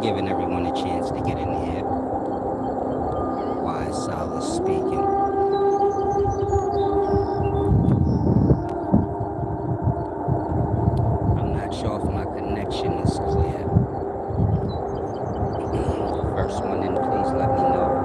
giving everyone a chance to get in here. Why is Silas speaking? I'm not sure if my connection is clear. First one in, please let me know.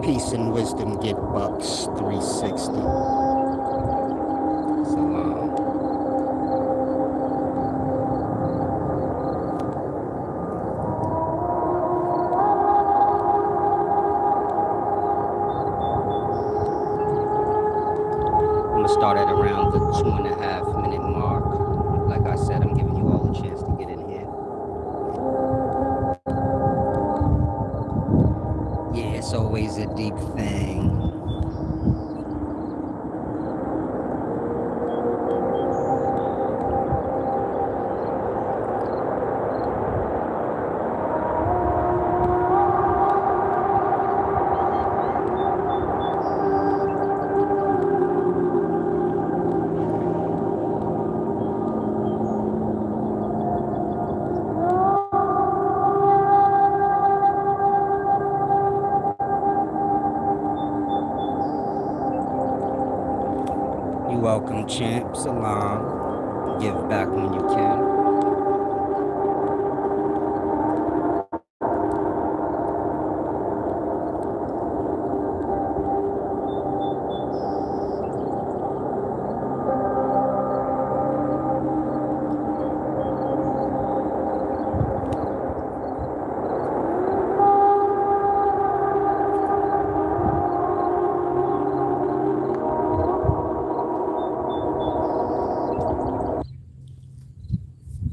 Peace and wisdom get bucks 360. Salam. I'm gonna start at around the 2.5 minute mark. Like I said, I'm giving you all a chance to get in here. Yeah, it's always a deep thing. You welcome, champ. Salam. Give back when you can.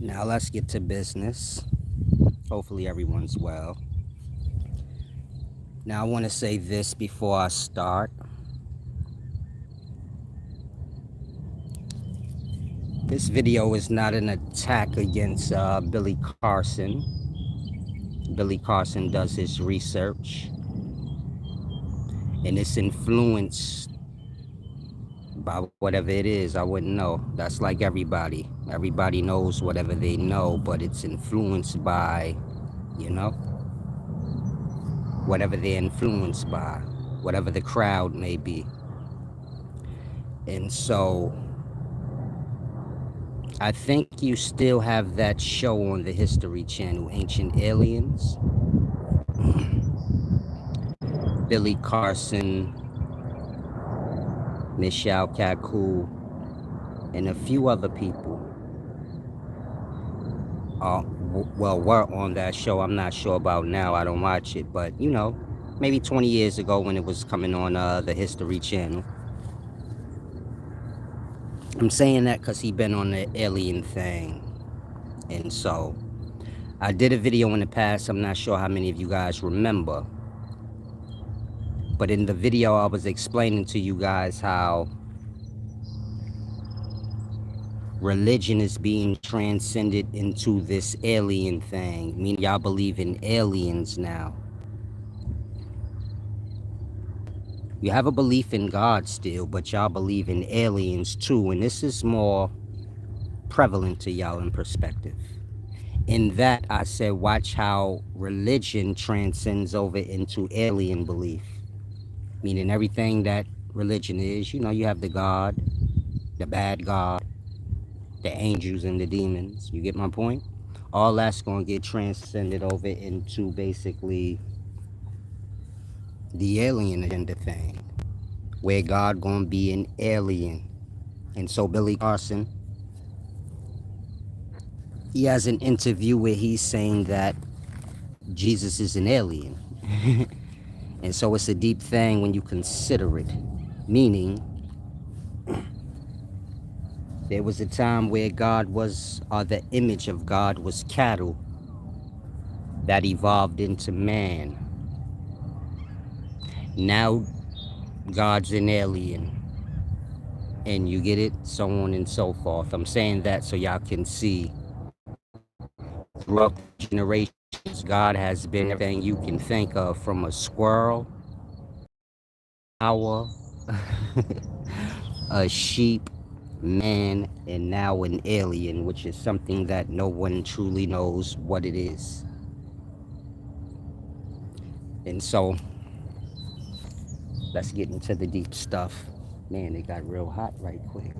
Now let's get to business. Hopefully everyone's well. Now I want to say this before I start. This video is not an attack against Billy Carson. Billy Carson does his research, and it's influenced by whatever it is. I wouldn't know. That's like everybody. Everybody knows whatever they know, but it's influenced by, you know, whatever they're influenced by, whatever the crowd may be. And so I think you still have that show on the History Channel, Ancient Aliens. Billy Carson, Michelle Kaku, and a few other people were on that show. I'm not sure about now. I don't watch it, but you know, maybe 20 years ago when it was coming on the History Channel. I'm saying that because he been on the alien thing. And so I did a video in the past. I'm not sure how many of you guys remember. But in the video, I was explaining to you guys how religion is being transcended into this alien thing. Meaning y'all believe in aliens now. You have a belief in God still, but y'all believe in aliens too. And this is more prevalent to y'all in perspective. In that, I said, watch how religion transcends over into alien belief. Meaning everything that religion is, you know, you have the God, the bad God, the angels and the demons. You get my point? All that's going to get transcended over into basically the alien agenda thing, where God going to be an alien. And so Billy Carson, he has an interview where he's saying that Jesus is an alien. And so it's a deep thing when you consider it. Meaning, there was a time where God was, or the image of God was cattle that evolved into man. Now, God's an alien. And you get it? So on and so forth. I'm saying that so y'all can see grew up with generations. God has been everything you can think of, from a squirrel, owl, a sheep, man, and now an alien, which is something that no one truly knows what it is. And so let's get into the deep stuff. Man, it got real hot right quick.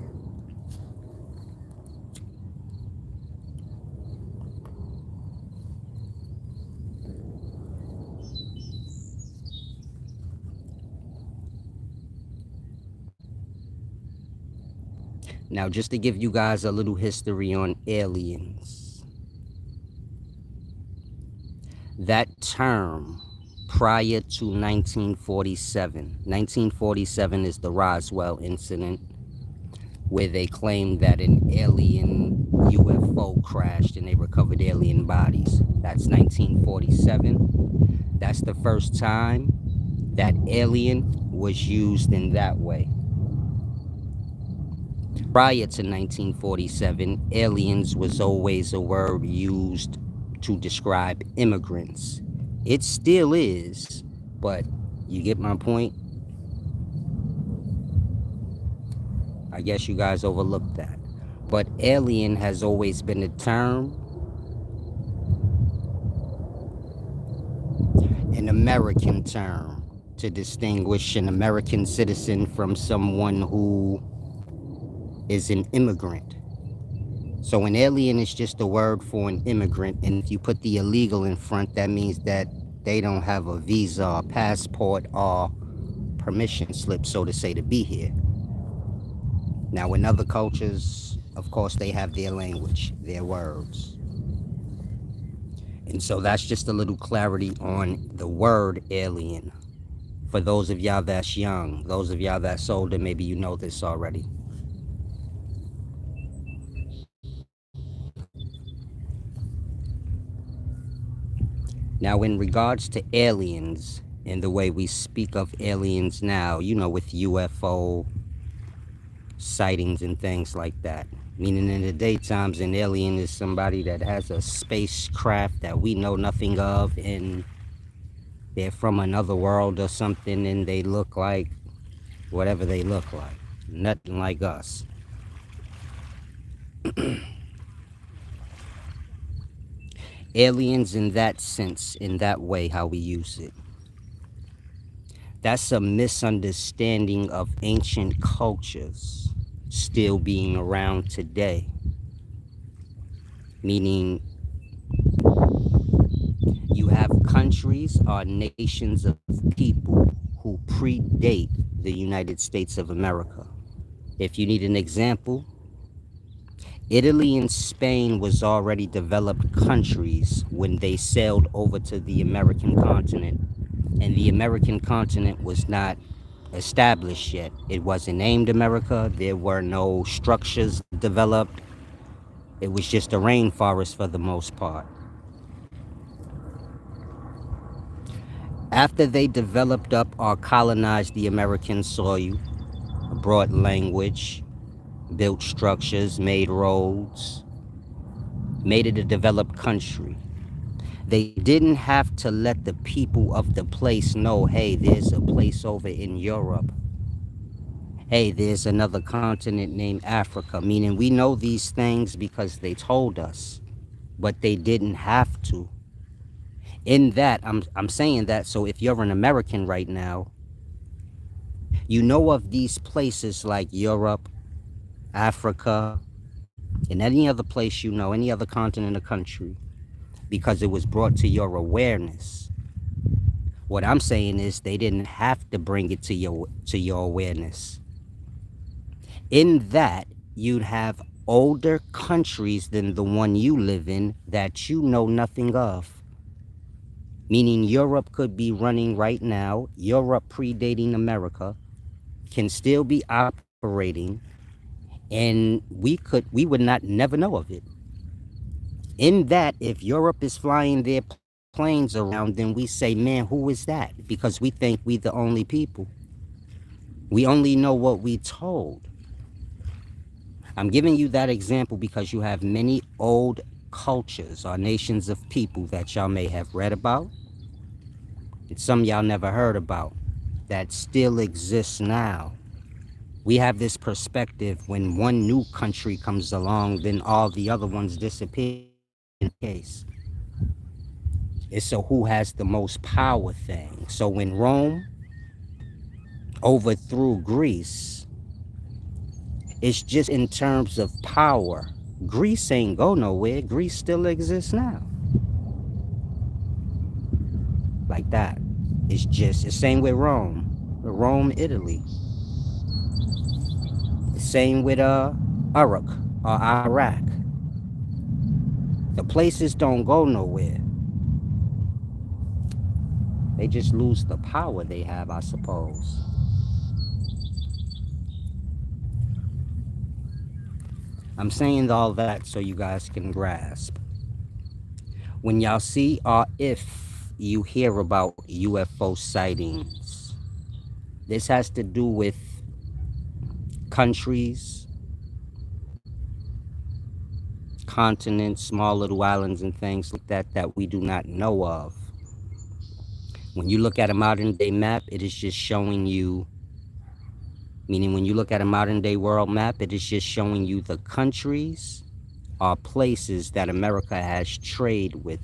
Now, just to give you guys a little history on aliens, that term prior to 1947 is the Roswell incident, where they claimed that an alien UFO crashed and they recovered alien bodies. That's 1947. That's the first time that alien was used in that way. Prior to 1947, aliens was always a word used to describe immigrants. It still is, but you get my point? I guess you guys overlooked that. But alien has always been a term, an American term, to distinguish an American citizen from someone who is an immigrant. So an alien is just a word for an immigrant, and if you put the illegal in front, that means that they don't have a visa or passport or permission slip, so to say, to be here. Now, in other cultures, of course, they have their language, their words. And so that's just a little clarity on the word alien. For those of y'all that's young, those of y'all that's older, maybe you know this already. Now, in regards to aliens and the way we speak of aliens now, you know, with UFO sightings and things like that. Meaning in the daytimes, an alien is somebody that has a spacecraft that we know nothing of, and they're from another world or something, and they look like whatever they look like. Nothing like us. Aliens in that sense, in that way, how we use it. That's a misunderstanding of ancient cultures still being around today. Meaning, you have countries or nations of people who predate the United States of America. If you need an example, Italy and Spain was already developed countries when they sailed over to the American continent. And the American continent was not established yet. It wasn't named America. There were no structures developed. It was just a rainforest for the most part. After they developed up or colonized the American soil, brought language, built structures, made roads, made it a developed country, they didn't have to let the people of the place know, hey, there's a place over in Europe. Hey, there's another continent named Africa. Meaning we know these things because they told us, but they didn't have to. In that, I'm saying that, so if you're an American right now, you know of these places like Europe, Africa, and any other place you know, any other continent or country, because it was brought to your awareness. What I'm saying is they didn't have to bring it to your awareness. In that, you'd have older countries than the one you live in that you know nothing of. Meaning Europe could be running right now, Europe predating America, can still be operating, and we would not never know of it. In that, if Europe is flying their planes around, then we say, man, who is that? Because we think we the only people. We only know what we told. I'm giving you that example because you have many old cultures or nations of people that y'all may have read about, and some y'all never heard about, that still exists now. We have this perspective when one new country comes along, then all the other ones disappear. In case it's a who has the most power thing. So when Rome overthrew Greece, it's just in terms of power. Greece ain't go nowhere. Greece still exists now. Like that. It's just the same with Rome. Rome, Italy. The same with Uruk or Iraq. The places don't go nowhere. They just lose the power they have, I suppose. I'm saying all that so you guys can grasp. When y'all see or if you hear about UFO sightings, this has to do with countries, continents, small little islands and things like that that we do not know of. When you look at a modern day map, it is just showing you, meaning when you look at a modern day world map, it is just showing you the countries or places that America has trade with.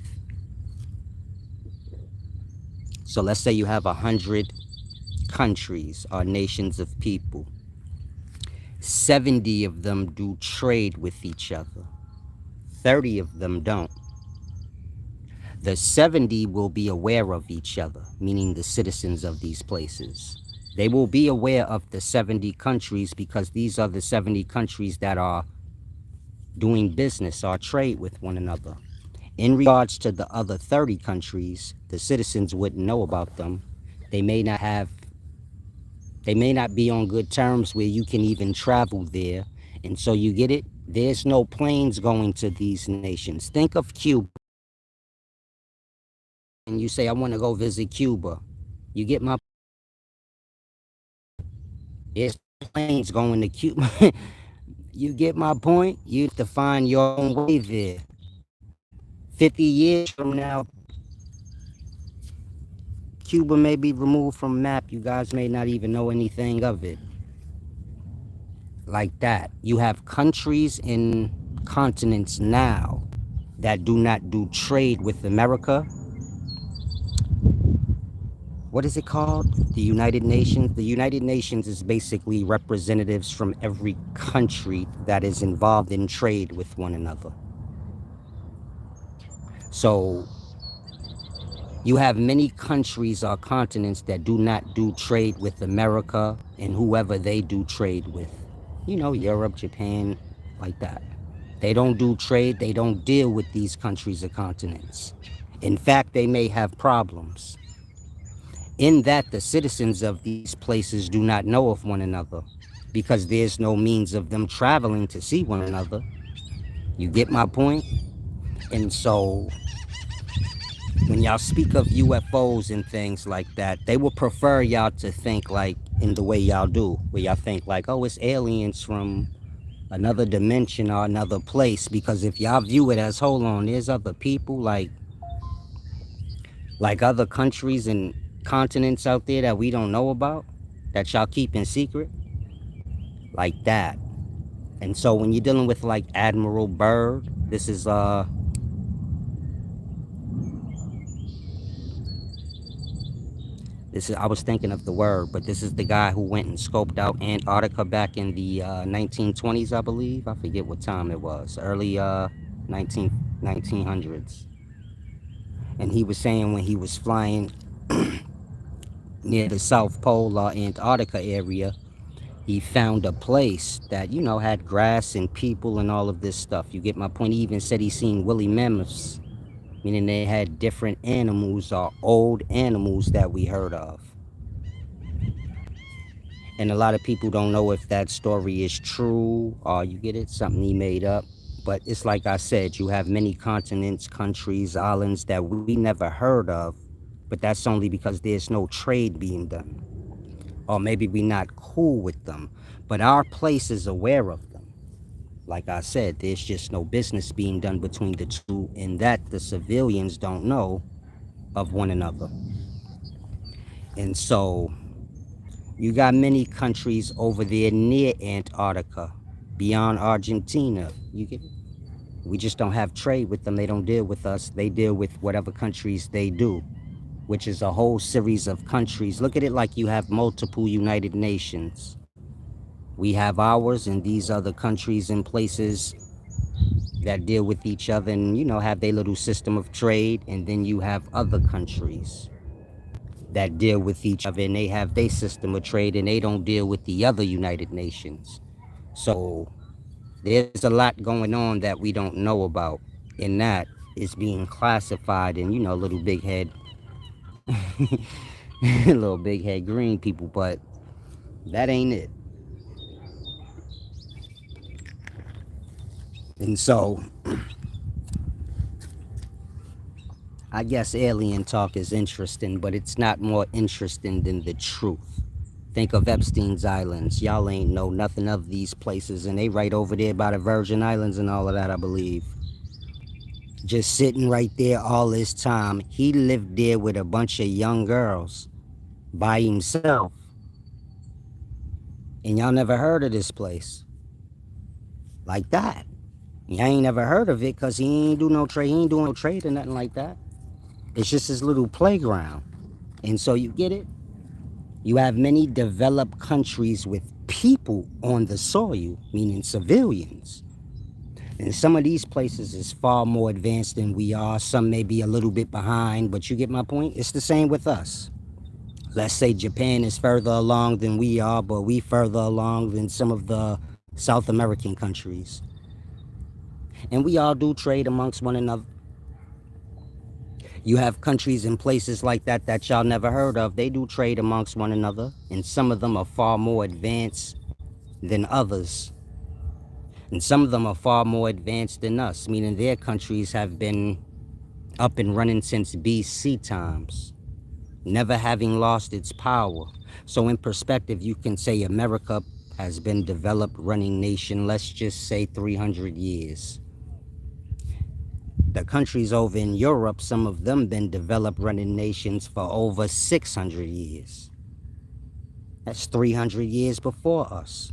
So let's say you have 100 countries or nations of people. 70 of them do trade with each other. 30 of them don't. The 70 will be aware of each other, meaning the citizens of these places. They will be aware of the 70 countries because these are the 70 countries that are doing business or trade with one another. In regards to the other 30 countries, the citizens wouldn't know about them. They may not have, they may not be on good terms where you can even travel there. And so you get it? There's no planes going to these nations. Think of Cuba. And you say, I want to go visit Cuba. You get my, there's planes going to Cuba. You get my point? You have to find your own way there. 50 years from now, Cuba may be removed from map. You guys may not even know anything of it. Like that. You have countries and continents now that do not do trade with America. What is it called? The United Nations. The United Nations is basically representatives from every country that is involved in trade with one another. So you have many countries or continents that do not do trade with America and whoever they do trade with. You know, Europe, Japan, like that. They don't do trade. They don't deal with these countries or continents. In fact, they may have problems. In that, the citizens of these places do not know of one another because there's no means of them traveling to see one another. You get my point? And so when y'all speak of UFOs and things like that, they will prefer y'all to think like in the way y'all do, where y'all think like, oh, it's aliens from another dimension or another place. Because if y'all view it as, hold on, there's other people like other countries and continents out there that we don't know about, that y'all keep in secret, like that. And so when you're dealing with like Admiral Byrd, this is I was thinking of the word, but this is the guy who went and scoped out Antarctica back in the 1920s, I believe. I forget what time it was, early 1900s. And he was saying when he was flying near the South Pole or Antarctica area, he found a place that, you know, had grass and people and all of this stuff. You get my point? He even said he seen woolly mammoths, meaning they had different animals or old animals that we heard of. And a lot of people don't know if that story is true or, you get it, something he made up. But it's like I said, you have many continents, countries, islands that we never heard of, but that's only because there's no trade being done. Or maybe we're not cool with them, but our place is aware of them. Like I said, there's just no business being done between the two, and that the civilians don't know of one another. And so you got many countries over there near Antarctica, beyond Argentina. You get We just don't have trade with them. They don't deal with us. They deal with whatever countries they do, which is a whole series of countries. Look at it like you have multiple United Nations. We have ours, and these other countries and places that deal with each other and, have their little system of trade. And then you have other countries that deal with each other and they have their system of trade and they don't deal with the other United Nations. So there's a lot going on that we don't know about, and that is being classified in, little big head, little big head green people, but that ain't it. And so I guess alien talk is interesting, but it's not more interesting than the truth. Think of Epstein's Islands. Y'all ain't know nothing of these places, and they right over there by the Virgin Islands and all of that, I believe. Just sitting right there all this time. He lived there with a bunch of young girls by himself. And y'all never heard of this place like that. Y'all ain't never heard of it because he ain't do no trade. He ain't doing no trade or nothing like that. It's just his little playground. And so you get it? You have many developed countries with people on the soil, meaning civilians. And some of these places is far more advanced than we are. Some may be a little bit behind, but you get my point? It's the same with us. Let's say Japan is further along than we are, but we further along than some of the South American countries. And we all do trade amongst one another. You have countries and places like that that y'all never heard of. They do trade amongst one another, and some of them are far more advanced than others. And some of them are far more advanced than us, meaning their countries have been up and running since BC times, never having lost its power. So in perspective, you can say America has been developed running nation, let's just say 300 years. The countries over in Europe, some of them been developed running nations for over 600 years. That's 300 years before us.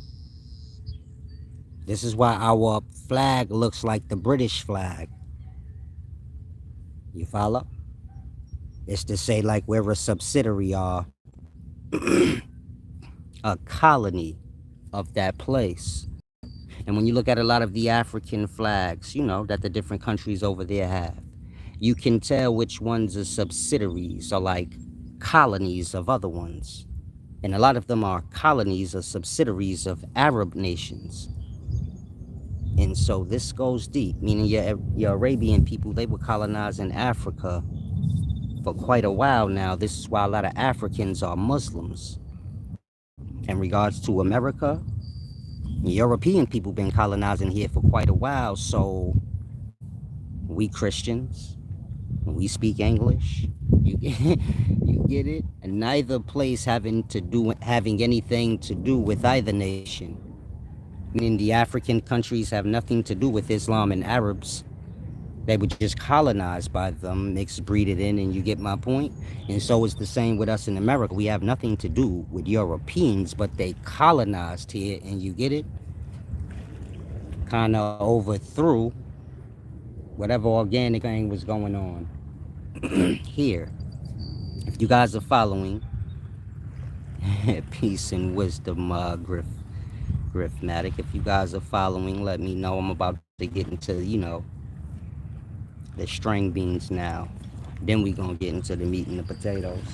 This is why our flag looks like the British flag. You follow? It's to say like we're a subsidiary or a colony of that place. And when you look at a lot of the African flags, that the different countries over there have, you can tell which ones are subsidiaries or like colonies of other ones. And a lot of them are colonies or subsidiaries of Arab nations. And so this goes deep, meaning your Arabian people, they were colonizing Africa for quite a while now. This is why a lot of Africans are Muslims. In regards to America, European people been colonizing here for quite a while. So we Christians, we speak English. You get it? And neither place having anything to do with either nation. Meaning the African countries have nothing to do with Islam and Arabs. They were just colonized by them, mixed breeded in, and you get my point? And so it's the same with us in America. We have nothing to do with Europeans, but they colonized here, and you get it? Kind of overthrew whatever organic thing was going on here. If you guys are following, peace and wisdom, Griffmatic. If you guys are following, let me know. I'm about to get into, the string beans now. Then we gonna get into the meat and the potatoes.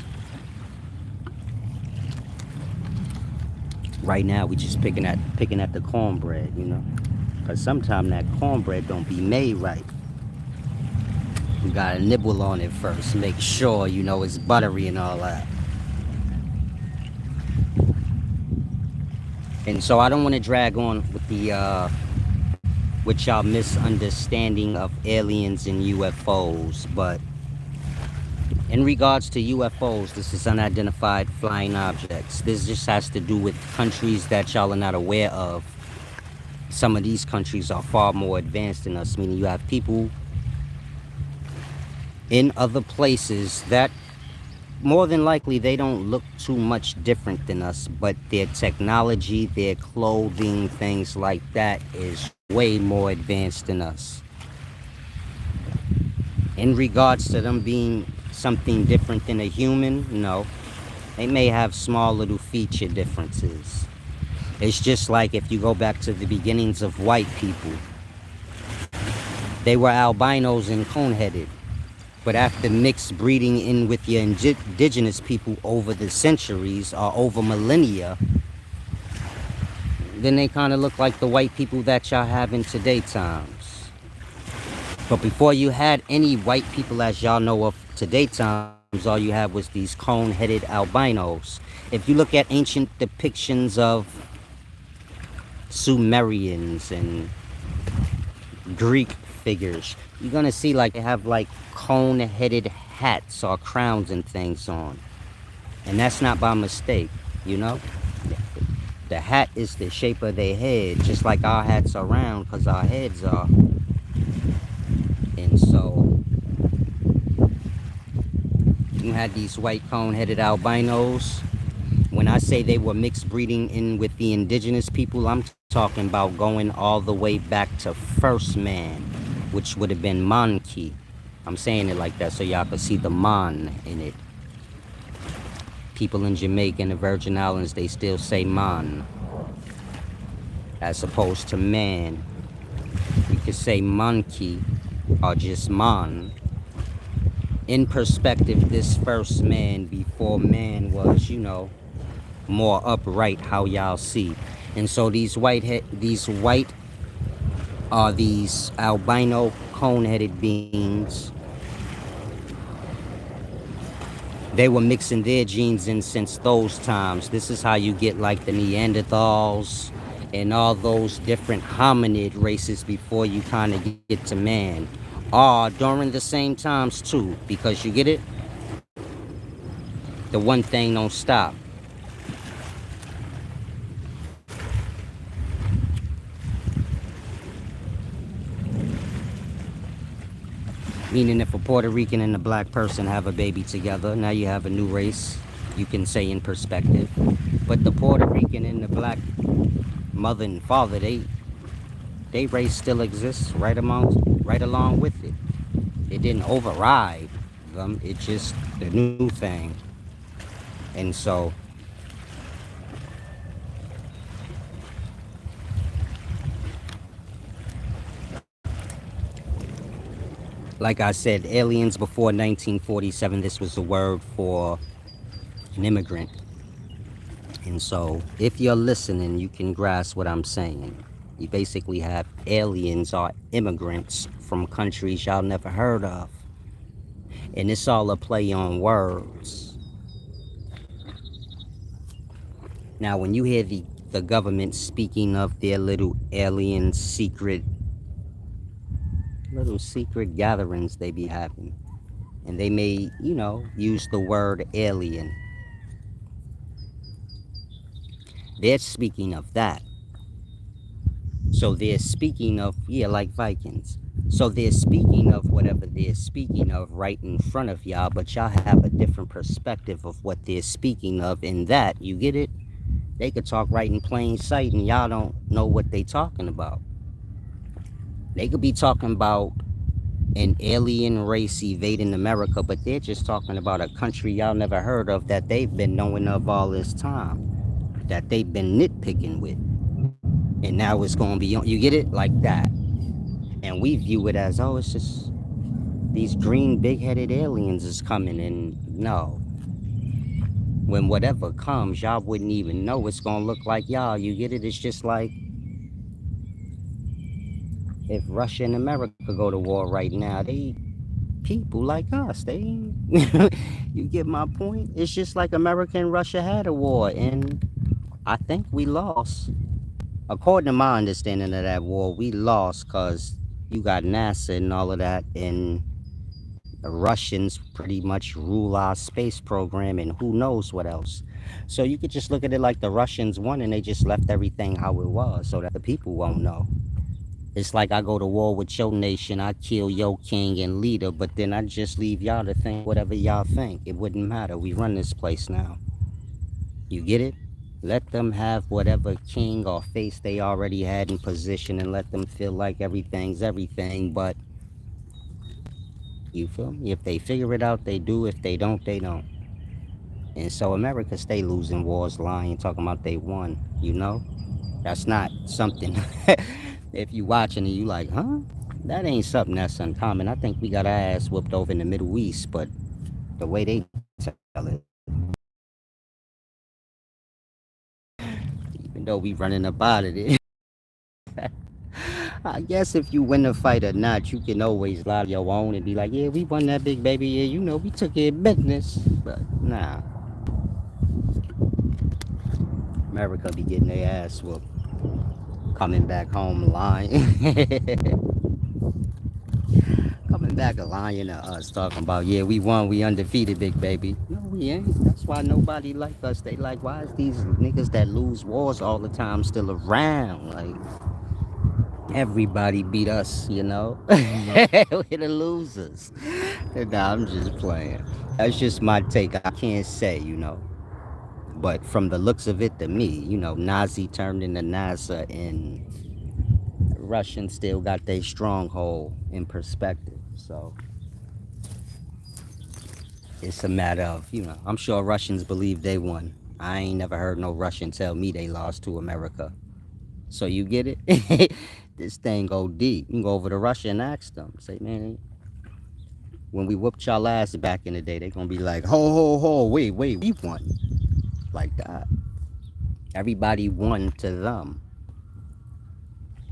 Right now, we just picking at the cornbread, because sometimes that cornbread don't be made right. We gotta nibble on it first, make sure, it's buttery and all that. And so I don't want to drag on with y'all misunderstanding of aliens and UFOs, but in regards to UFOs, this is unidentified flying objects. This just has to do with countries that y'all are not aware of. Some of these countries are far more advanced than us, meaning you have people in other places that more than likely they don't look too much different than us, but their technology, their clothing, things like that is way more advanced than us. In regards to them being something different than a human, no. They may have small little feature differences. It's just like if you go back to the beginnings of white people, they were albinos and cone-headed. But after mixed breeding in with your indigenous people over the centuries or over millennia, then they kind of look like the white people that y'all have in today times. But before you had any white people as y'all know of today times, all you had was these cone-headed albinos. If you look at ancient depictions of Sumerians and Greek figures, you're gonna see like they have like cone-headed hats or crowns and things on. And that's not by mistake, you know? The hat is the shape of their head, just like our hats are round because our heads are. And so you had these white cone-headed albinos. When I say they were mixed breeding in with the indigenous people, I'm talking about going all the way back to first man, which would have been Monkey. I'm saying it like that so y'all can see the Mon in it. People in Jamaica and the Virgin Islands, they still say Mon, as opposed to man. You could say Monkey or just Mon. In perspective, this first man before man was, more upright, how y'all see. And so these these albino cone-headed beings, they were mixing their genes in since those times. This is how you get like the Neanderthals and all those different hominid races before you kind of get to man. Or during the same times too, because you get it? The one thing don't stop. Meaning if a Puerto Rican and a black person have a baby together, now you have a new race, you can say in perspective. But the Puerto Rican and the black mother and father, they race still exists right along with it. It didn't override them, it's just the new thing. And so like I said, aliens before 1947, this was a word for an immigrant. And so if you're listening, you can grasp what I'm saying. You basically have aliens or immigrants from countries y'all never heard of. And it's all a play on words. Now, when you hear the government speaking of their little alien little secret gatherings they be having, and they may, use the word alien, they're speaking of that. So they're speaking of, yeah, like Vikings. So they're speaking of whatever they're speaking of right in front of y'all, but y'all have a different perspective of what they're speaking of in that, you get it? They could talk right in plain sight and y'all don't know what they talking about. They could be talking about an alien race evading America, but they're just talking about a country y'all never heard of that they've been knowing of all this time, that they've been nitpicking with. And now it's going to be, you get it? Like that. And we view it as, oh, it's just these green big-headed aliens is coming. And no. When whatever comes, y'all wouldn't even know it's going to look like y'all. You get it? It's just like if Russia and America go to war right now, they people like us. They, you get my point? It's just like America and Russia had a war, and I think we lost. According to my understanding of that war, we lost because you got NASA and all of that, and the Russians pretty much rule our space program and who knows what else. So you could just look at it like the Russians won and they just left everything how it was so that the people won't know. It's like I go to war with your nation, I kill your king and leader, but then I just leave y'all to think whatever y'all think. It wouldn't matter. We run this place now. You get it? Let them have whatever king or face they already had in position and let them feel like everything's everything. But you feel me? If they figure it out, they do. If they don't, they don't. And so America stay losing wars, lying, talking about they won. You know? That's not something if you watching and you like, huh? That ain't something that's uncommon. I think we got our ass whooped over in the Middle East, but the way they tell it, even though we running up out of it, I guess if you win the fight or not, you can always lie to your own and be like, yeah, we won that big baby. Yeah, you know, we took care of business. But nah, America be getting their ass whooped. Coming back home lying. Coming back a lying to us, talking about, yeah, we won, we undefeated, big baby. No, we ain't. That's why nobody like us. They like, why is these niggas that lose wars all the time still around? Like, everybody beat us, you know? We're the losers. Nah, I'm just playing. That's just my take. I can't say, you know. But from the looks of it to me, you know, Nazi turned into NASA and Russians still got their stronghold in perspective. So it's a matter of, you know, I'm sure Russians believe they won. I ain't never heard no Russian tell me they lost to America. So you get it? This thing go deep. You can go over to Russia and ask them. Say, man, when we whooped y'all ass back in the day, they gonna be like, ho, ho, ho, wait, we won. Like that. Everybody won to them.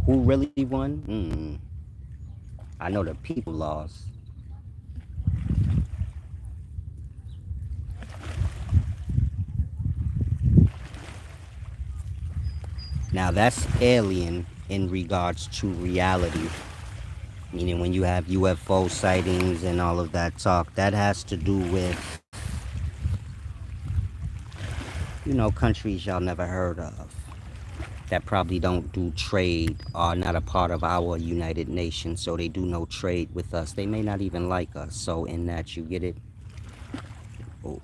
Who really won? I know the people lost. Now that's alien in regards to reality. Meaning when you have UFO sightings and all of that talk, that has to do with, you know, countries y'all never heard of that probably don't do trade, are not a part of our United Nations, so they do no trade with us. They may not even like us. So in that, you get it?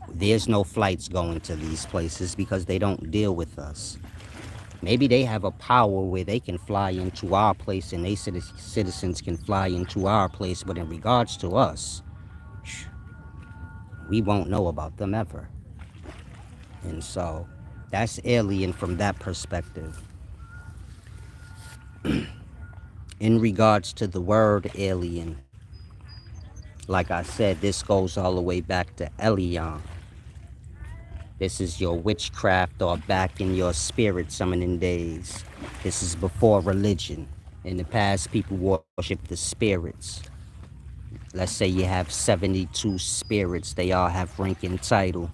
There's no flights going to these places because they don't deal with us. Maybe they have a power where they can fly into our place and they citizens can fly into our place, but in regards to us, we won't know about them ever. And so that's alien from that perspective. In regards to the word alien, like I said, this goes all the way back to Elion. This is your witchcraft or back in your spirit summoning days. This is before religion. In the past, people worship the spirits. Let's say you have 72 spirits. They all have rank and title,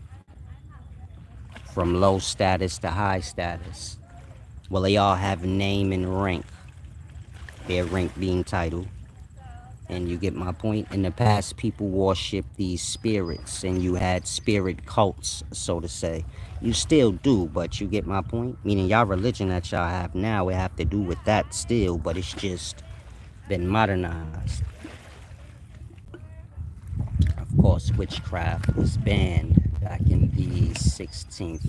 from low status to high status. Well, they all have name and rank. Their rank being title. And you get my point? In the past, people worship these spirits, and you had spirit cults, so to say. You still do, but you get my point? Meaning, y'all religion that y'all have now, it have to do with that still, but it's just been modernized. Of course, witchcraft was banned back in the 16th,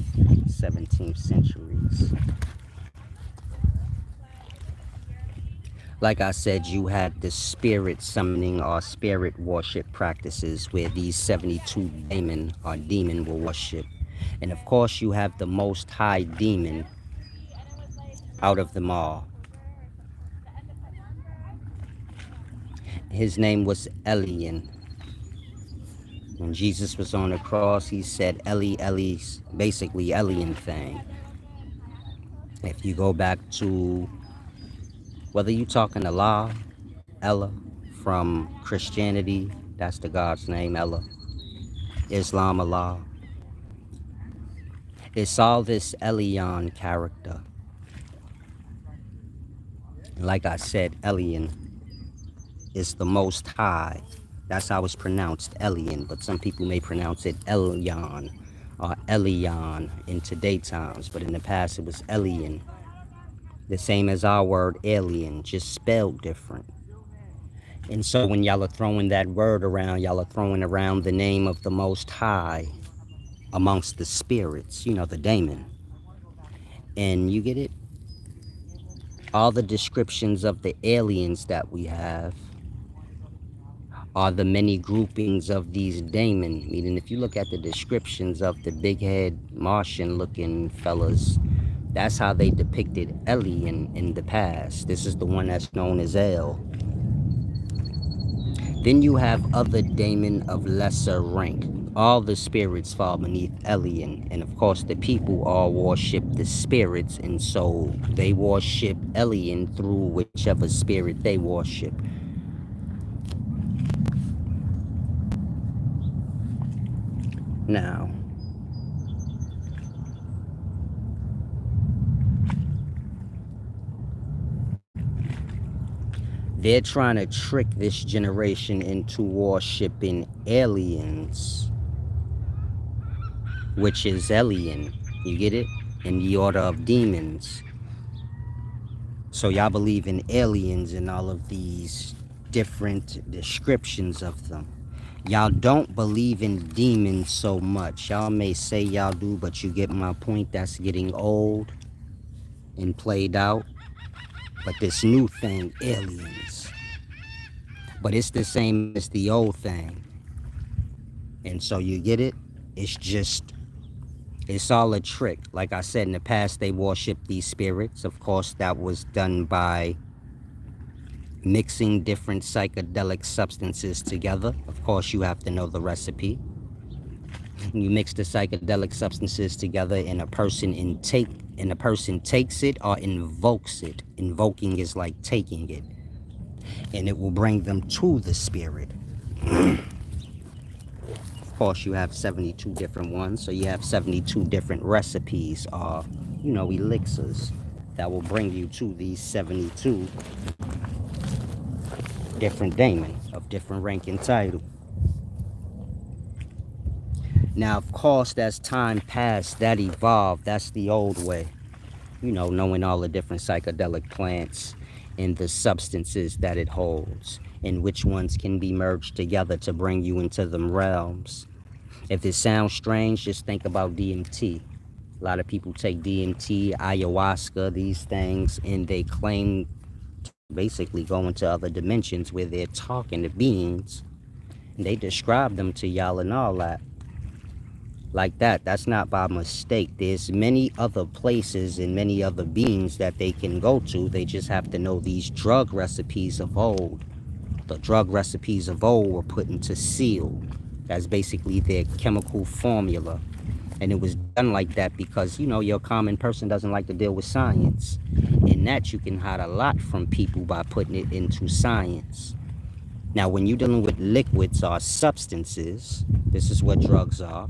17th centuries. Like I said, you had the spirit summoning or spirit worship practices where these 72 demon or demon will worship. And of course, you have the most high demon out of them all. His name was Elian. When Jesus was on the cross, he said, Eli, Eli, basically Elian thing. If you go back to whether you talking Allah, Ella, from Christianity, that's the God's name, Ella. Islam, Allah. It's all this Elion character. Like I said, Elian is the most high. That's how it's pronounced, Elian, but some people may pronounce it Elyon or Elion in today times, but in the past it was Elian. The same as our word alien, just spelled different. And so when y'all are throwing that word around, y'all are throwing around the name of the Most High amongst the spirits, the daemon. And you get it? All the descriptions of the aliens that we have are the many groupings of these daemon. Meaning, if you look at the descriptions of the big head Martian looking fellas, that's how they depicted Alien in the past. This is the one that's known as El. Then you have other daemon of lesser rank. All the spirits fall beneath Elian, and of course the people all worship the spirits, and so they worship Elian through whichever spirit they worship. Now, they're trying to trick this generation into worshiping aliens, which is alien. You get it? In the order of demons. So y'all believe in aliens and all of these different descriptions of them. Y'all don't believe in demons so much. Y'all may say y'all do, but you get my point. That's getting old and played out. But this new thing, aliens. But it's the same as the old thing. And so you get it? It's all a trick. Like I said, in the past, they worshiped these spirits. Of course, that was done by mixing different psychedelic substances together. Of course, you have to know the recipe. You mix the psychedelic substances together, and a person takes it or invokes it. Invoking is like taking it, and it will bring them to the spirit. Of course, you have 72 different ones, so you have 72 different recipes or, elixirs that will bring you to these 72 different daemon of different rank and title. Now, of course, as time passed, that evolved. That's the old way. Knowing all the different psychedelic plants and the substances that it holds and which ones can be merged together to bring you into them realms. If it sounds strange, just think about DMT. A lot of people take DMT, ayahuasca, these things, and they claim to basically go into other dimensions where they're talking to beings. And they describe them to y'all and all that. Like that. That's not by mistake. There's many other places and many other beings that they can go to. They just have to know these drug recipes of old. The drug recipes of old were put into seal. That's basically their chemical formula. And it was done like that because, your common person doesn't like to deal with science. And that you can hide a lot from people by putting it into science. Now, when you're dealing with liquids or substances, this is what drugs are.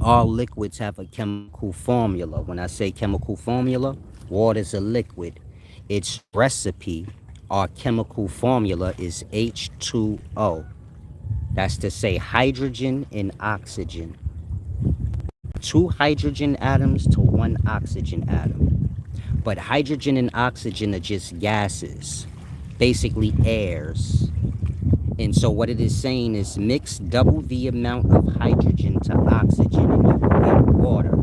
All liquids have a chemical formula. When I say chemical formula, water's a liquid. Its recipe or chemical formula is H2O. That's to say hydrogen and oxygen. 2 hydrogen atoms to 1 oxygen atom. But hydrogen and oxygen are just gases, basically airs. And so what it is saying is mix double the amount of hydrogen to oxygen and you will get water.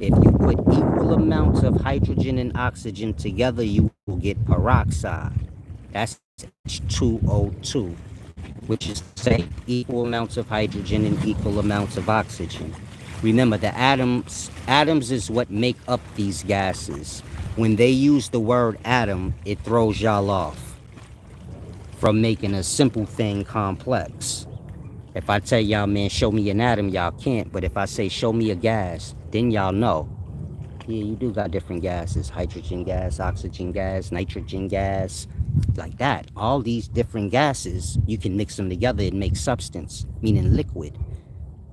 If you put equal amounts of hydrogen and oxygen together, you will get peroxide. That's H2O2, which is to say equal amounts of hydrogen and equal amounts of oxygen. Remember, the atoms is what make up these gases. When they use the word atom, it throws y'all off from making a simple thing complex. If I tell y'all, man, show me an atom, y'all can't. But if I say, show me a gas, then y'all know. Yeah, you do got different gases. Hydrogen gas, oxygen gas, nitrogen gas, like that. All these different gases, you can mix them together and make substance, meaning liquid.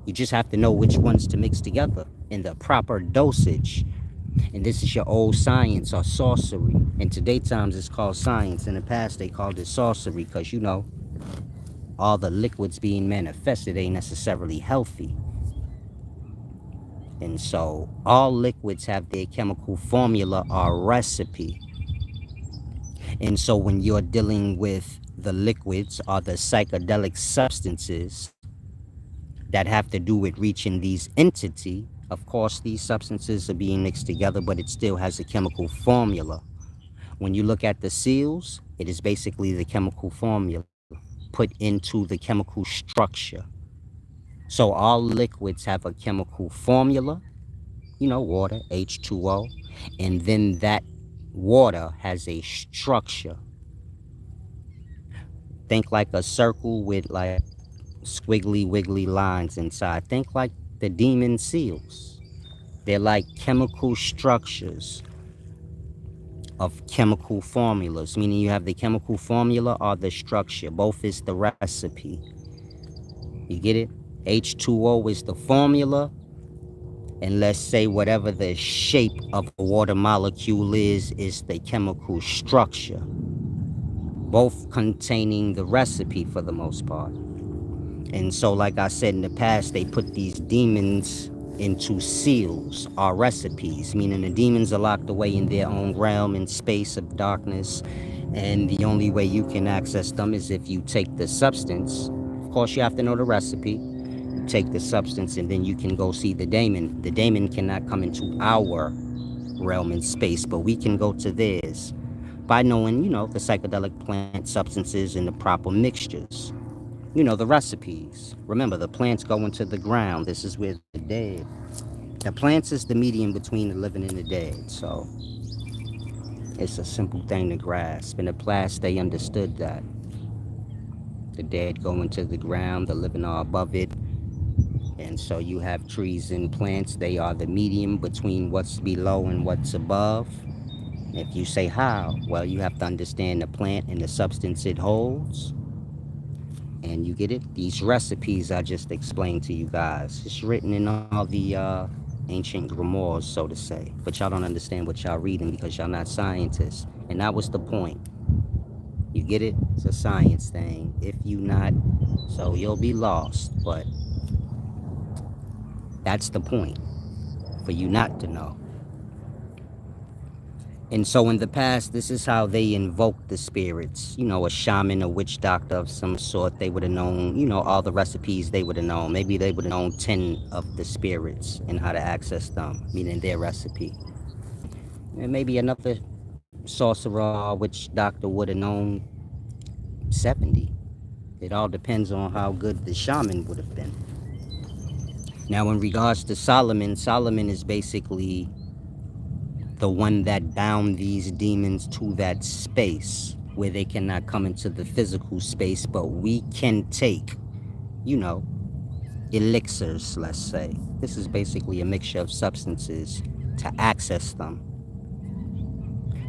You just have to know which ones to mix together in the proper dosage. And this is your old science or sorcery. In today's times, it's called science. In the past, they called it sorcery because, all the liquids being manifested ain't necessarily healthy. And so all liquids have their chemical formula or recipe. And so when you're dealing with the liquids or the psychedelic substances that have to do with reaching these entity, of course these substances are being mixed together, but it still has a chemical formula. When you look at the seals, it is basically the chemical formula put into the chemical structure. So all liquids have a chemical formula, water, H2O, and then that water has a structure. Think like a circle with like squiggly wiggly lines inside. Think like the demon seals. They're like chemical structures of chemical formulas, meaning you have the chemical formula or the structure. Both is the recipe. You get it? H2O is the formula, and let's say whatever the shape of a water molecule is the chemical structure. Both containing the recipe for the most part. And so, like I said in the past, they put these demons into seals or recipes, meaning the demons are locked away in their own realm and space of darkness. And the only way you can access them is if you take the substance. Of course, you have to know the recipe. You take the substance, and then you can go see the daemon. The daemon cannot come into our realm and space, but we can go to theirs by knowing, the psychedelic plant substances and the proper mixtures. The recipes. Remember, the plants go into the ground. This is where the dead. The plants is the medium between the living and the dead. So it's a simple thing to grasp. In the past, they understood that. The dead go into the ground, the living are above it. And so you have trees and plants. They are the medium between what's below and what's above. If you say how, well, you have to understand the plant and the substance it holds. And you get it? These recipes I just explained to you guys. It's written in all the ancient grimoires, so to say. But y'all don't understand what y'all reading because y'all not scientists. And that was the point. You get it? It's a science thing. If you not, so you'll be lost. But that's the point, for you not to know. And so in the past, this is how they invoked the spirits. A shaman, a witch doctor of some sort, they would have known, all the recipes they would have known. Maybe they would have known 10 of the spirits and how to access them, meaning their recipe. And maybe another sorcerer or witch doctor would have known 70. It all depends on how good the shaman would have been. Now, in regards to Solomon, Solomon is basically the one that bound these demons to that space where they cannot come into the physical space, but we can take, elixirs, let's say. This is basically a mixture of substances to access them.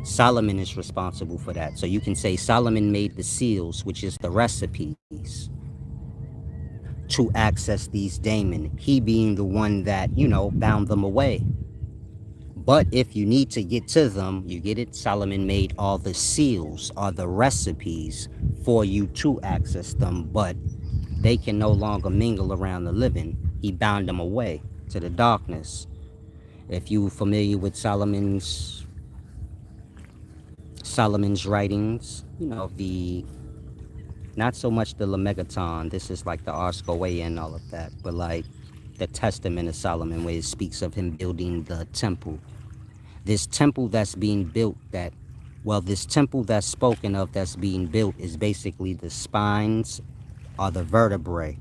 Solomon is responsible for that. So you can say Solomon made the seals, which is the recipes, to access these daemon. He being the one that, bound them away. But if you need to get to them, you get it? Solomon made all the seals or the recipes for you to access them, but they can no longer mingle around the living. He bound them away to the darkness. If you're familiar with Solomon's writings, the not so much the Lemegeton, this is like the Ars Goetia and all of that, but like the Testament of Solomon, where it speaks of him building the temple. This temple that's being built, this temple that's spoken of that's being built is basically the spines or the vertebrae,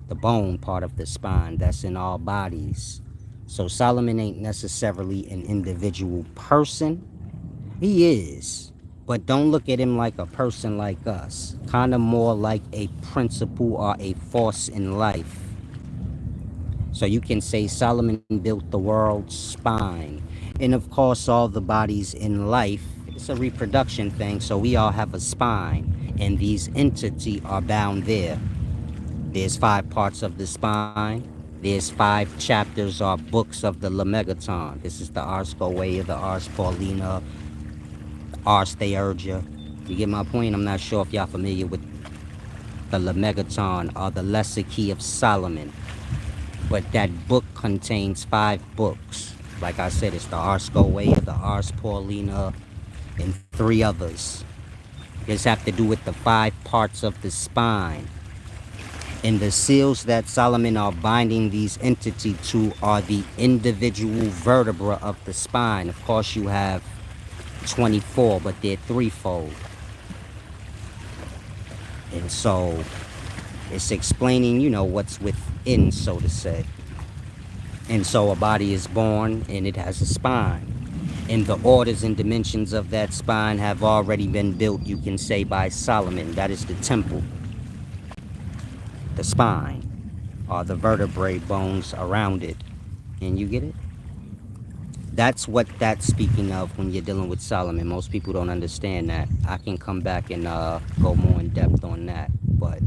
the bone part of the spine that's in all bodies. So Solomon ain't necessarily an individual person. He is, but don't look at him like a person like us. Kind of more like a principle or a force in life. So you can say Solomon built the world's spine. And of course, all the bodies in life, it's a reproduction thing, so we all have a spine. And these entities are bound there. There's 5 parts of the spine. There's 5 chapters or books of the Lemegeton. This is the Ars Goetia, the Ars Paulina, Ars Theurgia. You get my point? I'm not sure if y'all familiar with the Lemegeton, or the Lesser Key of Solomon. But that book contains 5 books. Like I said, it's the Ars Goetia, the Ars Paulina, and 3 others. This have to do with the 5 parts of the spine. And the seals that Solomon are binding these entity to are the individual vertebra of the spine. Of course, you have 24, but they're threefold. And so it's explaining, what's within, so to say. And so a body is born and it has a spine. And the orders and dimensions of that spine have already been built, you can say, by Solomon. That is the temple. The spine are the vertebrae bones around it. And you get it? That's what that's speaking of when you're dealing with Solomon. Most people don't understand that. I can come back and go more in depth on that. But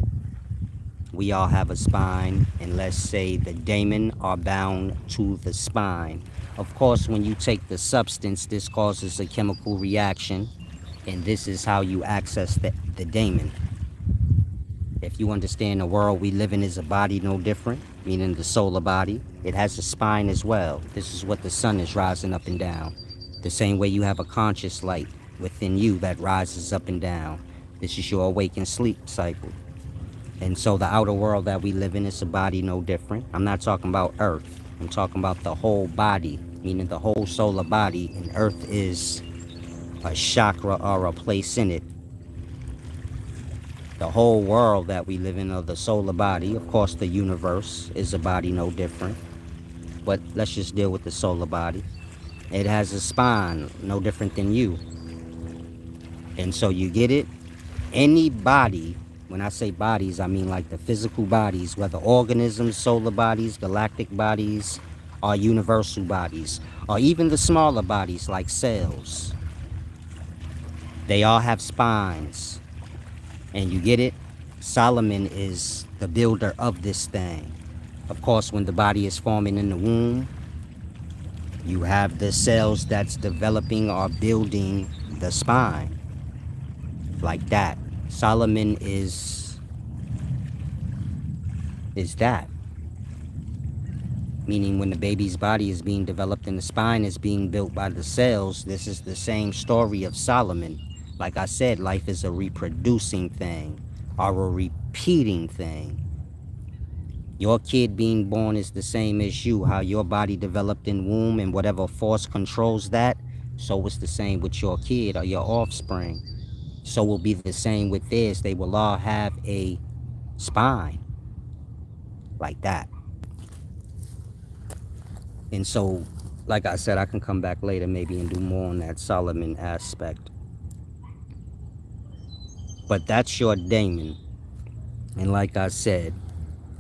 we all have a spine, and let's say the daemon are bound to the spine. Of course, when you take the substance, this causes a chemical reaction, and this is how you access the daemon. If you understand the world we live in is a body no different, meaning the solar body, it has a spine as well. This is what the sun is rising up and down. The same way you have a conscious light within you that rises up and down. This is your awakened sleep cycle. And so the outer world that we live in is a body no different. I'm not talking about Earth. I'm talking about the whole body, meaning the whole solar body. And Earth is a chakra or a place in it. The whole world that we live in, or the solar body, of course the universe is a body no different. But let's just deal with the solar body. It has a spine no different than you. And so you get it? Any body, when I say bodies, I mean like the physical bodies, whether organisms, solar bodies, galactic bodies, or universal bodies, or even the smaller bodies like cells. They all have spines. And you get it? Solomon is the builder of this thing. Of course, when the body is forming in the womb, you have the cells that's developing or building the spine. Like that. Solomon is that. Meaning when the baby's body is being developed and the spine is being built by the cells, this is the same story of Solomon. Like I said, life is a reproducing thing, or a repeating thing. Your kid being born is the same as you. How your body developed in womb and whatever force controls that, so it's the same with your kid or your offspring. So will be the same with theirs. They will all have a spine like that. And so, like I said, I can come back later maybe and do more on that Solomon aspect. But that's your daemon. And like I said,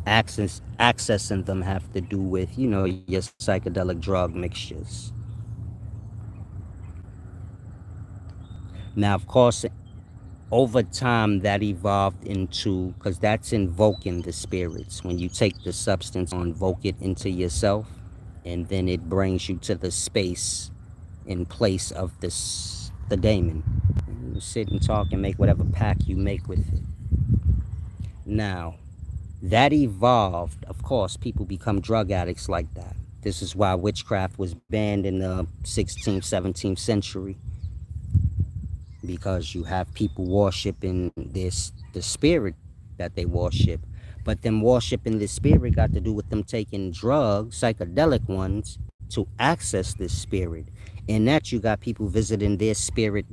accessing them have to do with, your psychedelic drug mixtures. Now, of course, over time that evolved into, because that's invoking the spirits. When you take the substance, invoke it into yourself, and then it brings you to the space in place of the daemon. You sit and talk and make whatever pact you make with it. Now, that evolved. Of course, people become drug addicts like that. This is why witchcraft was banned in the 16th, 17th century. Because you have people worshiping the spirit that they worship. But them worshiping the spirit got to do with them taking drugs, psychedelic ones, to access this spirit. In that, you got people visiting their spirit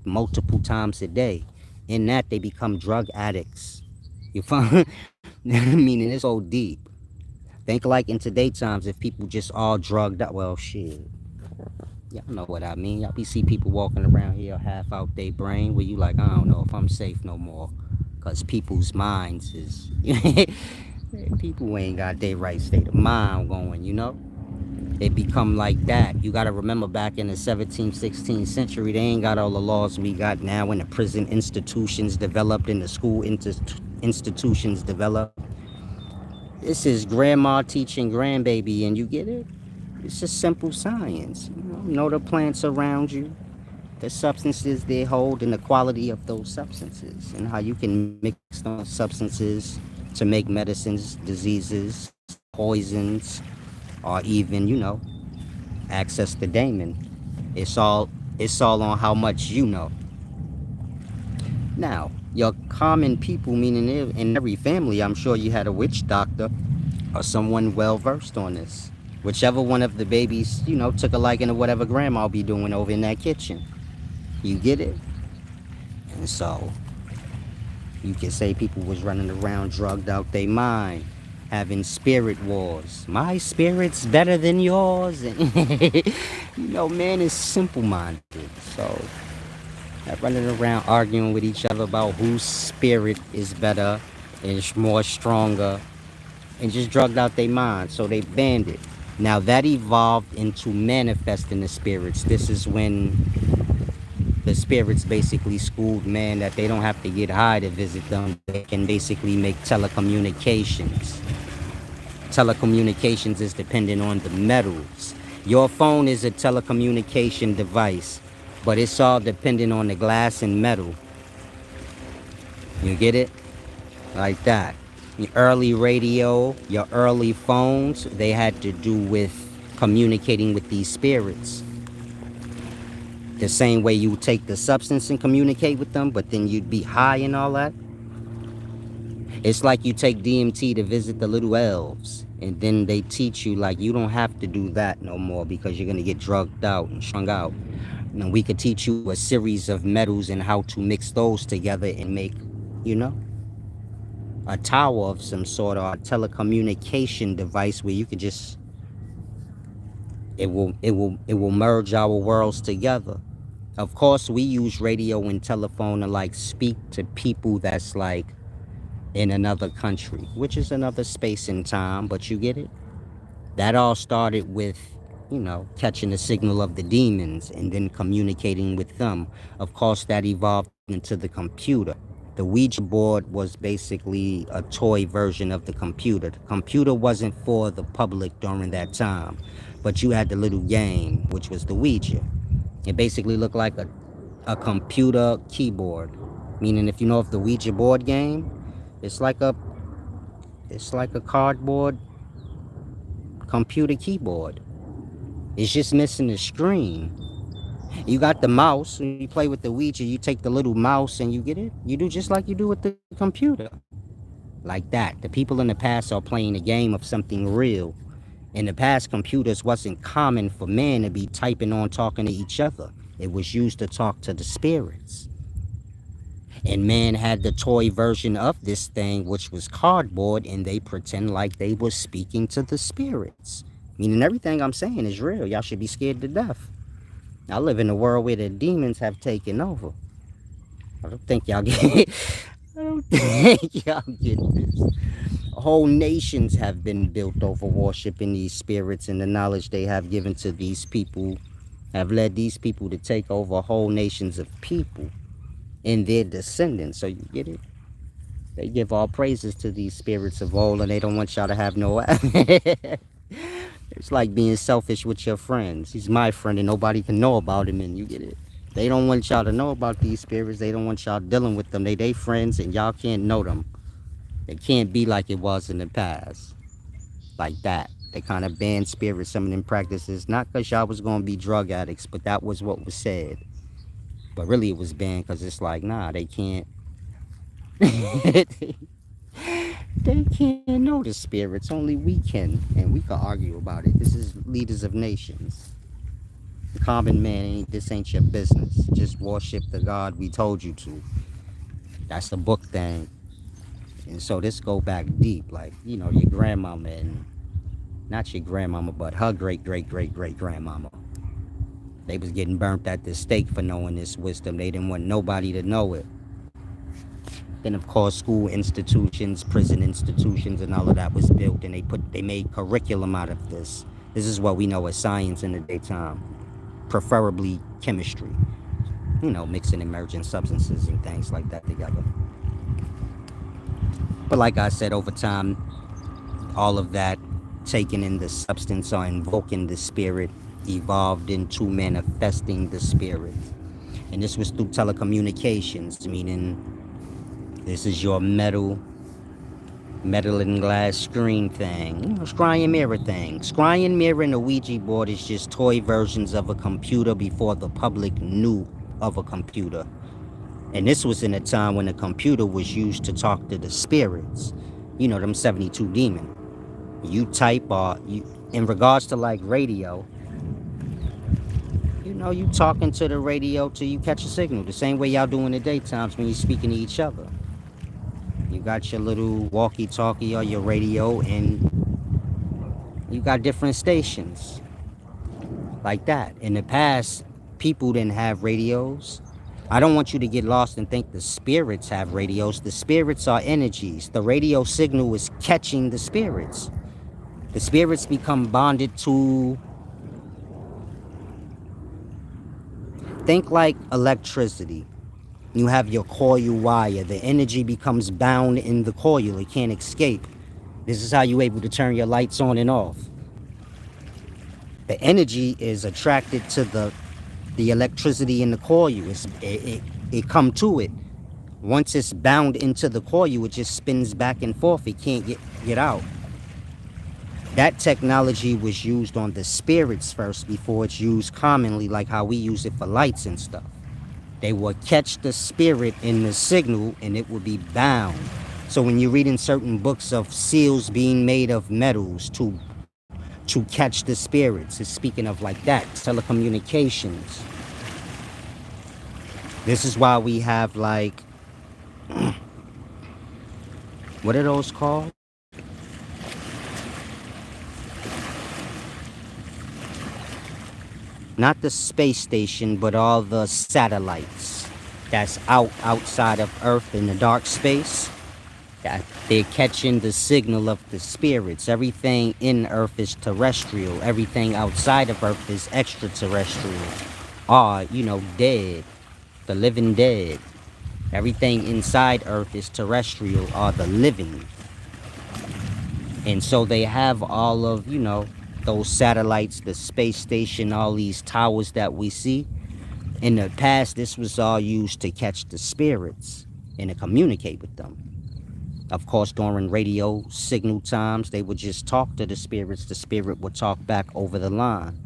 multiple times a day. In that, they become drug addicts. You find? Meaning it's so deep. Think like in today's times, if people just all drugged up, well, shit. Y'all know what I mean. Y'all be see people walking around here half out their brain where you like, I don't know if I'm safe no more. Because people's minds is... people ain't got their right state of mind going. It become like that. You got to remember back in the 17th, 16th century, they ain't got all the laws we got now when the prison institutions developed and the school institutions developed. This is grandma teaching grandbaby, and you get it? It's just simple science. Know the plants around you. the substances they hold and the quality of those substances and how you can mix those substances to make medicines, diseases, poisons, or even, access the daemon. It's all it's all on how much you know. Now, your common people, meaning in every family, I'm sure you had a witch doctor or someone well versed on this. Whichever one of the babies, took a liking to whatever grandma be doing over in that kitchen. You get it? And so you can say people was running around drugged out they mind, having spirit wars. My spirit's better than yours. And man is simple minded. So not running around arguing with each other about whose spirit is better and more stronger and just drugged out their mind. So they banned it. Now that evolved into manifesting the spirits. This is when the spirits basically schooled man that they don't have to get high to visit them. They can basically make telecommunications. Telecommunications is dependent on the metals. Your phone is a telecommunication device, but it's all dependent on the glass and metal. You get it? Like that. Your early radio, your early phones, they had to do with communicating with these spirits. The same way you would take the substance and communicate with them, but then you'd be high and all that. It's like you take DMT to visit the little elves, and then they teach you, like, you don't have to do that no more because you're going to get drugged out and strung out. And we could teach you a series of metals and how to mix those together and make, a tower of some sort, or a telecommunication device where you could just, it will merge our worlds together. Of course, we use radio and telephone to like speak to people that's like in another country, which is another space and time, but you get it? That all started with, catching the signal of the demons and then communicating with them. Of course, that evolved into the computer. The Ouija board was basically a toy version of the computer. The computer wasn't for the public during that time, but you had the little game, which was the Ouija. It basically looked like a computer keyboard, meaning if you know of the Ouija board game, it's like a cardboard computer keyboard. It's just missing the screen. You got the mouse, and you play with the Ouija, you take the little mouse and you get it. You do just like you do with the computer. Like that. The people in the past are playing a game of something real. In the past, computers wasn't common for man to be typing on, talking to each other. It was used to talk to the spirits. And man had the toy version of this thing, which was cardboard, and they pretend like they were speaking to the spirits. Meaning everything I'm saying is real. Y'all should be scared to death. I live in a world where the demons have taken over. I don't think y'all get it. I don't think y'all get this. Whole nations have been built over worshiping these spirits, and the knowledge they have given to these people have led these people to take over whole nations of people and their descendants. So you get it? They give all praises to these spirits of old, and they don't want y'all to have no... It's like being selfish with your friends. He's my friend and nobody can know about him, and you get it? They don't want y'all to know about these spirits. They don't want y'all dealing with them. They friends and y'all can't know them. They can't be like it was in the past. Like that. They kind of banned spirits, some of them practices. Not because y'all was going to be drug addicts, but that was what was said. But really it was banned because it's like, nah, they can't. They can't know the spirits. Only we can. And we can argue about it. This is leaders of nations. The common man, this ain't your business. Just worship the God we told you to. That's the book thing. And so this go back deep. Like, your grandmama, and not your grandmama, but her great-great-great-great-grandmama. They was getting burnt at the stake for knowing this wisdom. They didn't want nobody to know it. Then of course school institutions, prison institutions, and all of that was built, and they made curriculum out of this. This is what we know as science in the daytime, preferably chemistry. Mixing emergent substances and things like that together. But like I said, over time, all of that taking in the substance or invoking the spirit evolved into manifesting the spirit. And this was through telecommunications, meaning this is your metal and glass screen thing, scry and mirror thing. Scry and mirror and a Ouija board is just toy versions of a computer before the public knew of a computer. And this was in a time when a computer was used to talk to the spirits. You know, them 72 demon. You type in regards to like radio, you know, you talking to the radio till you catch a signal. The same way y'all do in the daytimes when you're speaking to each other. You got your little walkie-talkie or your radio, and you got different stations like that. In the past, people didn't have radios. I don't want you to get lost and think the spirits have radios. The spirits are energies. The radio signal is catching the spirits. The spirits become bonded to, think like electricity. You have your coil wire. The energy becomes bound in the coil. It can't escape. This is how you're able to turn your lights on and off. The energy is attracted to the electricity in the coil. It come to it. Once it's bound into the coil, it just spins back and forth. It can't get out. That technology was used on the spirits first before it's used commonly, like how we use it for lights and stuff. They would catch the spirit in the signal and it would be bound. So when you read in certain books of seals being made of metals to catch the spirits, it's speaking of like that, telecommunications. This is why we have like, what are those called? Not the space station, but all the satellites that's outside of Earth in the dark space. That they're catching the signal of the spirits. Everything in Earth is terrestrial. Everything outside of Earth is extraterrestrial. Or, you know, dead. The living dead. Everything inside Earth is terrestrial or the living. And so they have all of, you know, those satellites, the space station, all these towers that we see. In the past, this was all used to catch the spirits and to communicate with them. Of course, during radio signal times, they would just talk to the spirits. The spirit would talk back over the line.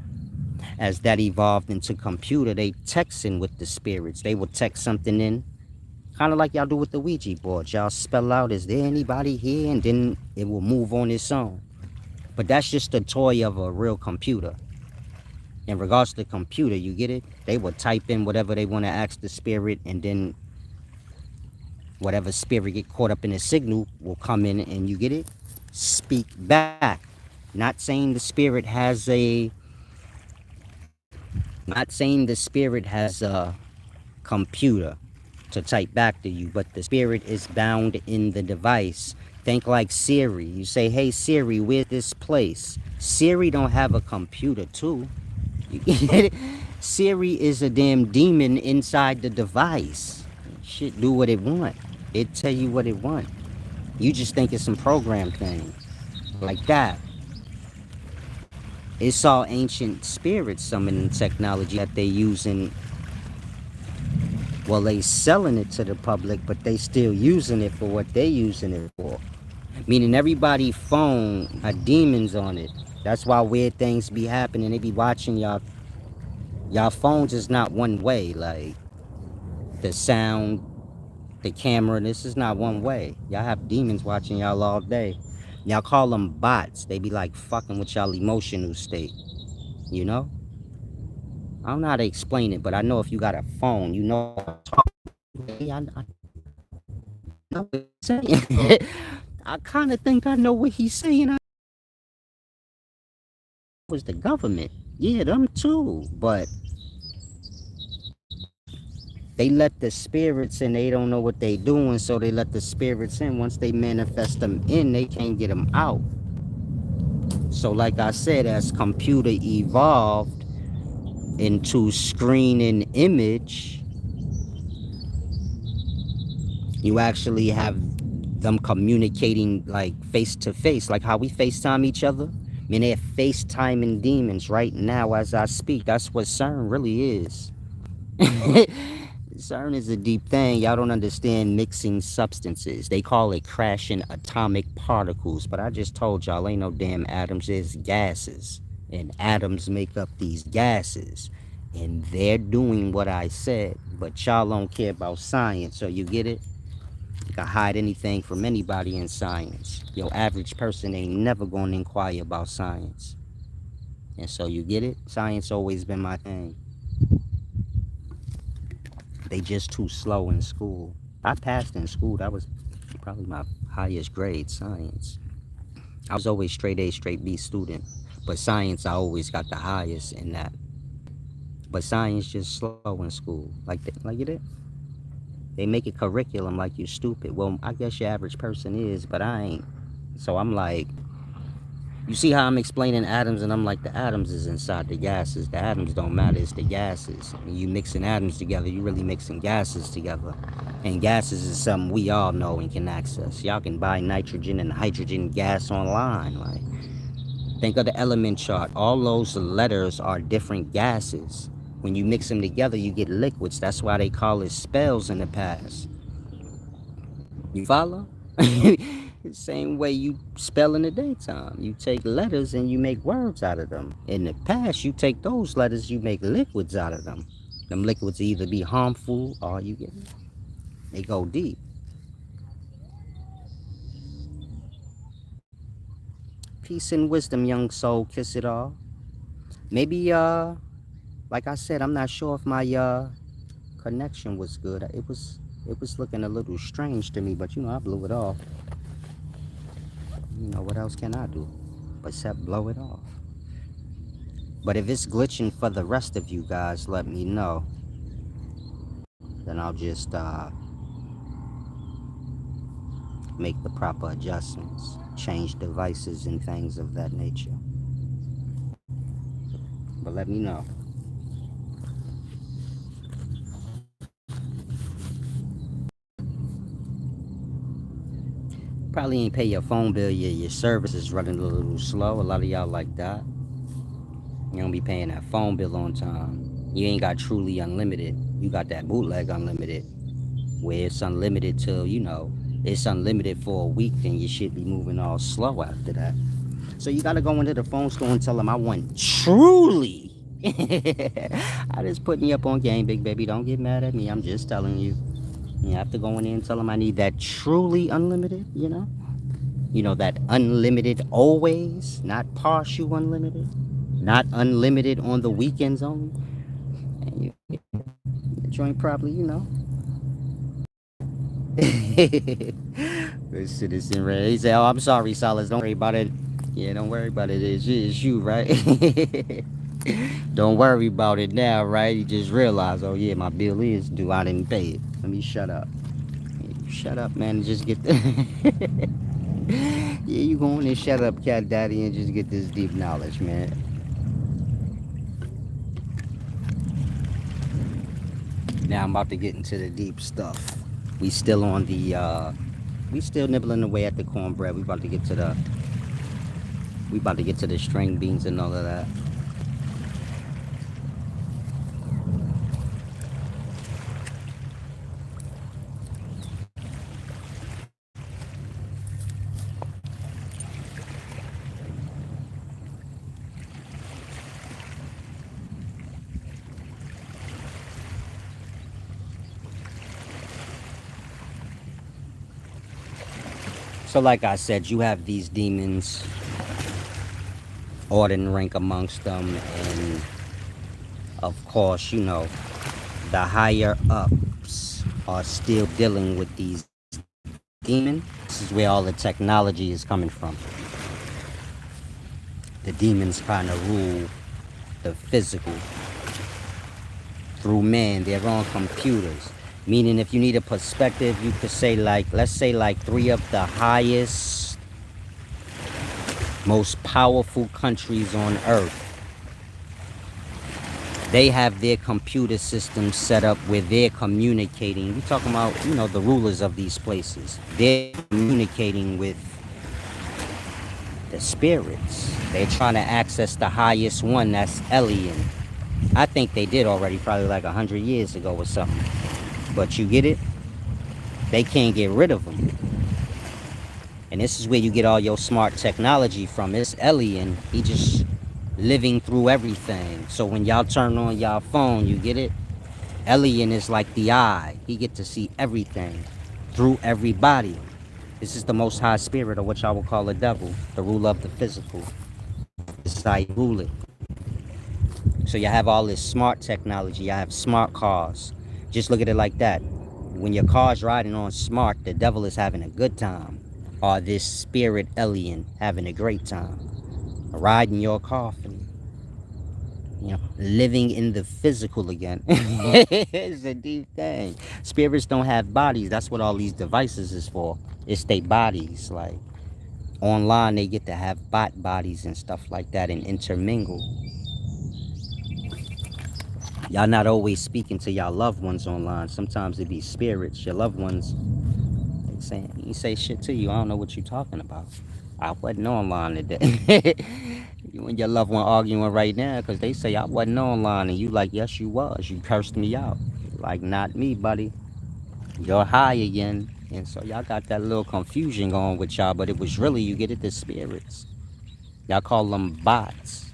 As that evolved into computer, they texting with the spirits. They would text something in, kind of like y'all do with the Ouija board. Y'all spell out, is there anybody here? And then it will move on its own. But that's just a toy of a real computer. In regards to the computer, you get it? They would type in whatever they want to ask the spirit, and then whatever spirit get caught up in the signal will come in, and you get it? Speak back. Not saying the spirit has a computer to type back to you, but the spirit is bound in the device. Think like Siri. You say, hey Siri, where's this place? Siri don't have a computer too. You get it? Siri is a damn demon inside the device. Shit do what it want. It tell you what it want. You just think it's some program thing. Like that. It's all ancient spirits, some of the technology that they using. Well, they selling it to the public, but they still using it for what they using it for. Meaning everybody's phone had demons on it. That's why weird things be happening. They be watching y'all. Y'all phones is not one way. Like the sound, the camera, this is not one way. Y'all have demons watching y'all all day. Y'all call them bots. They be like fucking with y'all emotional state. You know? I don't know how to explain it, but I know if you got a phone, you know I know what he's saying. I kind of think I know what he's saying. I was the government. Yeah, them too. But they let the spirits in. They don't know what they doing, so they let the spirits in. Once they manifest them in, they can't get them out. So like I said, as computer evolved into screen and image, you actually have them communicating like face to face, like how we FaceTime each other. I mean, they're FaceTiming demons right now as I speak. That's what CERN really is. CERN is a deep thing. Y'all don't understand mixing substances. They call it crashing atomic particles. But I just told y'all ain't no damn atoms, there's gases. And atoms make up these gases. And they're doing what I said. But y'all don't care about science. So you get it? You can hide anything from anybody in science. Your average person ain't never going to inquire about science. And so you get it? Science always been my thing. They just too slow in school. I passed in school. That was probably my highest grade, science. I was always straight A, straight B student. But science, I always got the highest in that. But science just slow in school. Like it is. They make a curriculum like you stupid. Well, I guess your average person is, but I ain't. So I'm like, you see how I'm explaining atoms, and I'm like, the atoms is inside the gases. The atoms don't matter, it's the gases. When you mixing atoms together, you really mixing gases together. And gases is something we all know and can access. Y'all can buy nitrogen and hydrogen gas online. Like, think of the element chart. All those letters are different gases. When you mix them together, you get liquids. That's why they call it spells in the past. You follow? The same way you spell in the daytime. You take letters and you make words out of them. In the past, you take those letters, you make liquids out of them. Them liquids either be harmful or you get, they go deep. Peace and wisdom, young soul, kiss it all. Maybe, like I said, I'm not sure if my connection was good. It was looking a little strange to me, but I blew it off. What else can I do except blow it off? But if it's glitching for the rest of you guys, let me know. Then I'll just make the proper adjustments, change devices and things of that nature. But let me know. Probably ain't pay your phone bill, your service is running a little slow. A lot of y'all like that. You don't be paying that phone bill on time. You ain't got truly unlimited. You got that bootleg unlimited, where it's unlimited till, it's unlimited for a week, then you should be moving all slow after that. So you gotta go into the phone store and tell them I want truly. I just putting you up on game, big baby. Don't get mad at me. I'm just telling you. You have to go in there and tell them I need that truly unlimited, that unlimited always, not partial unlimited, not unlimited on the weekends only. And you join probably. Good citizen Ray. He said, "Oh, I'm sorry, Solace. Don't worry about it. Yeah, don't worry about it. It's you, right? Don't worry about it now, right? You just realize, oh yeah, my bill is due. I didn't pay it. Let me shut up. Shut up, man, and just get the yeah, you go on and shut up, cat daddy, and just get this deep knowledge, man. Now I'm about to get into the deep stuff. We still on the we still nibbling away at the cornbread. We about to get to the string beans and all of that. So like I said, you have these demons, order and rank amongst them, and of course, the higher ups are still dealing with these demons. This is where all the technology is coming from. The demons trying to rule the physical through man. They're on computers. Meaning if you need a perspective, you could say let's say 3 of the highest, most powerful countries on earth. They have their computer systems set up where they're communicating. We're talking about, the rulers of these places. They're communicating with the spirits. They're trying to access the highest one, that's alien. I think they did already, probably like 100 years ago or something. But you get it? They can't get rid of them. And this is where you get all your smart technology from. It's alien. He just living through everything. So when y'all turn on y'all phone, you get it? Alien is like the eye. He get to see everything through everybody. This is the most high spirit, or what y'all would call a devil, the ruler of the physical. This is how you rule it. So you have all this smart technology. You have smart cars. Just look at it like that. When your car's riding on smart, the devil is having a good time. Or this spirit alien having a great time. Riding your car for you. You know, living in the physical again. It's a deep thing. Spirits don't have bodies. That's what all these devices is for. It's their bodies. Like online, they get to have bot bodies and stuff like that and intermingle. Y'all not always speaking to y'all loved ones online. Sometimes it be spirits. Your loved ones, they saying, you say shit to you. I don't know what you talking about. I wasn't online today. You and your loved one arguing right now because they say I wasn't online, and you like, yes, you was. You cursed me out. Like, not me, buddy. You're high again. And so y'all got that little confusion going with y'all, but it was really, you get it, the spirits. Y'all call them bots.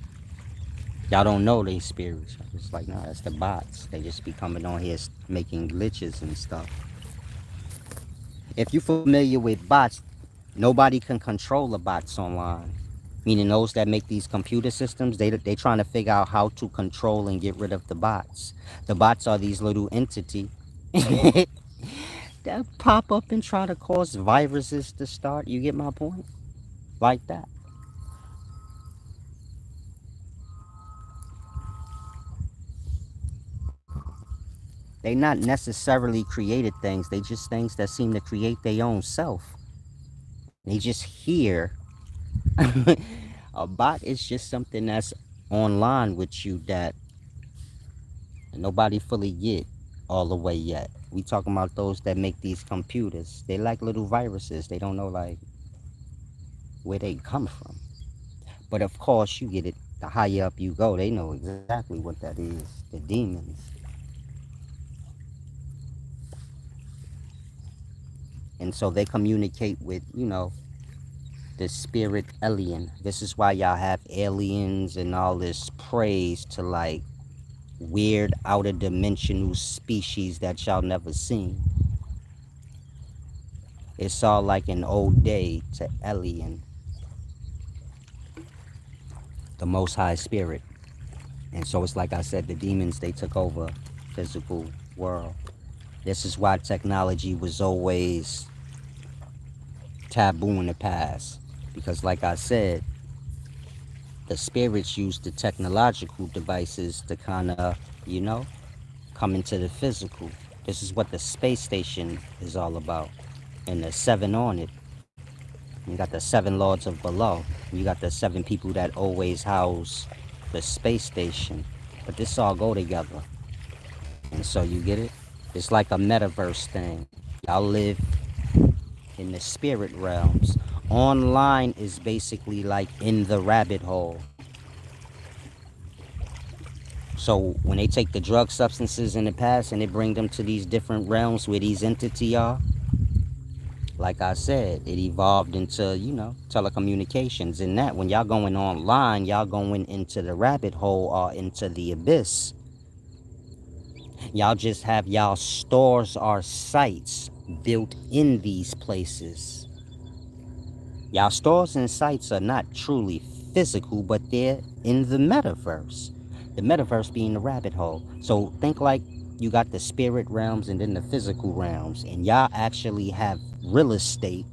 Y'all don't know they spirits. It's like, nah, that's the bots. They just be coming on here making glitches and stuff. If you're familiar with bots, nobody can control the bots online. Meaning those that make these computer systems, they trying to figure out how to control and get rid of the bots. The bots are these little entity that pop up and try to cause viruses to start. You get my point? Like that. They not necessarily created things. They just things that seem to create their own self. They just hear. A bot is just something that's online with you that nobody fully get all the way yet. We talking about those that make these computers. They like little viruses. They don't know like where they come from. But of course, you get it. The higher up you go, they know exactly what that is. The demons. And so they communicate with, the spirit alien. This is why y'all have aliens and all this praise to like weird outer dimensional species that y'all never seen. It's all like an old day to alien, the most high spirit. And so it's like I said, the demons, they took over physical world. This is why technology was always taboo in the past. Because like I said, the spirits used the technological devices to kind of, come into the physical. This is what the space station is all about. And the seven on it. You got the seven lords of below. You got the seven people that always house the space station. But this all go together. And so you get it? It's like a metaverse thing. Y'all live in the spirit realms. Online is basically like in the rabbit hole. So when they take the drug substances in the past and they bring them to these different realms where these entities are, like I said, it evolved into, telecommunications. And that when y'all going online, y'all going into the rabbit hole or into the abyss. Y'all just have y'all stores or sites built in these places. Y'all stores and sites are not truly physical, but they're in the metaverse. The metaverse being the rabbit hole. So think like you got the spirit realms and then the physical realms, and y'all actually have real estate.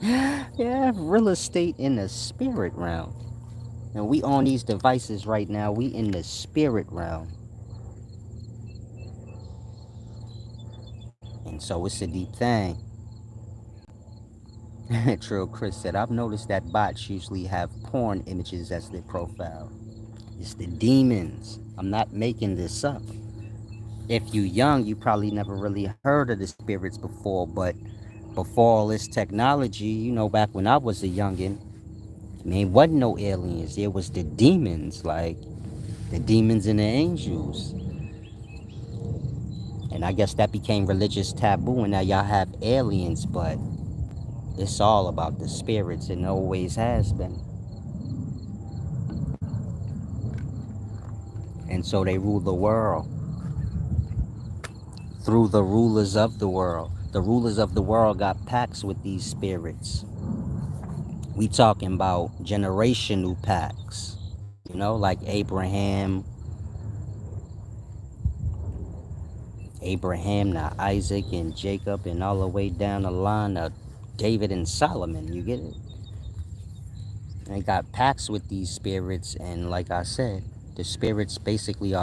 Yeah, real estate in the spirit realm. And we on these devices right now, we in the spirit realm. And so it's a deep thing. Trill Chris said, I've noticed that bots usually have porn images as their profile. It's the demons. I'm not making this up. If you young, you probably never really heard of the spirits before, but before all this technology, back when I was a youngin', wasn't no aliens. There was the demons. Like, The demons and the angels. And I guess that became religious taboo, and now y'all have aliens, but it's all about the spirits and always has been. And so they rule the world through the rulers of the world. The rulers of the world got pacts with these spirits. We talking about generational pacts, you know, like Abraham, now Isaac and Jacob, and all the way down the line of David and Solomon. You get it? They got pacts with these spirits, and like I said, the spirits basically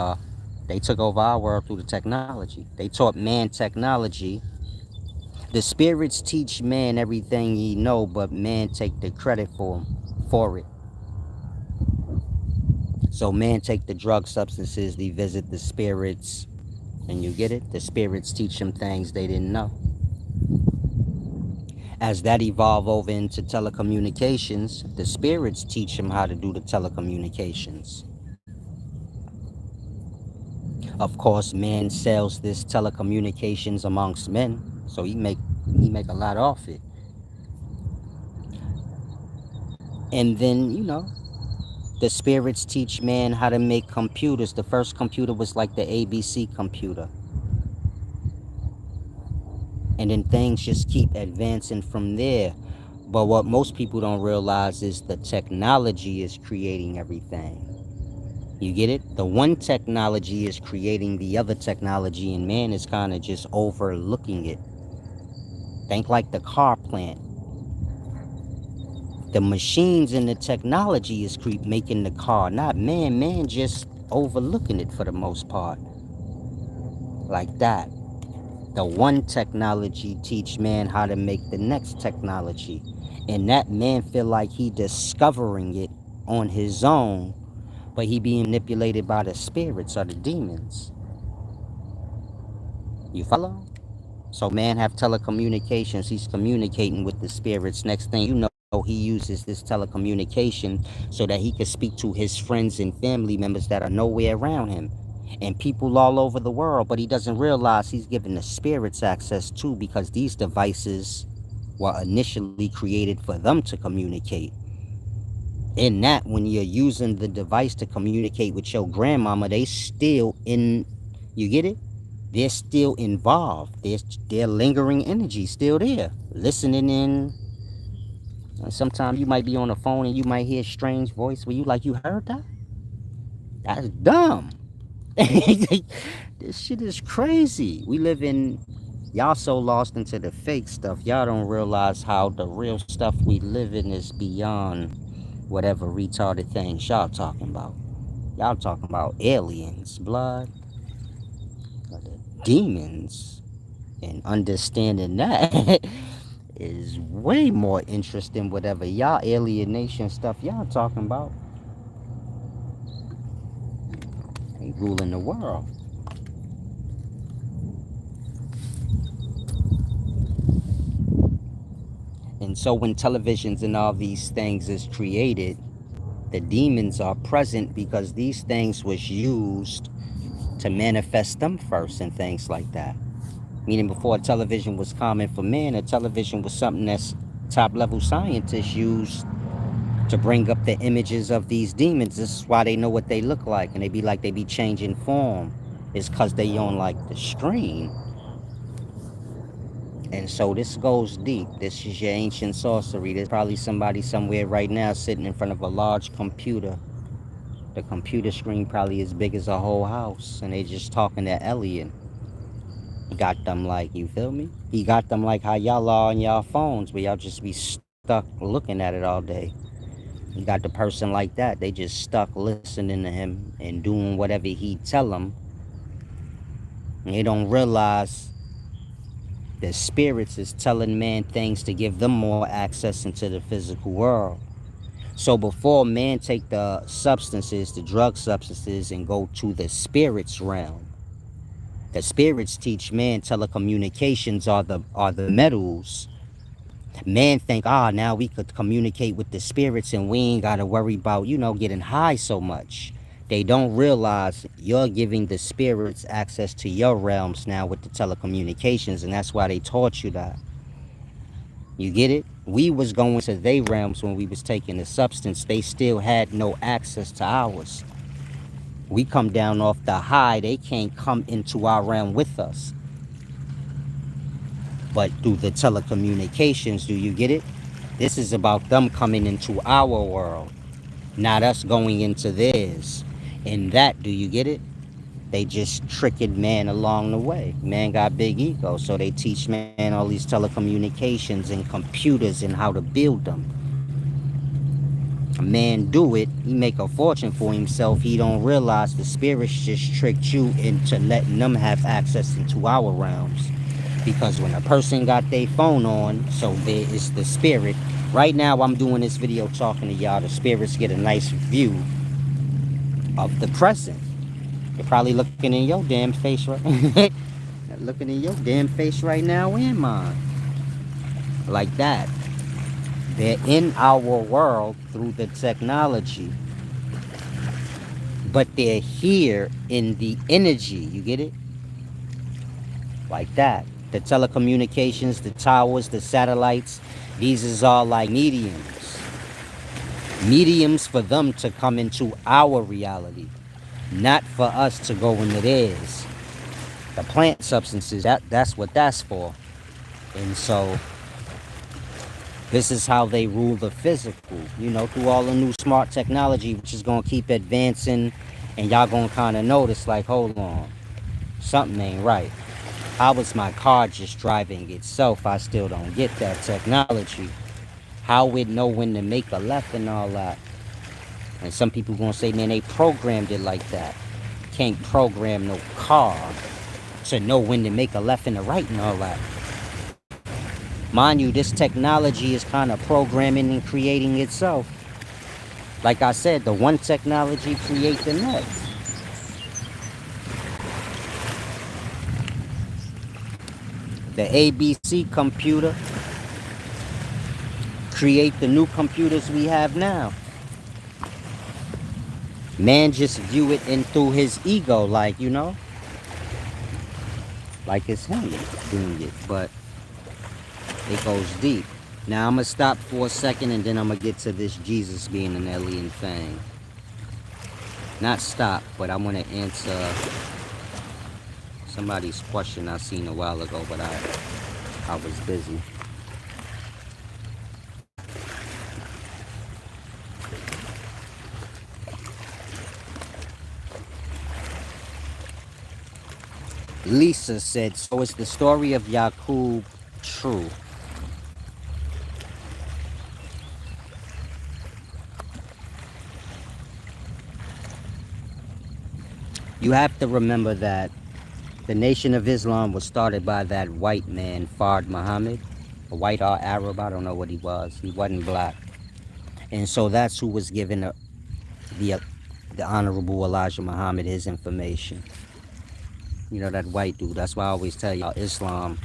they took over our world through the technology. They taught man technology. The spirits teach man everything he know, but man take the credit for it. So man take the drug substances, they visit the spirits, and you get it? The spirits teach them things they didn't know. As that evolve over into telecommunications, the spirits teach them how to do the telecommunications. Of course, man sells this telecommunications amongst men, so he make a lot off it. And then, the spirits teach man how to make computers. The first computer was like the ABC computer. And then things just keep advancing from there. But what most people don't realize is the technology is creating everything. You get it? The one technology is creating the other technology, and man is kind of just overlooking it. Think like the car plant. The machines and the technology is making the car, not man. Man just overlooking it for the most part. Like that. The one technology teach man how to make the next technology. And that man feel like he discovering it on his own, but he being manipulated by the spirits or the demons. You follow? So man have telecommunications. He's communicating with the spirits. Next thing you know, he uses this telecommunication so that he can speak to his friends and family members that are nowhere around him and people all over the world. But he doesn't realize he's giving the spirits access too, because these devices were initially created for them to communicate. In that, when you're using the device to communicate with your grandmama, they still in, you get it? They're still involved. Their lingering energy still there, listening in. Sometimes you might be on the phone and you might hear a strange voice where you like, you heard that? That's dumb. This shit is crazy. We live in, y'all so lost into the fake stuff. Y'all don't realize how the real stuff we live in is beyond whatever retarded things y'all talking about. Y'all talking about aliens, blood, demons, and understanding that is way more interesting whatever y'all alienation stuff y'all talking about. They ruling the world. And so when televisions and all these things is created, the demons are present because these things was used to manifest them first and things like that. Meaning before television was common for men, a television was something that's top level scientists used to bring up the images of these demons. This is why they know what they look like, and they be changing form. It's because they on like the screen. And so this goes deep. This is your ancient sorcery. There's probably somebody somewhere right now sitting in front of a large computer. The computer screen probably as big as a whole house, and they just talking to alien. He got them like, you feel me? He got them like how y'all are on y'all phones, where y'all just be stuck looking at it all day. You got the person like that. They just stuck listening to him and doing whatever he tell them. And they don't realize the spirits is telling man things to give them more access into the physical world. So before man take the substances, the drug substances, and go to the spirits realm, the spirits teach man telecommunications are the metals. Man think, now we could communicate with the spirits and we ain't gotta worry about, getting high so much. They don't realize you're giving the spirits access to your realms now with the telecommunications, and that's why they taught you that. You get it? We was going to their realms when we was taking the substance. They still had no access to ours. We come down off the high. They can't come into our realm with us. But through the telecommunications, do you get it? This is about them coming into our world, not us going into theirs. And that, do you get it? They just tricking man along the way. Man got big ego, so they teach man all these telecommunications and computers and how to build them. A man do it, he make a fortune for himself. He don't realize the spirits just tricked you into letting them have access into our realms. Because when a person got their phone on, so there is the spirit. Right now I'm doing this video talking to y'all. The spirits get a nice view of the present. They're probably looking in your damn face right looking in your damn face right now and mine. Like that. They're in our world through the technology. But they're here in the energy. You get it? Like that. The telecommunications, the towers, the satellites. These is all like mediums. Mediums for them to come into our reality. Not for us to go into theirs. The plant substances, that's what that's for. And so this is how they rule the physical, you know, through all the new smart technology, which is going to keep advancing. And y'all going to kind of notice, like, hold on, something ain't right. How is my car just driving itself? I still don't get that technology. How it know when to make a left and all that. And some people going to say, man, they programmed it like that. Can't program no car to know when to make a left and a right and all that. Mind you, this technology is kind of programming and creating itself. Like I said, the one technology create the next. The ABC computer create the new computers we have now. Man just view it in through his ego, like, you know, like it's him doing it, but it goes deep. Now I'm gonna stop for a second and then I'm gonna get to this Jesus being an alien thing. Not stop, but I want to answer somebody's question I seen a while ago, but I was busy. Lisa said, so is the story of Yaqub true? You have to remember that the Nation of Islam was started by that white man, Fard Muhammad, a white or Arab, I don't know what he was. He wasn't black. And so that's who was giving the Honorable Elijah Muhammad his information. You know, that white dude. That's why I always tell y'all, Islam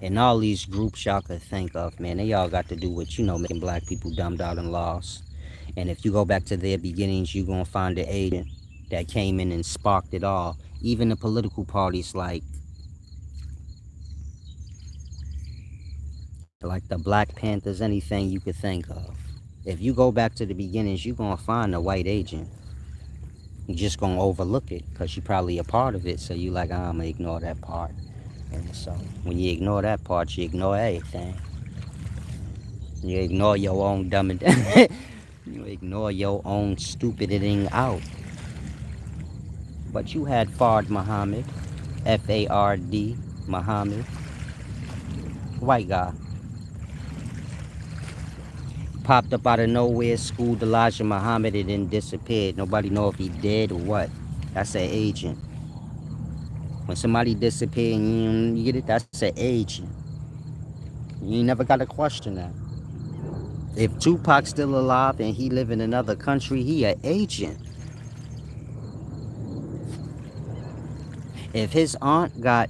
and all these groups y'all could think of, man, they all got to do with, you know, making black people dumbed out and lost. And if you go back to their beginnings, you're going to find the agent that came in and sparked it all. Even the political parties like the Black Panthers, anything you could think of. If you go back to the beginnings, you're going to find a white agent. You're just going to overlook it because you're probably a part of it. So you like, I'm going to ignore that part. And so when you ignore that part, you ignore everything. You ignore your own dumb and you ignore your own stupidity out. But you had Fard Muhammad, F-A-R-D, Muhammad, white guy. Popped up out of nowhere, schooled Elijah Muhammad, and then disappeared. Nobody know if he dead or what. That's an agent. When somebody disappear and you get it, that's an agent. You ain't never got to question that. If Tupac's still alive and he live in another country, he an agent. If his aunt got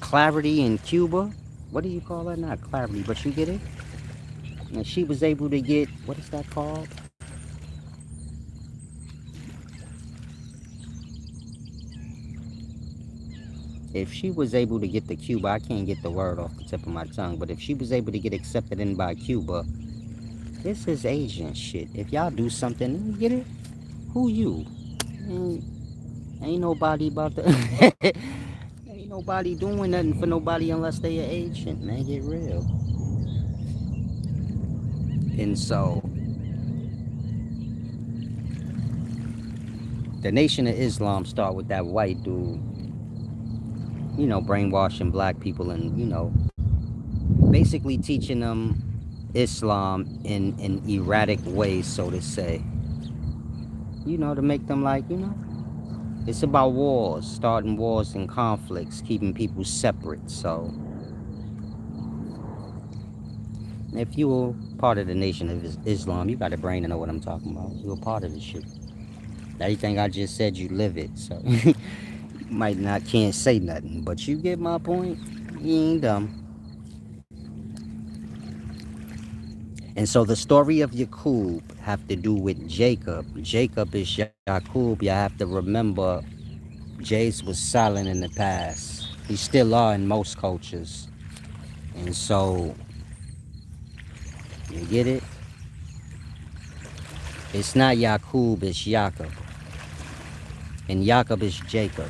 clarity in Cuba, what do you call that? Not clarity, but you get it? And she was able to get, what is that called? If she was able to get to Cuba, I can't get the word off the tip of my tongue, but if she was able to get accepted in by Cuba, this is Asian shit. If y'all do something, you get it? Who you? Ain't, ain't nobody about to. Ain't nobody doing nothing for nobody unless they an agent, man. Get real. And so, the Nation of Islam start with that white dude, brainwashing black people and, basically teaching them Islam in an erratic way, so to say. To make them like, it's about wars, starting wars and conflicts, keeping people separate. So, if you're part of the Nation of Islam, you got a brain to know what I'm talking about. You're a part of this shit. Everything I just said, you live it. So, you might not can't say nothing, but you get my point. You ain't dumb. And so the story of Yaqub have to do with Jacob. Jacob is Yaqub. You have to remember, Jace was silent in the past. He still are in most cultures. And so, you get it? It's not Yaqub, it's Jacob. And Jacob is Jacob.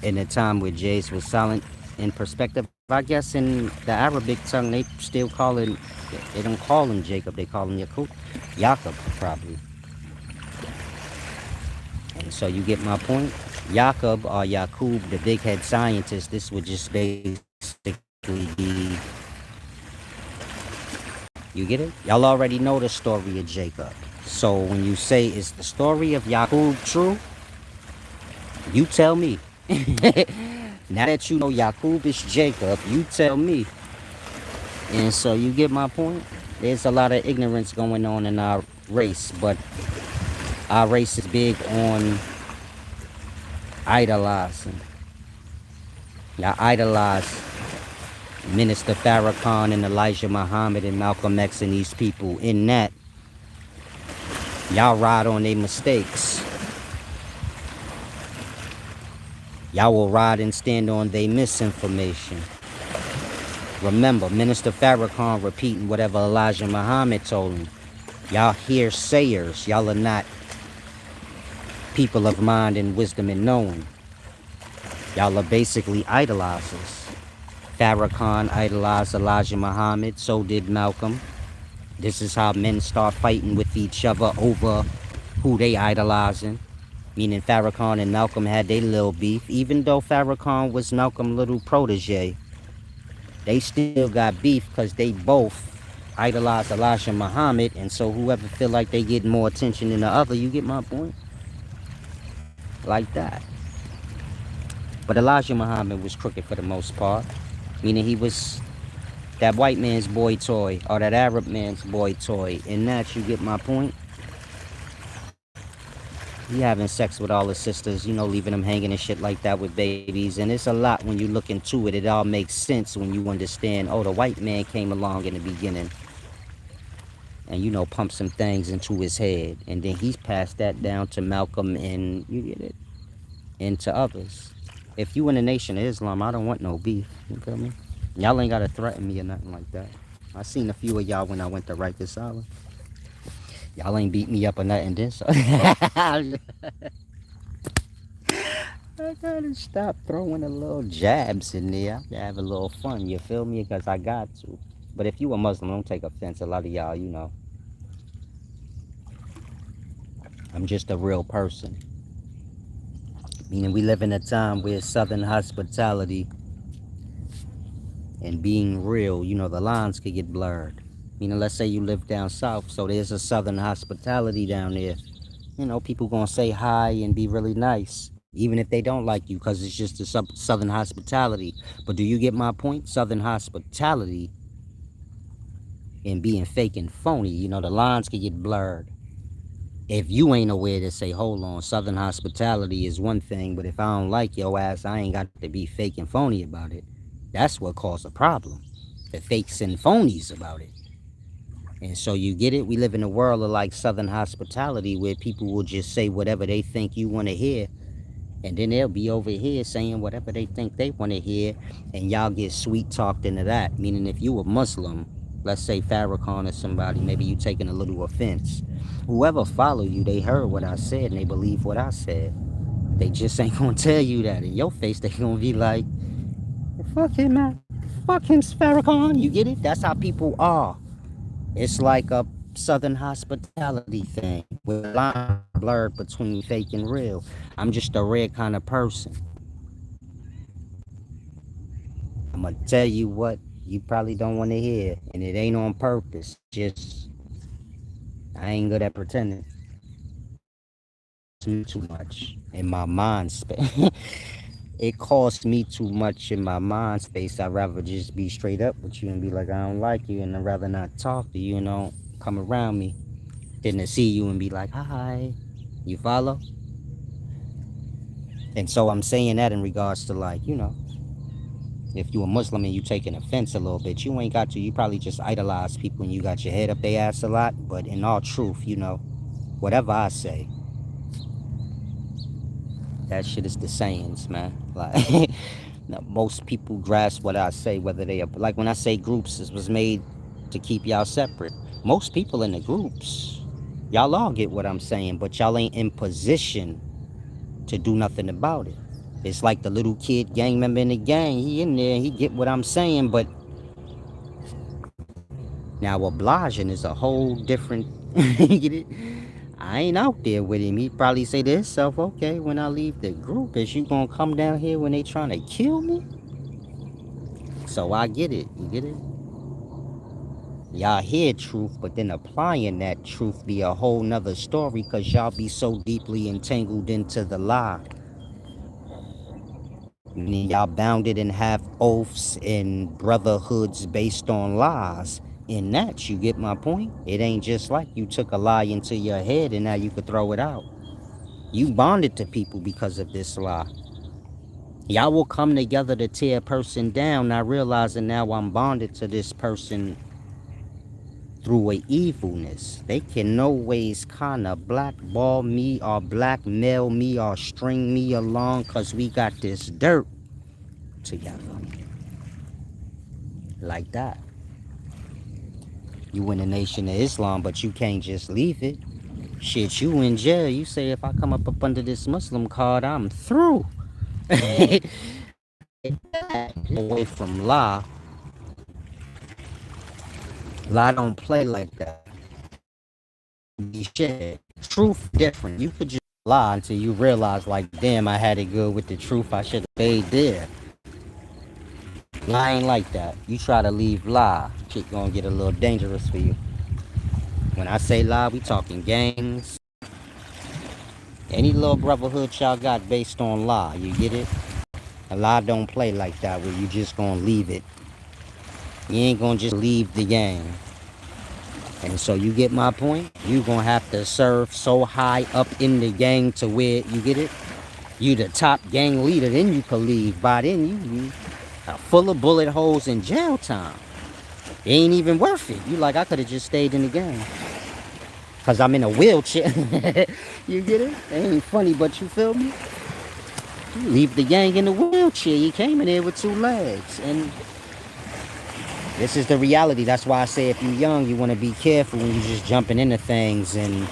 In the time where Jace was silent, in perspective, I guess in the Arabic tongue, they still call him, they don't call him Jacob, they call him Yaqub. Jacob, probably. And so you get my point? Jacob or Yaqub, the big head scientist, this would just basically be, you get it? Y'all already know the story of Jacob. So when you say, is the story of Yaqub true? You tell me. Now that you know Yaqub is Jacob, you tell me. And so you get my point? There's a lot of ignorance going on in our race, but our race is big on idolizing. Y'all idolize Minister Farrakhan and Elijah Muhammad and Malcolm X and these people. In that, y'all ride on their mistakes. Y'all will ride and stand on their misinformation. Remember, Minister Farrakhan repeating whatever Elijah Muhammad told him. Y'all hear sayers. Y'all are not people of mind and wisdom and knowing. Y'all are basically idolizers. Farrakhan idolized Elijah Muhammad. So did Malcolm. This is how men start fighting with each other over who they idolizing. Meaning Farrakhan and Malcolm had their little beef. Even though Farrakhan was Malcolm's little protege, they still got beef because they both idolize Elijah Muhammad. And so whoever feel like they get more attention than the other, you get my point? Like that. But Elijah Muhammad was crooked for the most part. Meaning he was that white man's boy toy or that Arab man's boy toy. In that, you get my point? He having sex with all his sisters, leaving them hanging and shit like that with babies. And it's a lot when you look into it. It all makes sense when you understand, oh, the white man came along in the beginning and, pumped some things into his head. And then he's passed that down to Malcolm and, you get it, and to others. If you in the Nation of Islam, I don't want no beef. You feel me? Y'all ain't got to threaten me or nothing like that. I seen a few of y'all when I went to Rikers Island. Y'all ain't beat me up or nothing then, so I gotta stop throwing the little jabs in there. I have a little fun, you feel me? Because I got to. But if you a Muslim, don't take offense. A lot of y'all, I'm just a real person. Meaning we live in a time where Southern hospitality and being real, the lines could get blurred. Let's say you live down south, so there's a Southern hospitality down there. People gonna say hi and be really nice, even if they don't like you, because it's just a Southern hospitality. But do you get my point? Southern hospitality and being fake and phony, the lines can get blurred. If you ain't aware to say, hold on, Southern hospitality is one thing, but if I don't like your ass, I ain't got to be fake and phony about it. That's what caused a problem. The fakes and phonies about it. And so you get it? We live in a world of like Southern hospitality where people will just say whatever they think you want to hear. And then they'll be over here saying whatever they think they want to hear, and y'all get sweet talked into that. Meaning, if you a Muslim, let's say Farrakhan or somebody, maybe you taking a little offense. Whoever follow you, they heard what I said and they believe what I said. They just ain't gonna tell you that in your face. They gonna be like, fuck him, man. Fuck him, Farrakhan. You get it? That's how people are. It's like a Southern hospitality thing with a line blurred between fake and real. I'm just a rare kind of person. I'm gonna tell you what you probably don't want to hear, and it ain't on purpose. Just I ain't good at pretending. Too much in my mind space. It costs me too much in my mind space. I'd rather just be straight up with you and be like, I don't like you, and I'd rather not talk to you and don't come around me than to see you and be like, hi. You follow? And so I'm saying that in regards to, like, if you a Muslim and you taking offense a little bit, you ain't got to. You probably just idolize people and you got your head up their ass a lot. But in all truth, whatever I say, that shit is the sayings, man. Like, most people grasp what I say, whether they are, like when I say groups, it was made to keep y'all separate. Most people in the groups, y'all all get what I'm saying, but y'all ain't in position to do nothing about it. It's like the little kid gang member in the gang. He in there, he get what I'm saying, but now obliging is a whole different. You get it? I ain't out there with him. He probably say to himself, okay, when I leave the group, is you gonna come down here when they trying to kill me? So I get it. You get it? Y'all hear truth, but then applying that truth be a whole nother story because y'all be so deeply entangled into the lie. Meaning y'all bounded and have oaths and brotherhoods based on lies. In that, you get my point? It ain't just like you took a lie into your head and now you could throw it out. You bonded to people because of this lie. Y'all will come together to tear a person down, not realizing now I'm bonded to this person through a evilness. They can no ways kind of blackball me or blackmail me or string me along because we got this dirt together. Like that. You in the Nation of Islam, but you can't just leave it. Shit, you in jail. You say if I come up under this Muslim card, I'm through. Away from law. Law don't play like that. Shit. Truth different. You could just lie until you realize, like, damn, I had it good with the truth. I should have stayed there. Lie ain't like that. You try to leave lie, shit gonna get a little dangerous for you. When I say lie, we talking gangs. Any little brotherhood y'all got based on lie, you get it? A lie don't play like that where you just gonna leave it. You ain't gonna just leave the gang. And so you get my point? You gonna have to serve so high up in the gang to where, you get it? You the top gang leader, then you can leave. By then you are full of bullet holes in jail time. It ain't even worth it. You like, I could have just stayed in the gang. Cause I'm in a wheelchair. You get it? It ain't funny, but you feel me? You leave the gang in a wheelchair. You came in there with two legs. And this is the reality. That's why I say if you're young, you want to be careful when you're just jumping into things and,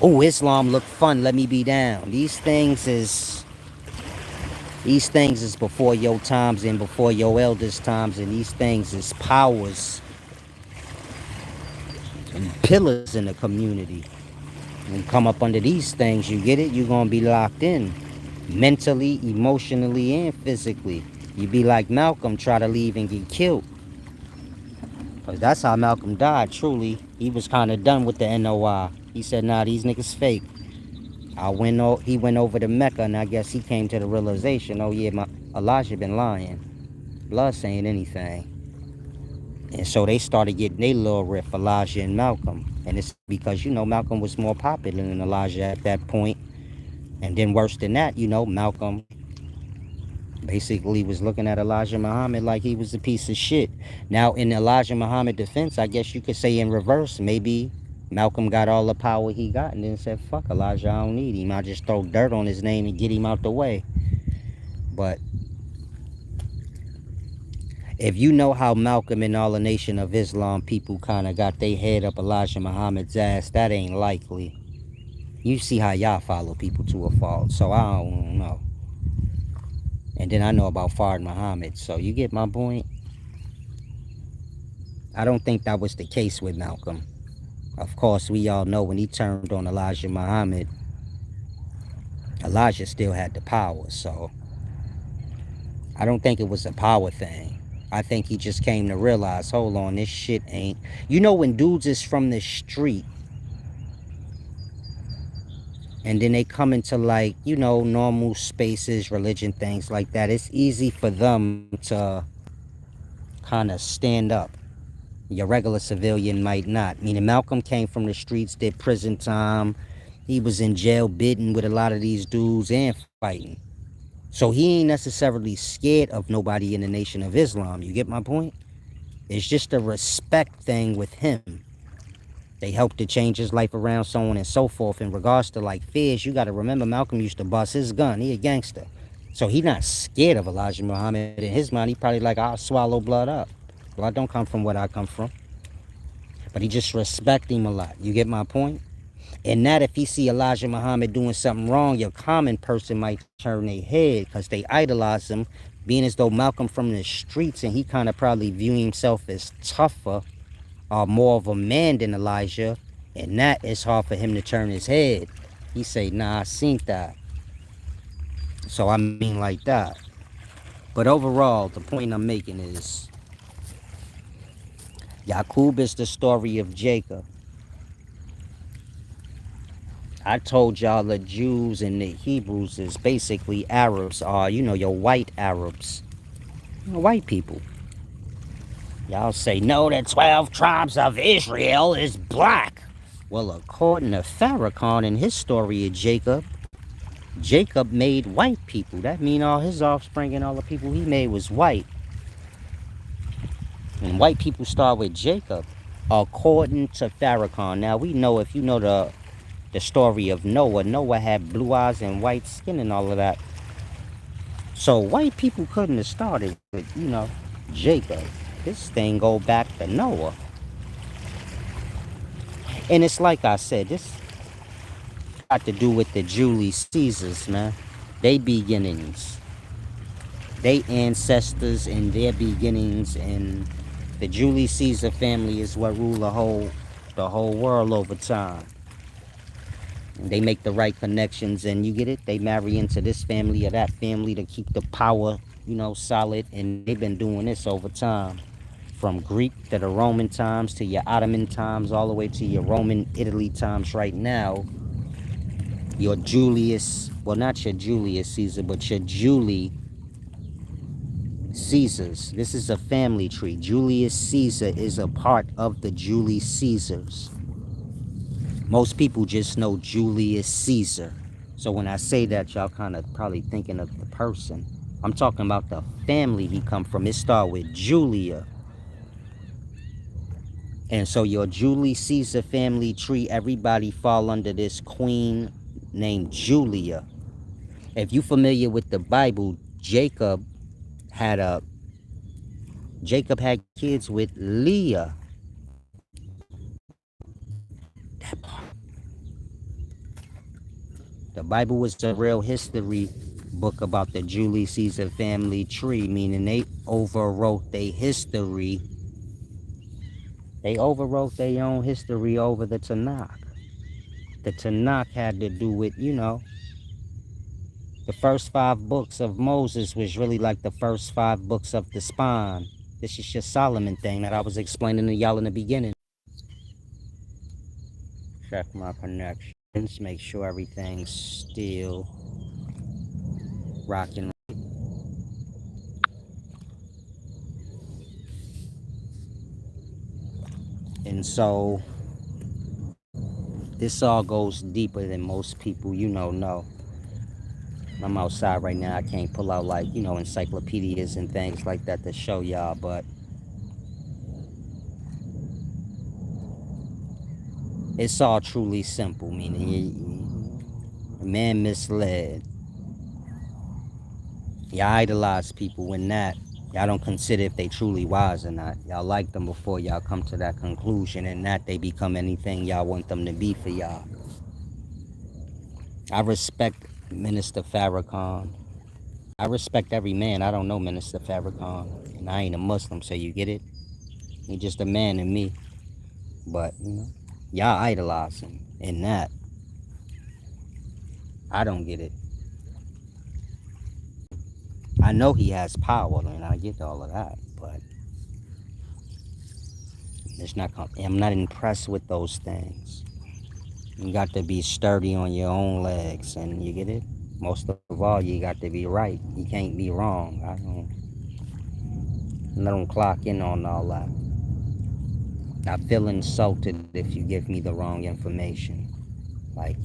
oh, Islam look fun, let me be down. These things is before your times and before your elders' times, and these things is powers and pillars in the community. When you come up under these things, you get it? You're going to be locked in. Mentally, emotionally, and physically. You be like Malcolm, try to leave and get killed. Because that's how Malcolm died, truly. He was kind of done with the NOI. He said, nah, these niggas fake. He went over to Mecca, and I guess he came to the realization, oh yeah, Elijah been lying. Blood saying anything. And so they started getting their little riff, Elijah and Malcolm. And it's because, Malcolm was more popular than Elijah at that point. And then worse than that, Malcolm basically was looking at Elijah Muhammad like he was a piece of shit. Now, in Elijah Muhammad defense, I guess you could say in reverse, maybe Malcolm got all the power he got and then said, fuck Elijah, I don't need him. I just throw dirt on his name and get him out the way. But if you know how Malcolm and all the Nation of Islam people kind of got their head up Elijah Muhammad's ass, that ain't likely. You see how y'all follow people to a fault, so I don't know. And then I know about Fard Muhammad, so you get my point? I don't think that was the case with Malcolm. Of course, we all know when he turned on Elijah Muhammad, Elijah still had the power, so I don't think it was a power thing. I think he just came to realize, hold on, this shit ain't... You know when dudes is from the street, and then they come into like, you know, normal spaces, religion, things like that, it's easy for them to kind of stand up. Your regular civilian might not. Meaning Malcolm came from the streets, did prison time. He was in jail bidding with a lot of these dudes and fighting. So he ain't necessarily scared of nobody in the Nation of Islam. You get my point? It's just a respect thing with him. They helped to change his life around, so on and so forth. In regards to like fears, you got to remember Malcolm used to bust his gun. He a gangster. So he not scared of Elijah Muhammad. In his mind, he probably like, I'll swallow blood up. Blood don't come from what I come from. But he just respect him a lot. You get my point? And that if he see Elijah Muhammad doing something wrong, your common person might turn their head because they idolize him, being as though Malcolm from the streets, and he kind of probably view himself as tougher or more of a man than Elijah, and that is hard for him to turn his head. He say, nah, I seen that. So I mean like that. But overall, the point I'm making is, Yaqub is the story of Jacob. I told y'all the Jews and the Hebrews is basically Arabs, or, you know, your white Arabs. You know, white people. Y'all say, no, the 12 tribes of Israel is black. Well, according to Farrakhan in his story of Jacob, Jacob made white people. That mean all his offspring and all the people he made was white. And white people start with Jacob, according to Farrakhan. Now, we know, if you know the story of Noah, Noah had blue eyes and white skin and all of that. So white people couldn't have started with, you know, Jacob. This thing go back to Noah. And it's like I said, this got to do with the Julius Caesars, man. They beginnings. They ancestors and their beginnings, and the Julius Caesar family is what rule the whole world over time. And they make the right connections, and you get it? They marry into this family or that family to keep the power, you know, solid. And they've been doing this over time. From Greek to the Roman times to your Ottoman times, all the way to your Roman Italy times right now. Your Julius, well, not your Julius Caesar, but your Julie Caesars. This is a family tree. Julius Caesar is a part of the Julius Caesars. Most people just know Julius Caesar. So when I say that, y'all kind of probably thinking of the person. I'm talking about the family he come from. It start with Julia. And so your Julius Caesar family tree, everybody fall under this queen named Julia. If you familiar with the Bible, Jacob had kids with Leah. That part. The Bible was a real history book about the Julius Caesar family tree, meaning they overwrote their history. They overwrote their own history over the Tanakh. The Tanakh had to do with, you know, the first 5 books of Moses was really like the first 5 books of the spine. This is your Solomon thing that I was explaining to y'all in the beginning. Check my connections, make sure everything's still rocking. And so this all goes deeper than most people, you know. I'm outside right now. I can't pull out, like, you know, encyclopedias and things like that to show y'all, but It's all truly simple, meaning a man misled. Y'all idolize people when that y'all don't consider if they truly wise or not. Y'all like them before y'all come to that conclusion, and that they become anything y'all want them to be for y'all. I respect Minister Farrakhan. I respect every man. I don't know Minister Farrakhan, and I ain't a Muslim, so you get it. He's just a man to me. But y'all idolize him, and that I don't get it. I know he has power, and I get all of that, but I'm not impressed with those things. You got to be sturdy on your own legs, and you get it. Most of all, you got to be right. You can't be wrong. I don't clock in on all that. I feel insulted if you give me the wrong information. Like,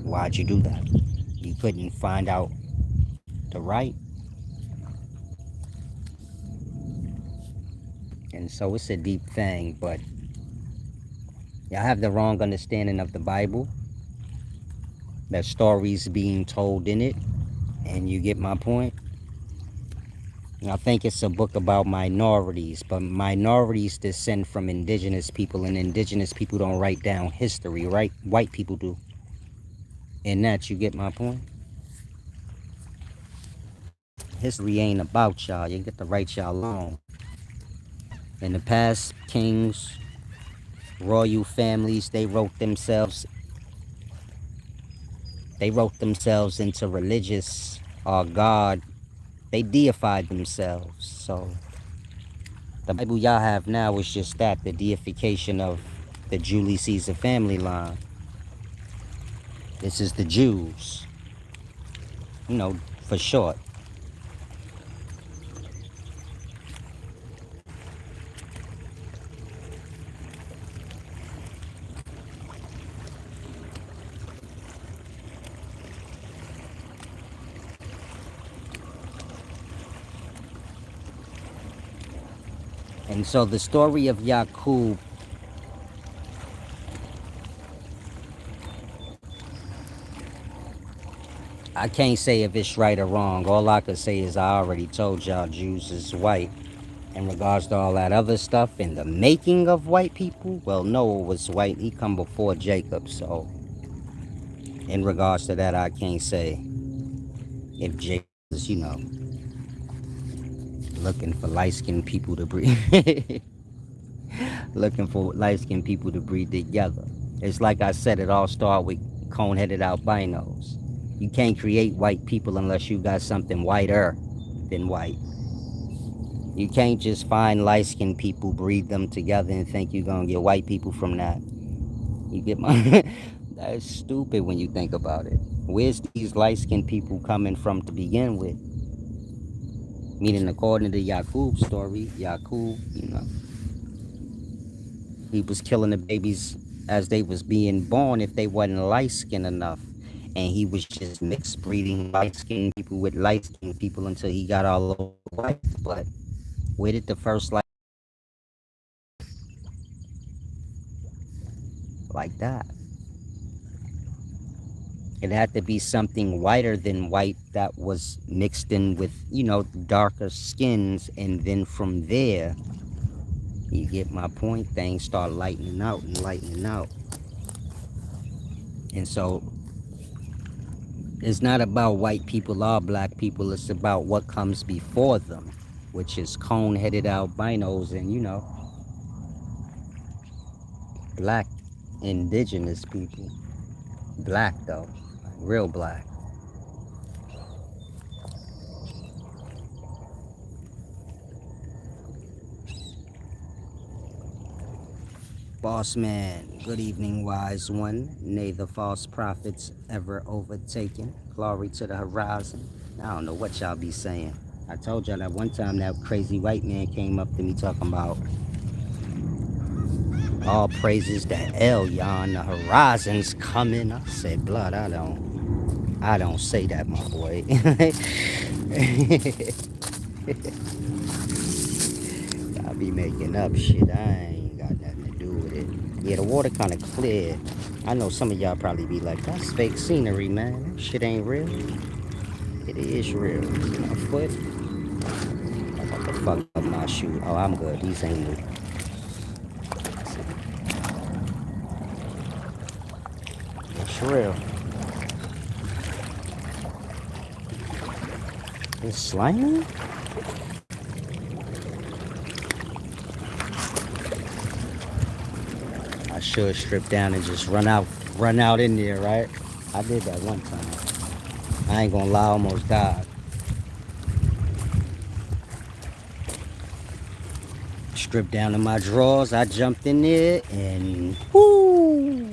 why'd you do that? You couldn't find out the right. And so it's a deep thing, but y'all have the wrong understanding of the Bible. There's stories being told in it, and you get my point. I think it's a book about minorities, but minorities descend from indigenous people, and indigenous people don't write down history, right? White people do. And that, you get my point? History ain't about y'all. You get to write y'all alone. In the past, kings, royal families, they wrote themselves into religious or God. They deified themselves. So the Bible y'all have now is just that, the deification of the Julius Caesar family line. This is the Jews, for short. And so the story of Yaqub, I can't say if it's right or wrong. All I could say is I already told y'all Jews is white. In regards to all that other stuff and the making of white people, well, Noah was white. He come before Jacob. So in regards to that, I can't say if Jacob is, looking for light-skinned people to breed. Looking for light-skinned people to breed together. It's like I said, it all started with cone-headed albinos. You can't create white people unless you got something whiter than white. You can't just find light-skinned people, breed them together, and think you're gonna get white people from that. You get my... That's stupid when you think about it. Where's these light-skinned people coming from to begin with? Meaning, according to Yaqub's story, Yaqub, he was killing the babies as they was being born if they wasn't light-skinned enough. And he was just mixed breeding light-skinned people with light-skinned people until he got all over white. But where did the first light like that? It had to be something whiter than white that was mixed in with, darker skins. And then from there, you get my point, things start lightening out and lightening out. And so it's not about white people or black people. It's about what comes before them, which is cone-headed albinos and, black indigenous people. Black, though. Real black. Boss man, good evening, wise one. Nay, the false prophets ever overtaken. Glory to the horizon. I don't know what y'all be saying. I told y'all that one time that crazy white man came up to me talking about all praises to Elyon, the horizon's coming. I said, blood, I don't say that, my boy. I be making up shit. I ain't got nothing to do with it. Yeah, the water kind of clear. I know some of y'all probably be like, that's fake scenery, man. That shit ain't real. It is real. See my foot? I'm about to fuck up my shoe. Oh, I'm good. These ain't new. It's real. It's slimy? I should strip down and just run out in there, right? I did that one time. I ain't gonna lie, I almost died. Stripped down to my drawers, I jumped in there and whoo!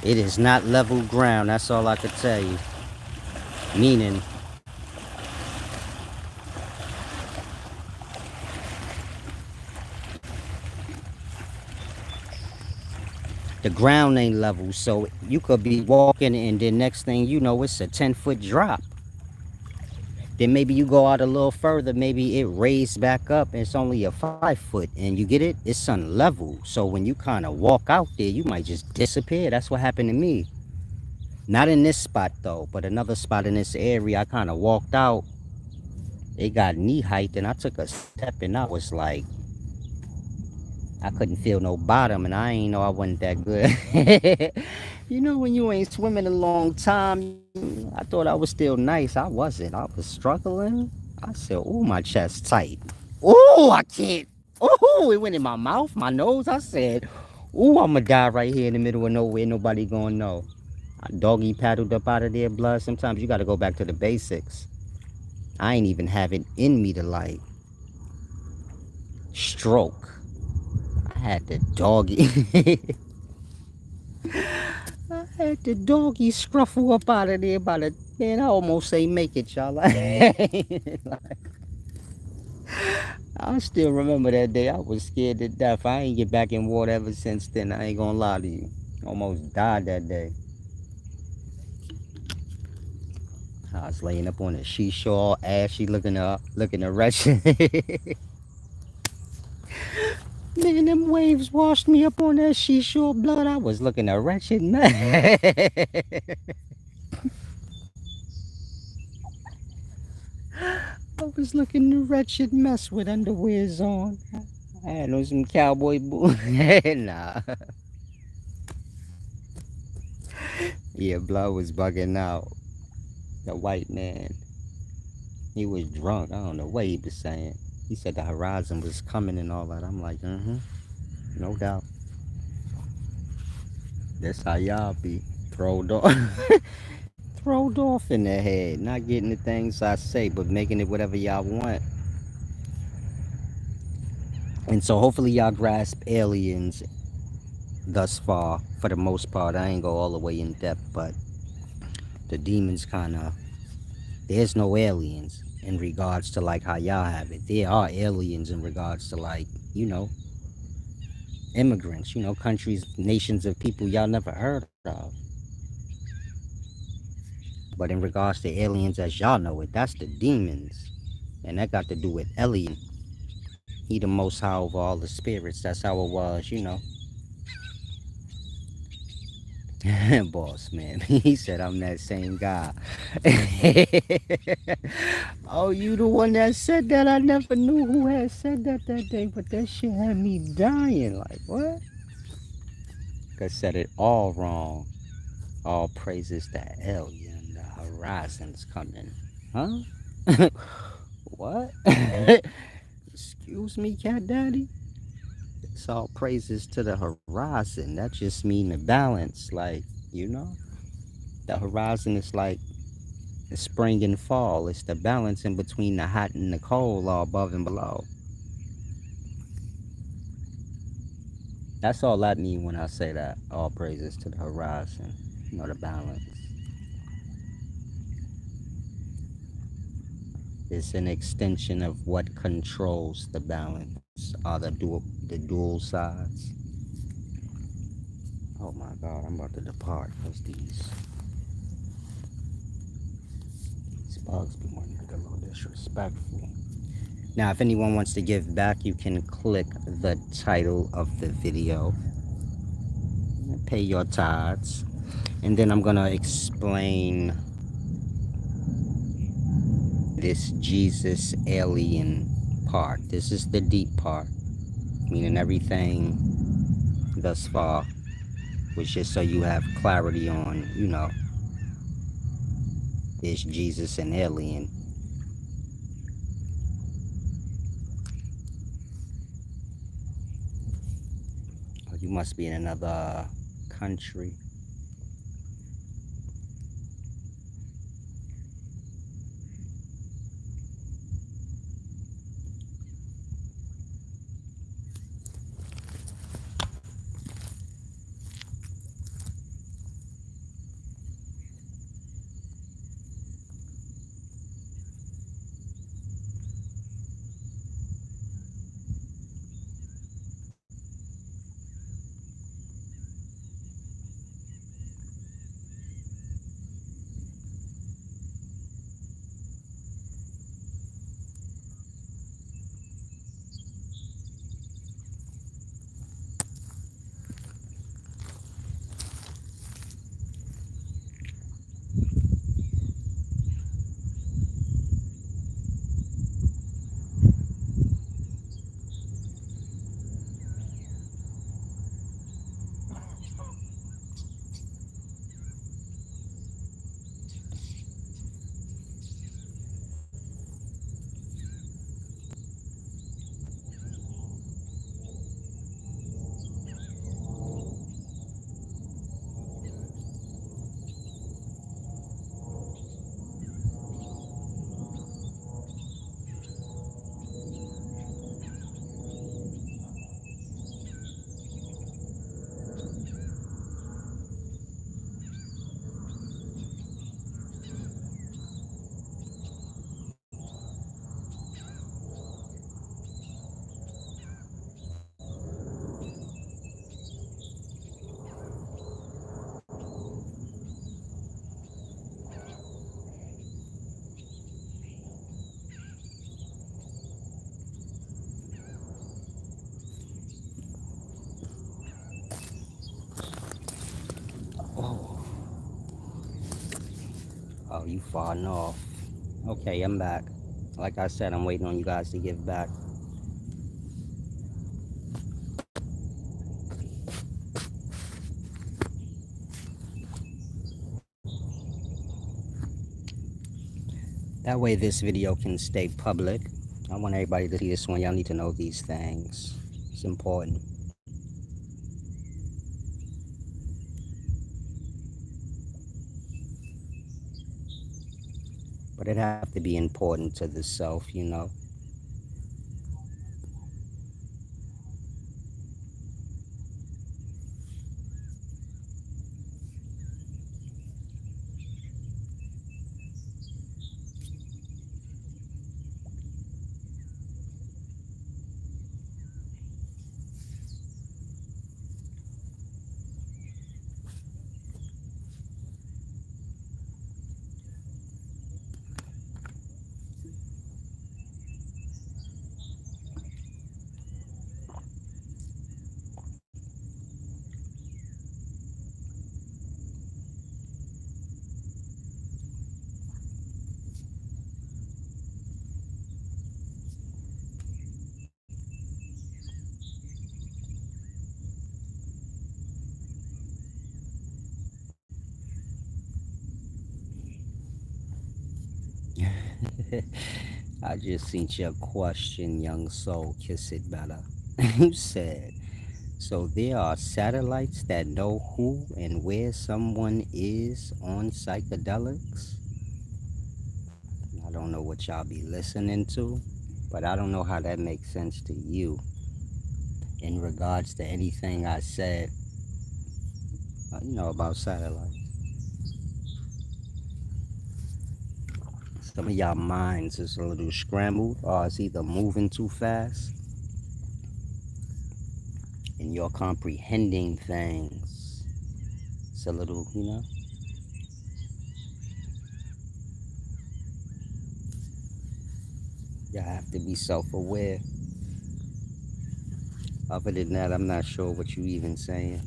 It is not level ground, that's all I could tell you. Meaning, the ground ain't level, so you could be walking and then next thing you know, it's a 10-foot drop. Then maybe you go out a little further, maybe it raised back up and it's only a 5 foot and you get it, it's unlevel. So when you kind of walk out there, you might just disappear. That's what happened to me. Not in this spot though, but another spot in this area, I kind of walked out. It got knee height and I took a step and I was like, I couldn't feel no bottom and I ain't know I wasn't that good. You know when you ain't swimming a long time, I thought I was still nice. I wasn't. I was struggling. I said, oh, my chest tight. Oh, I can't. Oh, it went in my mouth, my nose. I said, oh, I'm going to die right here in the middle of nowhere. Nobody going to know. I doggy paddled up out of there, blood. Sometimes you got to go back to the basics. I ain't even have it in me to like stroke. I had the doggy. I had the doggy scruffle up out of there by the man. I almost say make it, y'all. I still remember that day. I was scared to death. I ain't get back in water ever since then. I ain't gonna lie to you. Almost died that day. I was laying up on the seashore, ashy, looking wretched. Man, them waves washed me up on that seashore, blood. I was looking a wretched man. I was looking a wretched mess with underwears on. I had on some cowboy boots. Nah. Yeah, blood was bugging out. The white man. He was drunk. I don't know what he was saying. He said the horizon was coming and all that. I'm like, no doubt. That's how y'all be. Throwed off. Throwed off in the head. Not getting the things I say, but making it whatever y'all want. And so hopefully y'all grasp aliens thus far. For the most part, I ain't go all the way in depth, but the demons kind of, there's no aliens in regards to like how y'all have it. There are aliens in regards to like, immigrants, countries, nations of people y'all never heard of. But in regards to aliens as y'all know it, that's the demons. And that got to do with Elian. He the most high over all the spirits. That's how it was. Boss man. He said I'm that same guy. Oh, you the one that said that? I never knew who had said that day, but that shit had me dying. Like, what? Cause said it all wrong. All praises to Alien. The horizon's coming. Huh? What? Excuse me, cat daddy? It's all praises to the horizon. That just mean the balance. Like, the horizon is like the spring and fall. It's the balance in between the hot and the cold, all above and below. That's all I mean when I say that. All praises to the horizon. The balance. It's an extension of what controls the balance. Are the dual sides. Oh my God, I'm about to depart because these bugs be wanting to get a little disrespectful. Now, if anyone wants to give back, you can click the title of the video, pay your tithes, and then I'm gonna explain this Jesus alien part. This is the deep part, meaning everything thus far was just so you have clarity on, is Jesus an alien? Or you must be in another country. Oh, oh, you far north. Okay, I'm back. Like I said, I'm waiting on you guys to give back. That way this video can stay public. I want everybody to see this one. Y'all need to know these things. It's important. But it have to be important to the self. I just seen your question, young soul. Kiss it better. You said, so there are satellites that know who and where someone is on psychedelics? I don't know what y'all be listening to, but I don't know how that makes sense to you in regards to anything I said, about satellites. Some of y'all minds is a little scrambled, or it's either moving too fast and you're comprehending things. It's a little. You have to be self-aware. Other than that, I'm not sure what you even saying.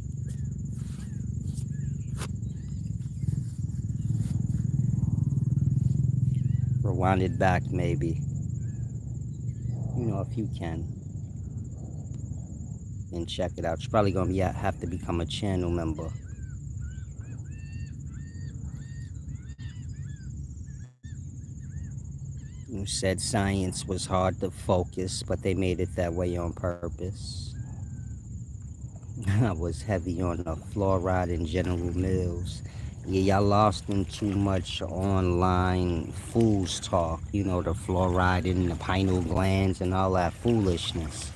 Rewind it back, maybe. If you can, and check it out. You're probably gonna have to become a channel member. You said science was hard to focus, but they made it that way on purpose. I was heavy on the fluoride and General Mills. Yeah, y'all lost in too much online fools talk. The fluoride in the pineal glands and all that foolishness.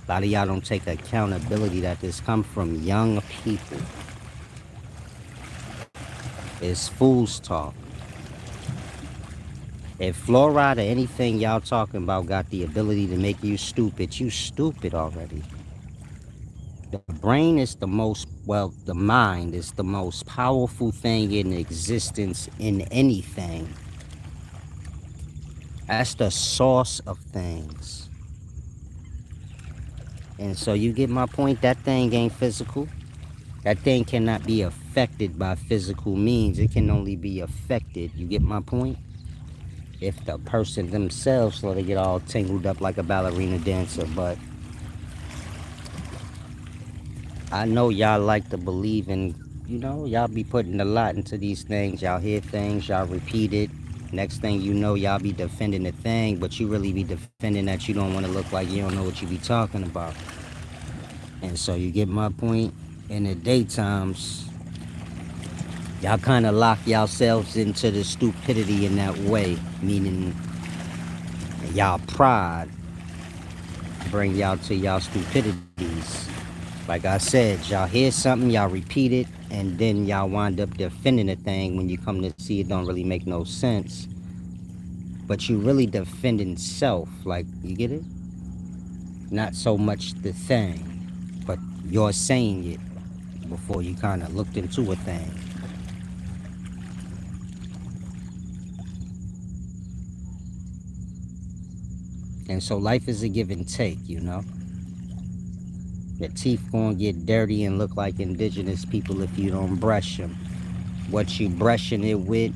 A lot of y'all don't take accountability that this come from young people. It's fool's talk. If fluoride or anything y'all talking about got the ability to make you stupid already. The brain is the mind is the most powerful thing in existence in anything. That's the source of things. And so you get my point, that thing ain't physical. That thing cannot be affected by physical means. It can only be affected, you get my point? If the person themselves let it get all tangled up like a ballerina dancer. But I know y'all like to believe in, y'all be putting a lot into these things. Y'all hear things, y'all repeat it. Next thing you know, y'all be defending the thing, but you really be defending that you don't want to look like you don't know what you be talking about. And so you get my point? In the daytimes, y'all kind of lock yourselves into the stupidity in that way, meaning y'all pride bring y'all to y'all stupidities. Like I said, y'all hear something, y'all repeat it, and then y'all wind up defending the thing when you come to see it don't really make no sense. But you really defending self, like, you get it? Not so much the thing, but you're saying it before you kind of looked into a thing. And so life is a give and take. Your teeth gonna get dirty and look like indigenous people if you don't brush them. What you brushing it with,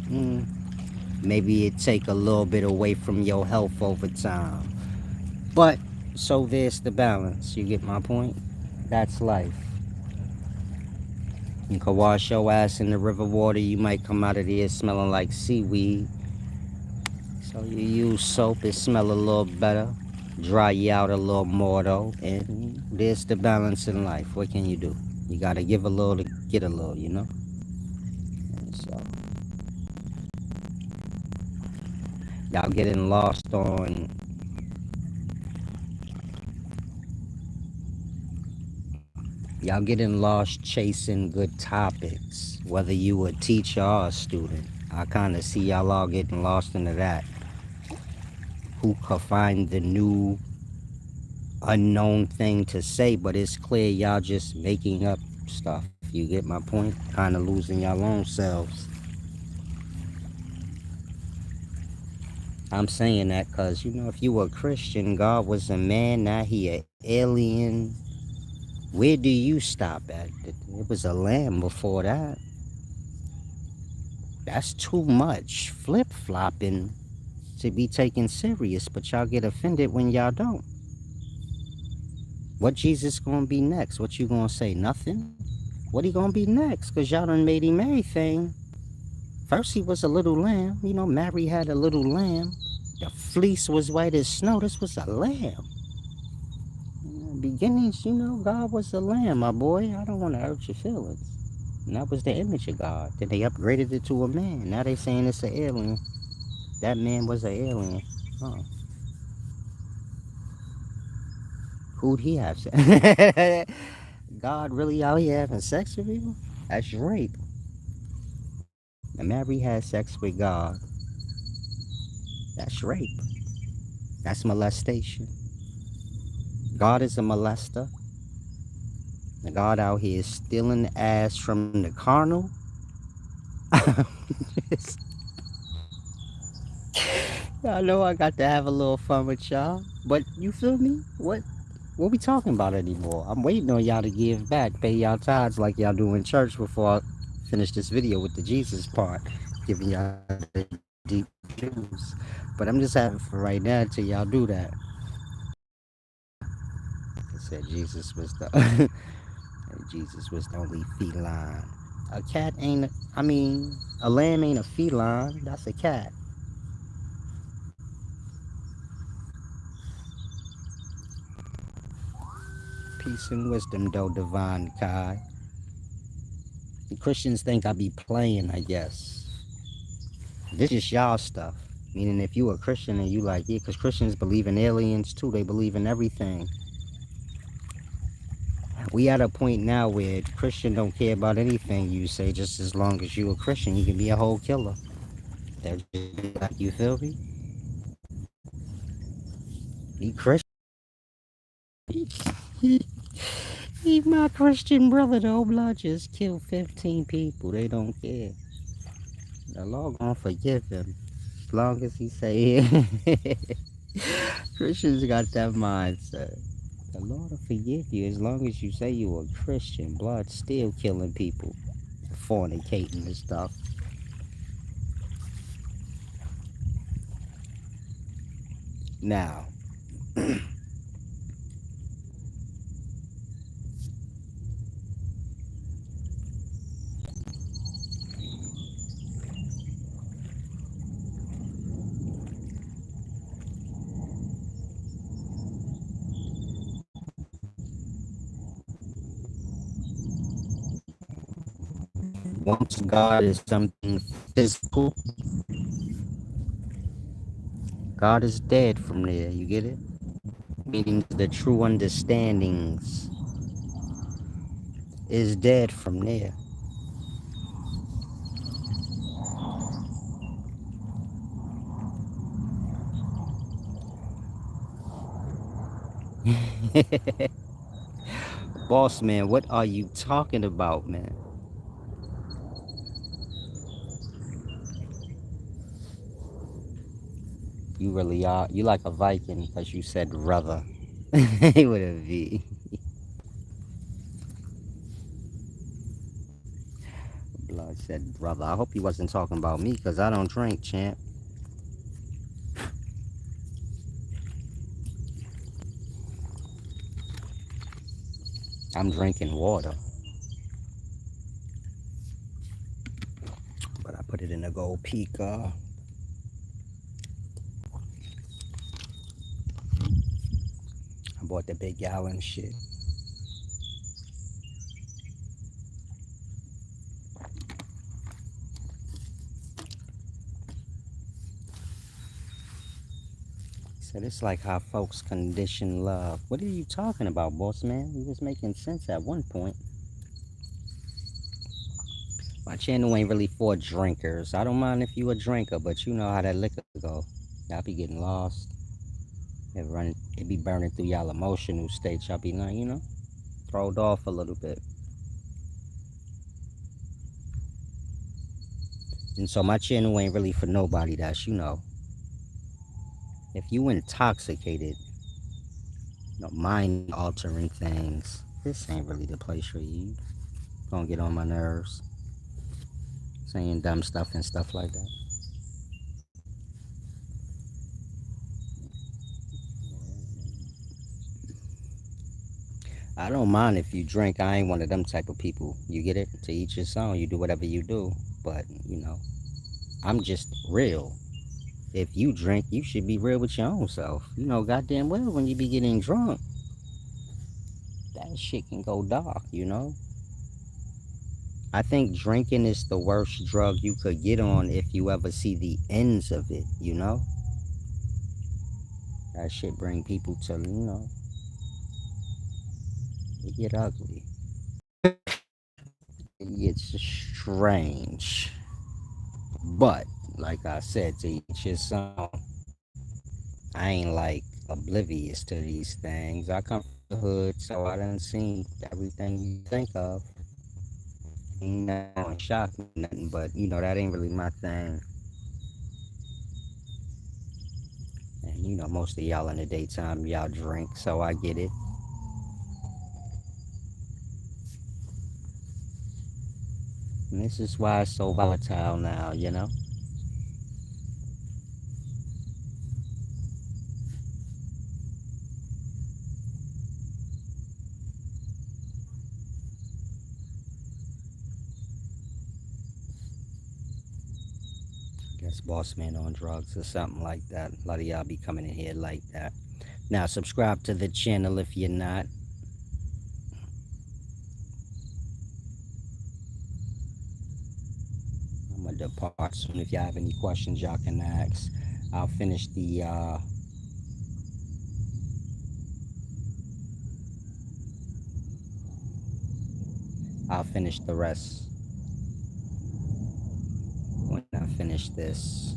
maybe it take a little bit away from your health over time. But, so there's the balance. You get my point? That's life. You can wash your ass in the river water, you might come out of there smelling like seaweed. So you use soap, it smell a little better. Dry you out a little more though. And there's the balance in life. What can you do? You gotta give a little to get a little. And so y'all getting lost on y'all getting lost chasing good topics, whether you a teacher or a student. I kind of see y'all all getting lost into that. Who could find the new unknown thing to say, but it's clear y'all just making up stuff. You get my point? Kind of losing y'all own selves. I'm saying that because, if you were a Christian, God was a man, now he an alien. Where do you stop at? It was a lamb before that. That's too much flip-flopping to be taken serious, but y'all get offended when y'all don't. What Jesus gonna be next? What you gonna say? Nothing? What he gonna be next? Because y'all done made him everything. First he was a little lamb. Mary had a little lamb. The fleece was white as snow. This was a lamb. Beginnings, God was a lamb, my boy. I don't want to hurt your feelings. And that was the image of God. Then they upgraded it to a man. Now they saying it's an alien. That man was an alien. Oh. Who'd he have sex? God really out here having sex with people? That's rape. And Mary had sex with God. That's rape. That's molestation. God is a molester. And God out here stealing ass from the carnal. I know I got to have a little fun with y'all, but you feel me? What we talking about anymore? I'm waiting on y'all to give back, pay y'all tithes like y'all do in church before I finish this video with the Jesus part, giving y'all the deep truths. But I'm just having for right now until y'all do that. I said Jesus was the Jesus was the only feline. A cat ain't. I mean, a lamb ain't a feline. That's a cat. Peace and wisdom, though, divine Kai. The Christians think I be playing, I guess. This is y'all stuff. Meaning, if you a Christian and you like, yeah, because Christians believe in aliens too, they believe in everything. We at a point now where Christian don't care about anything you say, just as long as you a Christian, you can be a whole killer. They're just like, you feel me? He Christian. He my Christian brother, though. Blood just killed 15 people. They don't care. The Lord gonna forgive him as long as he say it. Christians got that mindset. The Lord will forgive you as long as you say you a Christian. Blood still killing people, fornicating and stuff. Now, once God is something physical, God is dead from there. You get it? Meaning the true understandings is dead from there. Boss man, what are you talking about, man? You really are. You like a Viking because you said brother. With a V. Blood said brother. I hope he wasn't talking about me because I don't drink, champ. I'm drinking water, but I put it in a gold peak. I bought the big gallon shit. Said it's like how folks condition love. What are you talking about, boss man? You was making sense at one point. My channel ain't really for drinkers. I don't mind if you a drinker, but you know how that liquor go. Y'all be getting lost. It be burning through y'all emotional states. Y'all be like, throwed off a little bit. And so my channel ain't really for nobody that's, if you intoxicated, mind altering things, this ain't really the place for you. Gonna get on my nerves. Saying dumb stuff and stuff like that. I don't mind if you drink. I ain't one of them type of people. You get it? To each his own. You do whatever you do. But, I'm just real. If you drink, you should be real with your own self. Goddamn well when you be getting drunk, that shit can go dark. I think drinking is the worst drug you could get on if you ever see the ends of it. That shit bring people to, it get ugly. It gets strange. But, like I said, to each his own. I ain't like oblivious to these things. I come from the hood, so I done seen everything you think of. Ain't nothing shock me, nothing, but that ain't really my thing. And most of y'all in the daytime, y'all drink, so I get it. And this is why it's so volatile now. I guess boss man on drugs or something like that. A lot of y'all be coming in here like that. Now, subscribe to the channel if you're not. I'm gonna depart soon. If y'all have any questions, y'all can ask. I'll finish the I'll finish the rest when I finish this.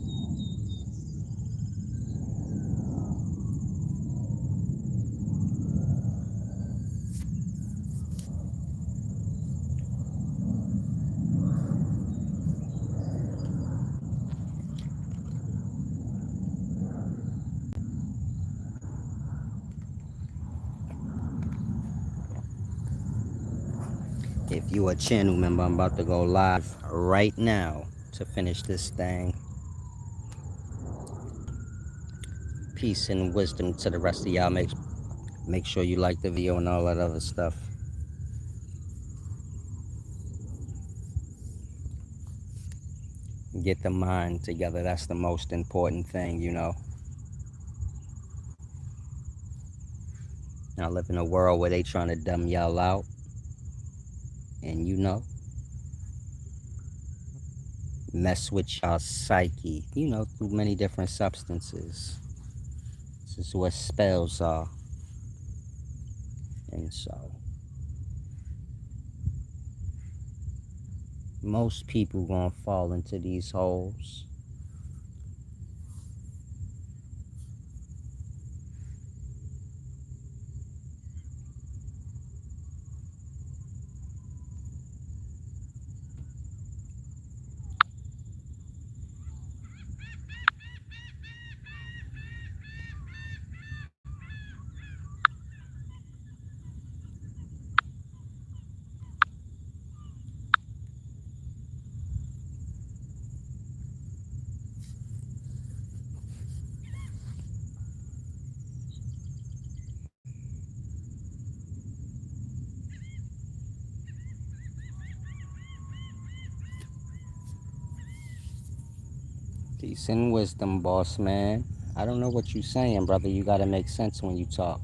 If you a channel member, I'm about to go live right now to finish this thing. Peace and wisdom to the rest of y'all. Make sure you like the video and all that other stuff. Get the mind together. That's the most important thing. I live in a world where they trying to dumb y'all out, and mess with y'all psyche, through many different substances. This is what spells are. And so, most people gonna fall into these holes. Peace and wisdom, boss man. I don't know what you saying, brother. You gotta make sense when you talk.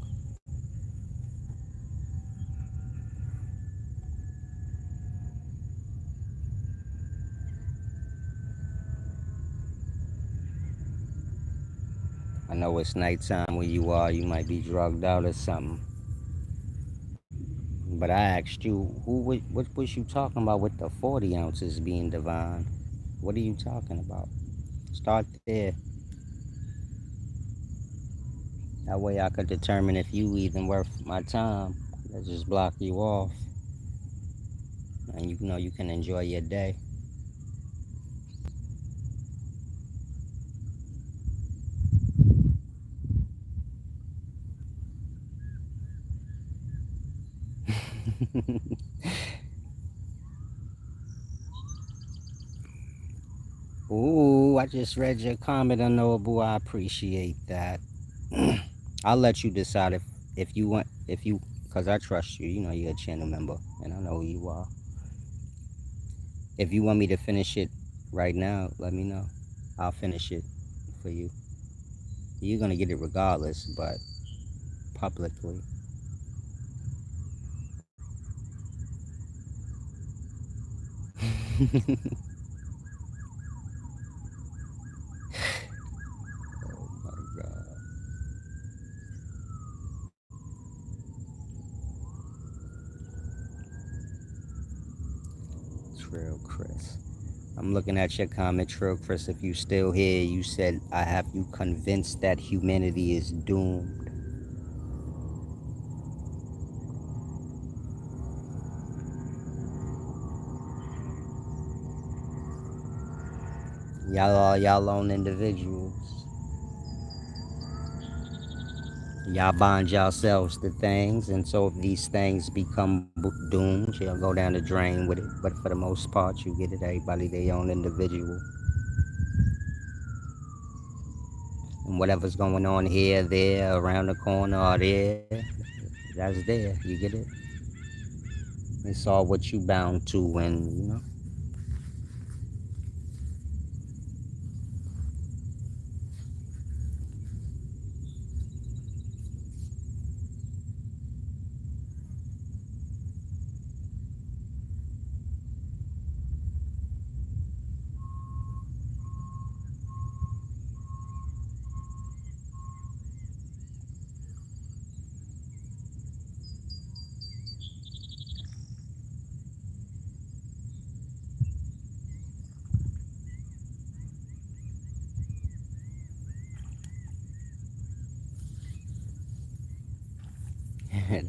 I know it's nighttime where you are. You might be drugged out or something. But I asked you, what was you talking about with the 40 ounces being divine? What are you talking about? Start there. That way I could determine if you even worth my time. Let's just block you off. And you can enjoy your day. Ooh, I just read your comment, Unknowable. I appreciate that. I'll let you decide if you want, because I trust you. You're a channel member, and I know who you are. If you want me to finish it right now, let me know. I'll finish it for you. You're gonna get it regardless, but publicly. Oh my God. Trill Chris. I'm looking at your comment, Trill Chris. If you still here, you said, I have you convinced that humanity is doomed. Y'all are y'all own individuals. Y'all bind yourselves to things, and so if these things become doomed, you'll go down the drain with it. But for the most part, you get it. Everybody their own individual, and whatever's going on here, there, around the corner, or there, that's there. You get it. It's all what you bound to, and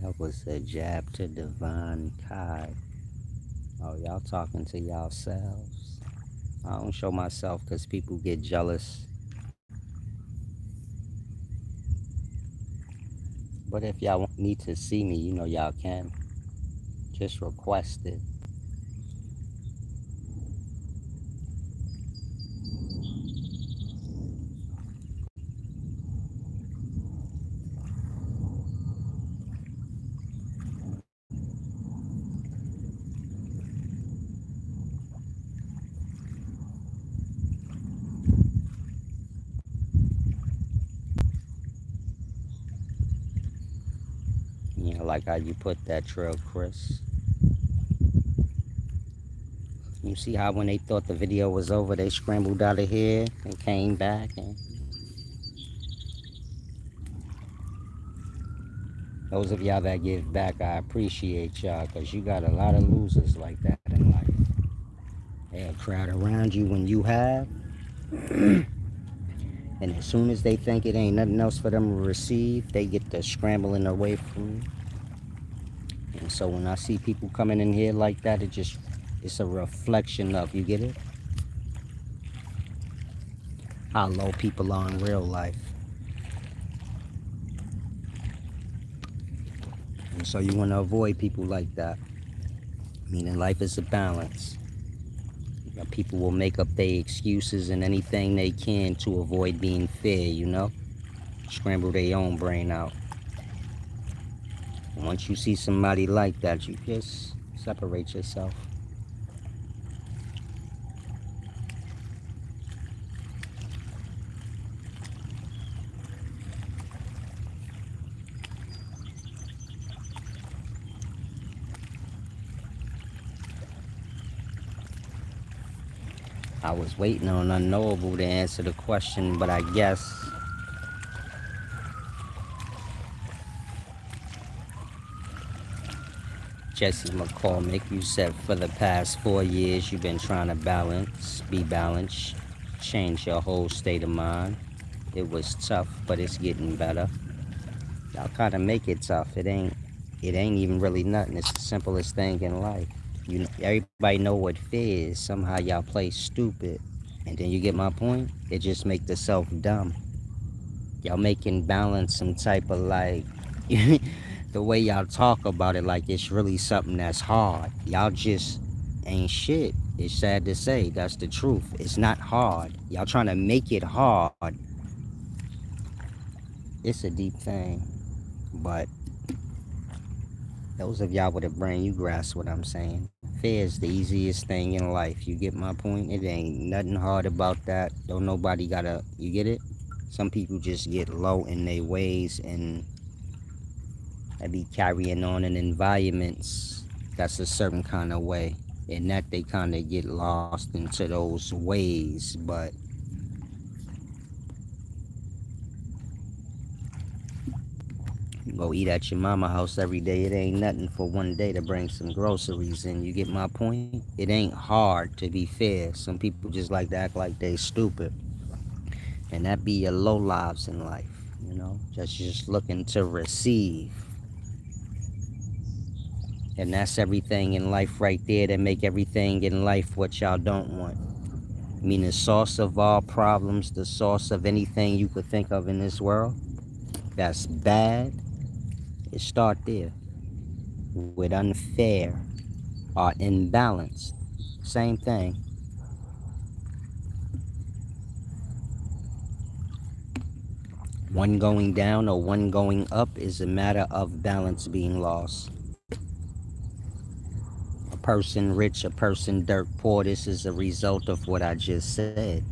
that was a jab to Divine Kai. Oh, y'all talking to yourselves. I don't show myself because people get jealous. But if y'all need to see me, y'all can. Just request it. Like how you put that trail, Chris. You see how when they thought the video was over, they scrambled out of here and came back. And those of y'all that give back, I appreciate y'all because you got a lot of losers like that in life. They'll crowd around you when you have, and as soon as they think it ain't nothing else for them to receive, they get to scrambling away from you. And so when I see people coming in here like that, it's a reflection of, you get it? How low people are in real life. And so you want to avoid people like that. Meaning life is a balance. People will make up their excuses and anything they can to avoid being fair. Scramble their own brain out. And once you see somebody like that, you just separate yourself. I was waiting on Unknowable to answer the question, but I guess Jesse McCormick, you said for the past 4 years you've been trying to be balanced, change your whole state of mind. It was tough, but it's getting better. Y'all kind of make it tough. It ain't even really nothing. It's the simplest thing in life. Everybody know what fear is. Somehow y'all play stupid, and then you get my point. It just make the self dumb. Y'all making balance some type of like the way y'all talk about it like it's really something that's hard. Y'all just ain't shit. It's sad to say, that's the truth. It's not hard. Y'all trying to make it hard. It's a deep thing, but those of y'all with a brain, you grasp what I'm saying. Fear is the easiest thing in life. You get my point? It ain't nothing hard about that. Don't nobody gotta, you get it? Some people just get low in their ways and they be carrying on in environments that's a certain kind of way. And that they kind of get lost into those ways. But you go eat at your mama house every day. It ain't nothing for one day to bring some groceries in. You get my point? It ain't hard to be fair. Some people just like to act like they stupid. And that be your low lives in life. Just looking to receive. And that's everything in life right there that make everything in life what y'all don't want. Meaning the source of all problems, the source of anything you could think of in this world, that's bad, it start there with unfair or imbalanced. Same thing. One going down or one going up is a matter of balance being lost. A person rich, a person dirt poor, this is a result of what I just said.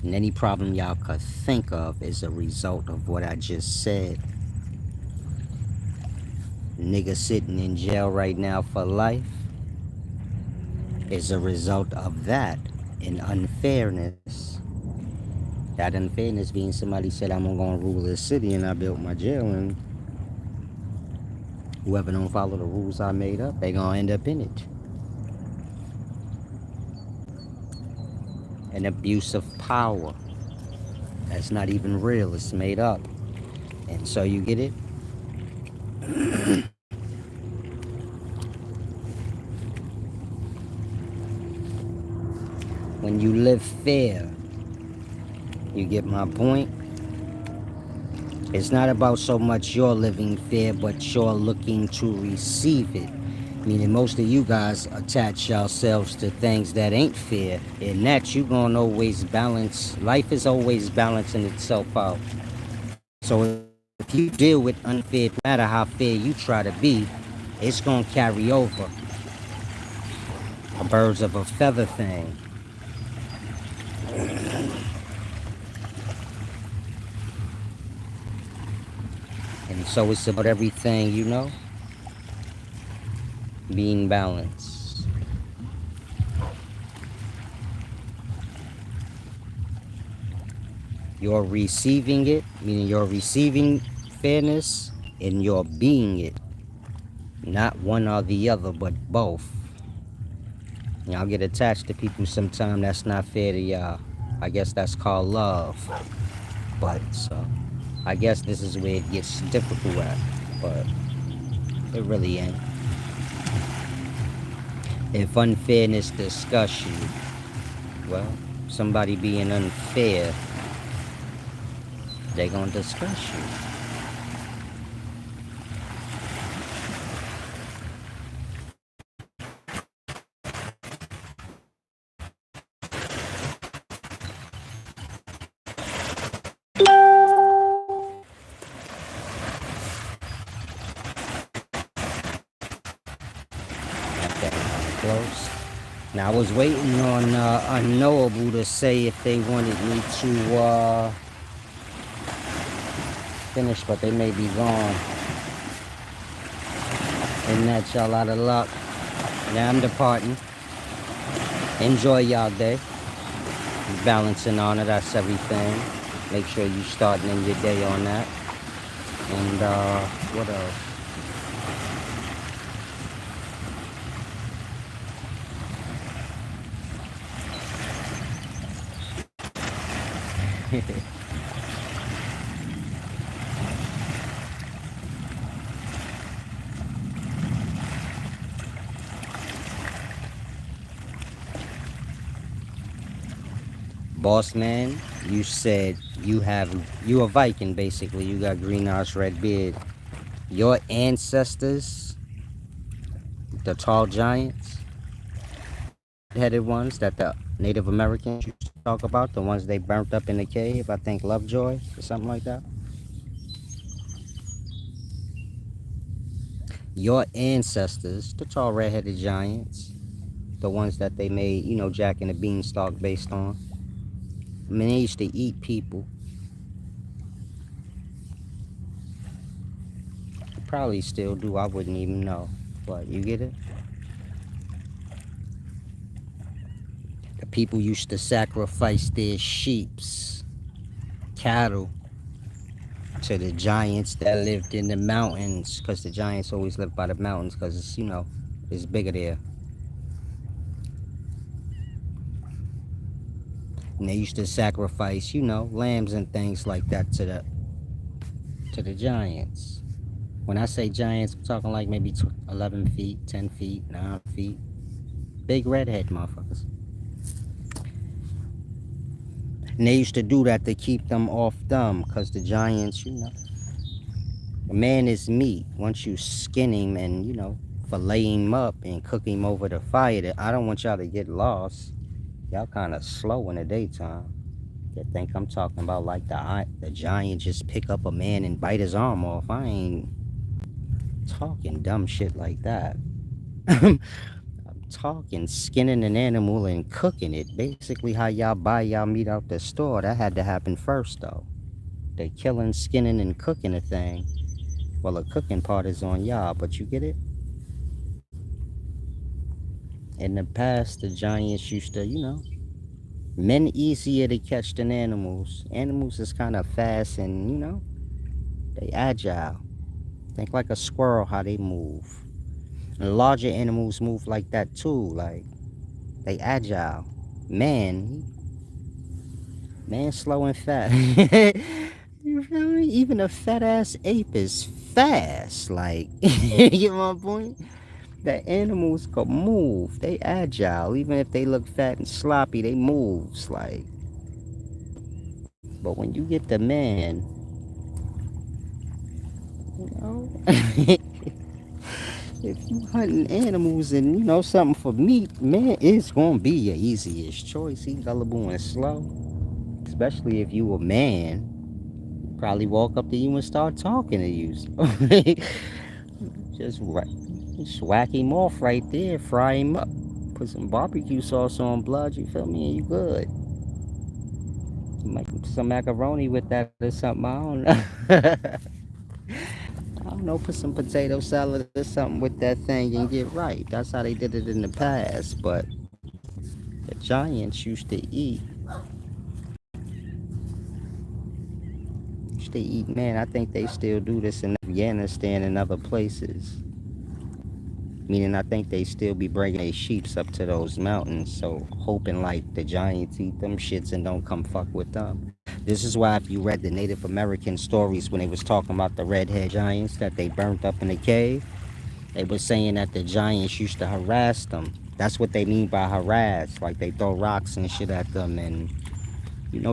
And any problem y'all could think of is a result of what I just said. Nigga sitting in jail right now for life is a result of that and unfairness. That unfairness being somebody said, I'm gonna rule this city and I built my jail, and whoever don't follow the rules I made up, they gonna end up in it. An abuse of power that's not even real, it's made up. And so you get it? When you live fair, you get my point? It's not about so much you're living fair, but you're looking to receive it. Meaning most of you guys attach yourselves to things that ain't fair. And that you gonna always balance. Life is always balancing itself out. So if you deal with unfair, no matter how fair you try to be, it's gonna carry over. A birds of a feather thing. And so it's about everything, you know, being balanced. You're receiving it, meaning you're receiving fairness, and you're being it. Not one or the other, but both. Y'all get attached to people sometimes that's not fair to y'all. I guess that's called love. But so I guess this is where it gets difficult at. But it really ain't. If unfairness disgusts you, well, somebody being unfair, they gonna discuss you. Okay, close. Now I was waiting on Unknowable to say if they wanted me to finish, but they may be gone. And that y'all out of luck. Now I'm departing. Enjoy y'all day. Balancing on it, that's everything. Make sure you starting in your day on that. And what else? Boss man, you said you a Viking basically. You got green eyes, red beard. Your ancestors, the tall giants, headed ones that the Native Americans used to talk about, the ones they burnt up in the cave, I think Lovejoy or something like that. Your ancestors, the tall red-headed giants, the ones that they made, you know, Jack and the Beanstalk based on. I mean, they used to eat people. Probably still do, I wouldn't even know. But you get it? The people used to sacrifice their sheeps, cattle, to the giants that lived in the mountains, because the giants always lived by the mountains, because it's, you know, it's bigger there. And they used to sacrifice, you know, lambs and things like that to the giants. When I say giants, I'm talking like maybe 11 feet, 10 feet, 9 feet. Big redhead motherfuckers. And they used to do that to keep them off them, because the giants, a man is meat. Once you skin him and, fillet him up and cook him over the fire, I don't want y'all to get lost. Y'all kind of slow in the daytime. You think I'm talking about like the giant just pick up a man and bite his arm off. I ain't talking dumb shit like that. I'm talking skinning an animal and cooking it. Basically how y'all buy y'all meat out the store. That had to happen first though. The killing, skinning, and cooking a thing. Well, the cooking part is on y'all, but you get it? In the past, the giants used to, men easier to catch than animals. Animals is kind of fast and, they agile. Think like a squirrel how they move. And larger animals move like that too. Like they agile. Man, man slow and fat. You feel me? Even a fat ass ape is fast. Like you get my point? The animals can move. They agile. Even if they look fat and sloppy, they moves like. But when you get the man, you know, if you hunting animals and something for meat, man, it's gonna be your easiest choice. He gullible and slow, especially if you a man. Probably walk up to you and start talking to you. just whack, just whack him off right there, fry him up, put some barbecue sauce on blood. You feel me? And you good. Make some macaroni with that or something. I don't know. I don't know. Put some potato salad or something with that thing and get right. That's how they did it in the past. But the giants used to eat, man. I think they still do this in Afghanistan and other places. Meaning, I think they still be bringing their sheeps up to those mountains, so hoping like the giants eat them shits and don't come fuck with them. This is why if you read the Native American stories when they was talking about the redhead giants that they burnt up in the cave, they was saying that the giants used to harass them. That's what they mean by harass. Like they throw rocks and shit at them and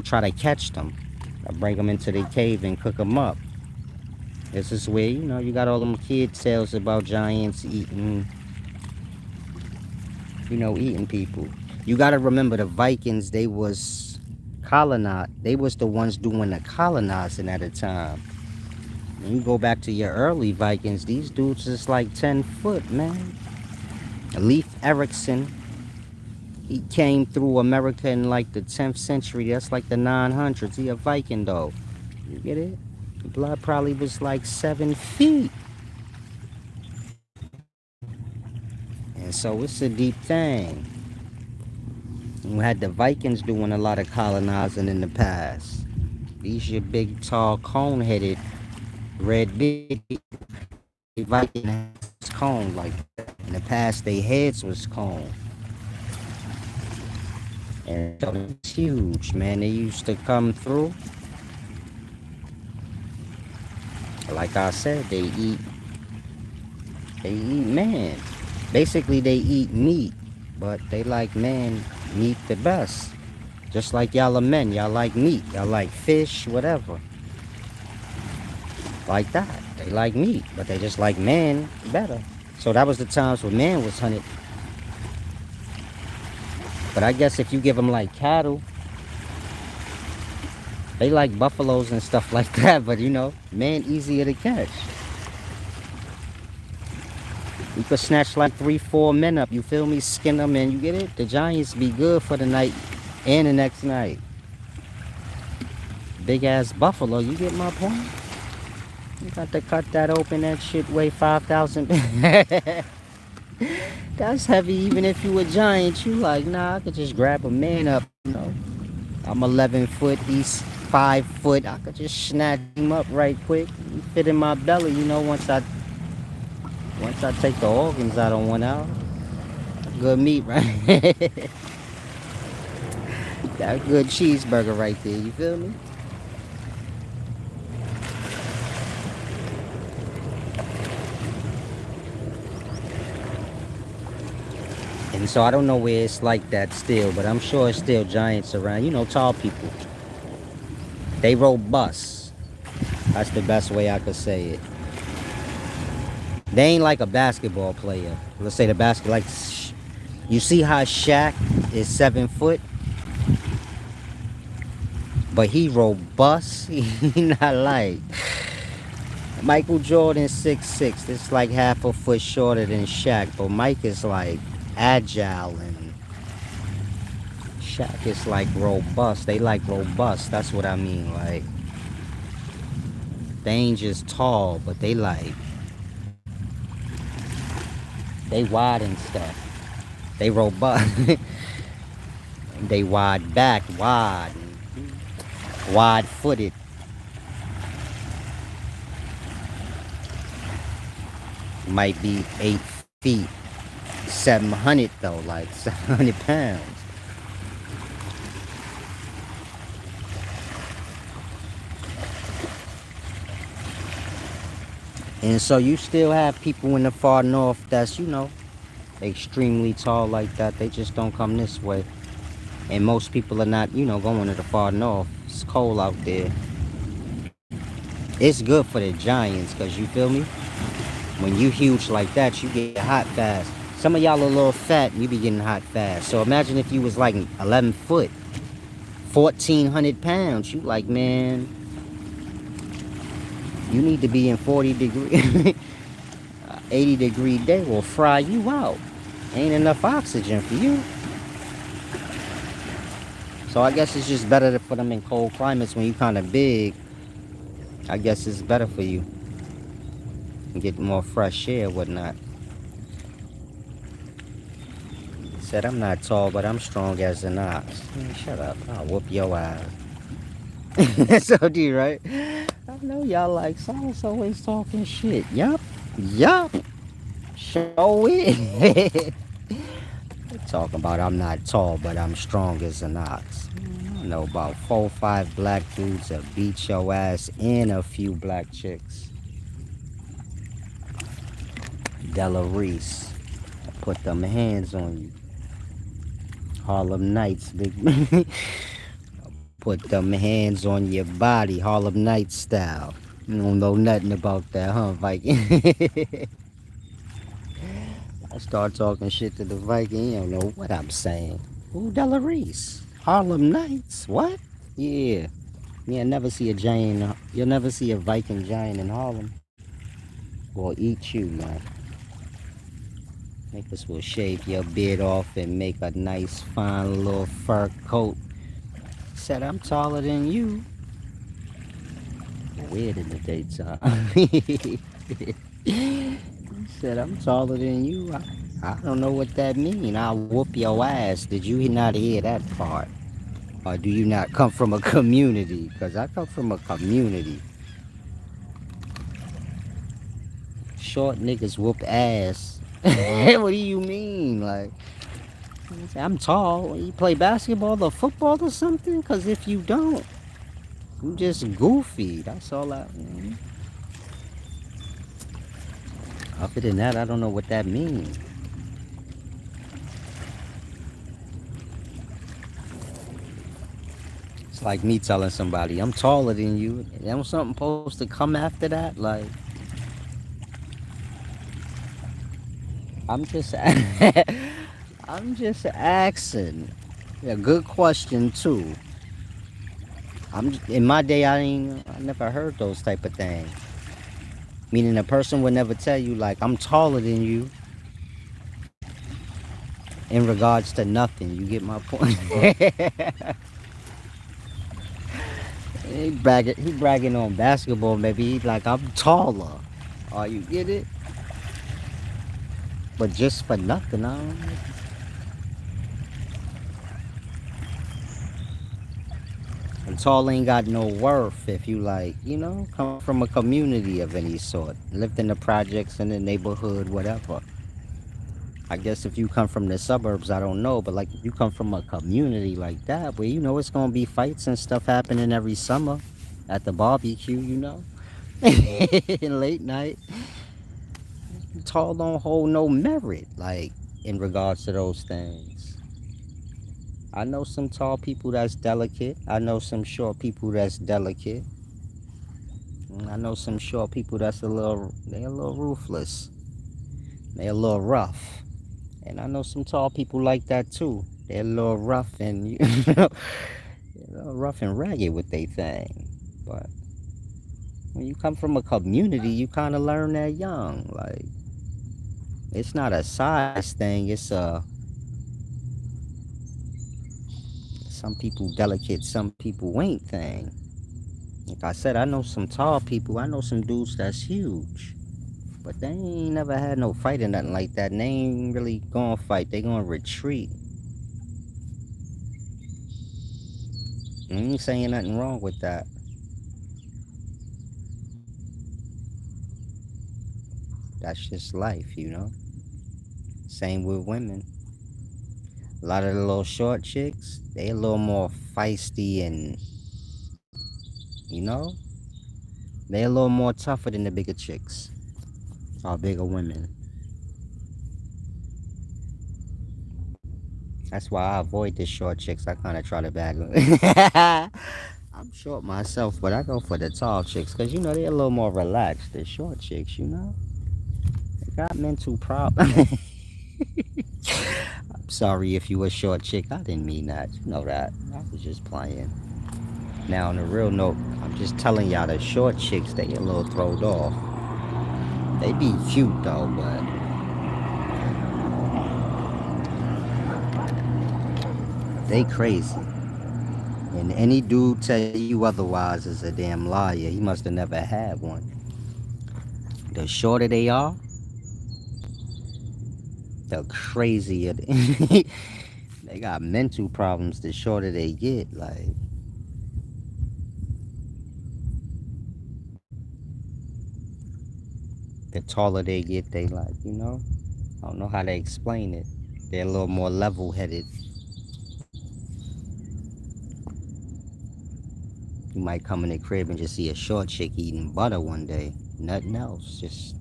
try to catch them. Or bring them into the cave and cook them up. This is where, you got all them kid tales about giants eating people. You got to remember the Vikings, they was they was the ones doing the colonizing at the time. When you go back to your early Vikings, these dudes is like 10 foot, man. Leif Erikson, he came through America in like the 10th century. That's like the 900s. He a Viking though. You get it? The blood probably was like 7 feet. And so it's a deep thing. We had the Vikings doing a lot of colonizing in the past. These your big, tall, cone-headed, red big Viking has cone like that. In the past, their heads was cone. And so it's huge, man. They used to come through. Like I said, they eat man. Basically, they eat meat, but they like man meat the best. Just like y'all are men, y'all like meat, y'all like fish, whatever. Like that. They like meat, but they just like man better. So that was the times when man was hunted. But I guess if you give them like cattle, they like buffaloes and stuff like that, but man easier to catch. You could snatch like 3, 4 men up, you feel me? Skin them and you get it? The giants be good for the night and the next night. Big ass buffalo, you get my point? You got to cut that open, that shit weigh 5,000. That's heavy even if you a giant. You like, nah, I could just grab a man up, I'm 11 foot, he's 5 foot. I could just snatch him up right quick. He fit in my belly, once I take the organs out on 1 hour. Good meat, right? That good cheeseburger right there, you feel me? And so I don't know where it's like that still, but I'm sure it's still giants around, tall people. They robust. That's the best way I could say it. They ain't like a basketball player. Let's say the basket like you see how Shaq is 7 foot, but he robust. He not like Michael Jordan 6'6". It's like half a foot shorter than Shaq, but Mike is like agile and Shaq is like robust. They like robust. That's what I mean. Like they ain't just tall, but they wide and stuff. They robust. They wide back, wide footed. Might be 8 feet, 700 though, like 700 pounds. And so you still have people in the far north that's, extremely tall like that. They just don't come this way. And most people are not, going to the far north. It's cold out there. It's good for the giants, because you feel me? When you huge like that, you get hot fast. Some of y'all are a little fat and you be getting hot fast. So imagine if you was like 11 foot, 1,400 pounds. You like, man, you need to be in 40 degree, 80-degree day will fry you out. Ain't enough oxygen for you. So I guess it's just better for them in cold climates when you kind of big. I guess it's better for you. And get more fresh air, whatnot. Said I'm not tall, but I'm strong as an ox. Man, shut up. I'll whoop your ass. That's OD, right? I know y'all like Silas always talking shit. Yup. Show it. Talking about I'm not tall, but I'm strong as an ox. I know about 4 or 5 black dudes that beat your ass and a few black chicks. Della Reese, put them hands on you. Harlem Nights, big man. Put them hands on your body, Harlem Nights style. You don't know nothing about that, huh, Viking? I start talking shit to the Viking, you don't know what I'm saying. Ooh, Della Reese. Harlem Nights, what? Yeah. You'll never see a giant, you'll never see a Viking giant in Harlem. Will eat you, man. Niggas will shave your beard off and make a nice fine little fur coat. Said I'm taller than you. Weird in the daytime. Said I'm taller than you. I don't know what that means. I'll whoop your ass. Did you not hear that part? Or do you not come from a community? Because I come from a community. Short niggas whoop ass. What do you mean? Like, I'm tall. You play basketball or football or something? Because if you don't, you just goofy. That's all I mean. Other than that, I don't know what that means. It's like me telling somebody, I'm taller than you. And something supposed to come after that? Like, I'm just I'm just asking. A good question too. In my day, I never heard those type of things. Meaning a person would never tell you like I'm taller than you in regards to nothing. You get my point? he bragging on basketball. Maybe he's like I'm taller. Oh, you get it? But just for nothing, I don't know. And tall ain't got no worth if you like, come from a community of any sort. Lived in the projects, in the neighborhood, whatever. I guess if you come from the suburbs, I don't know. But like if you come from a community like that, where it's going to be fights and stuff happening every summer at the barbecue, late night. Tall don't hold no merit, like, in regards to those things. I know some tall people that's delicate. I know some short people that's delicate. I know some short people that's they a little ruthless. They a little rough. And I know some tall people like that too. They're a little rough and rough and ragged with they thing. But when you come from a community, you kind of learn that young. Like it's not a size thing. It's some people delicate, some people ain't thing. Like I said, I know some tall people. I know some dudes that's huge. But they ain't never had no fight or nothing like that. And they ain't really gonna fight. They gonna retreat. I ain't saying nothing wrong with that. That's just life, you know? Same with women. A lot of the little short chicks, they a little more feisty and, you know? They a little more tougher than the bigger chicks. Or bigger women. That's why I avoid the short chicks. I kind of try to bag them. I'm short myself, but I go for the tall chicks because, you know, they're a little more relaxed. The short chicks, you know? They got mental problems. I'm sorry if you a short chick. I didn't mean that. You know that. I was just playing. Now, on a real note, I'm just telling y'all the short chicks, they get a little thrown off. They be cute though, but they crazy. And any dude tell you otherwise is a damn liar. He must have never had one. The shorter they are, the crazier they, they got mental problems the shorter they get. Like, the taller they get, they like, you know? I don't know how to explain it. They're a little more level headed. You might come in the crib and just see a short chick eating butter one day. Nothing else. Just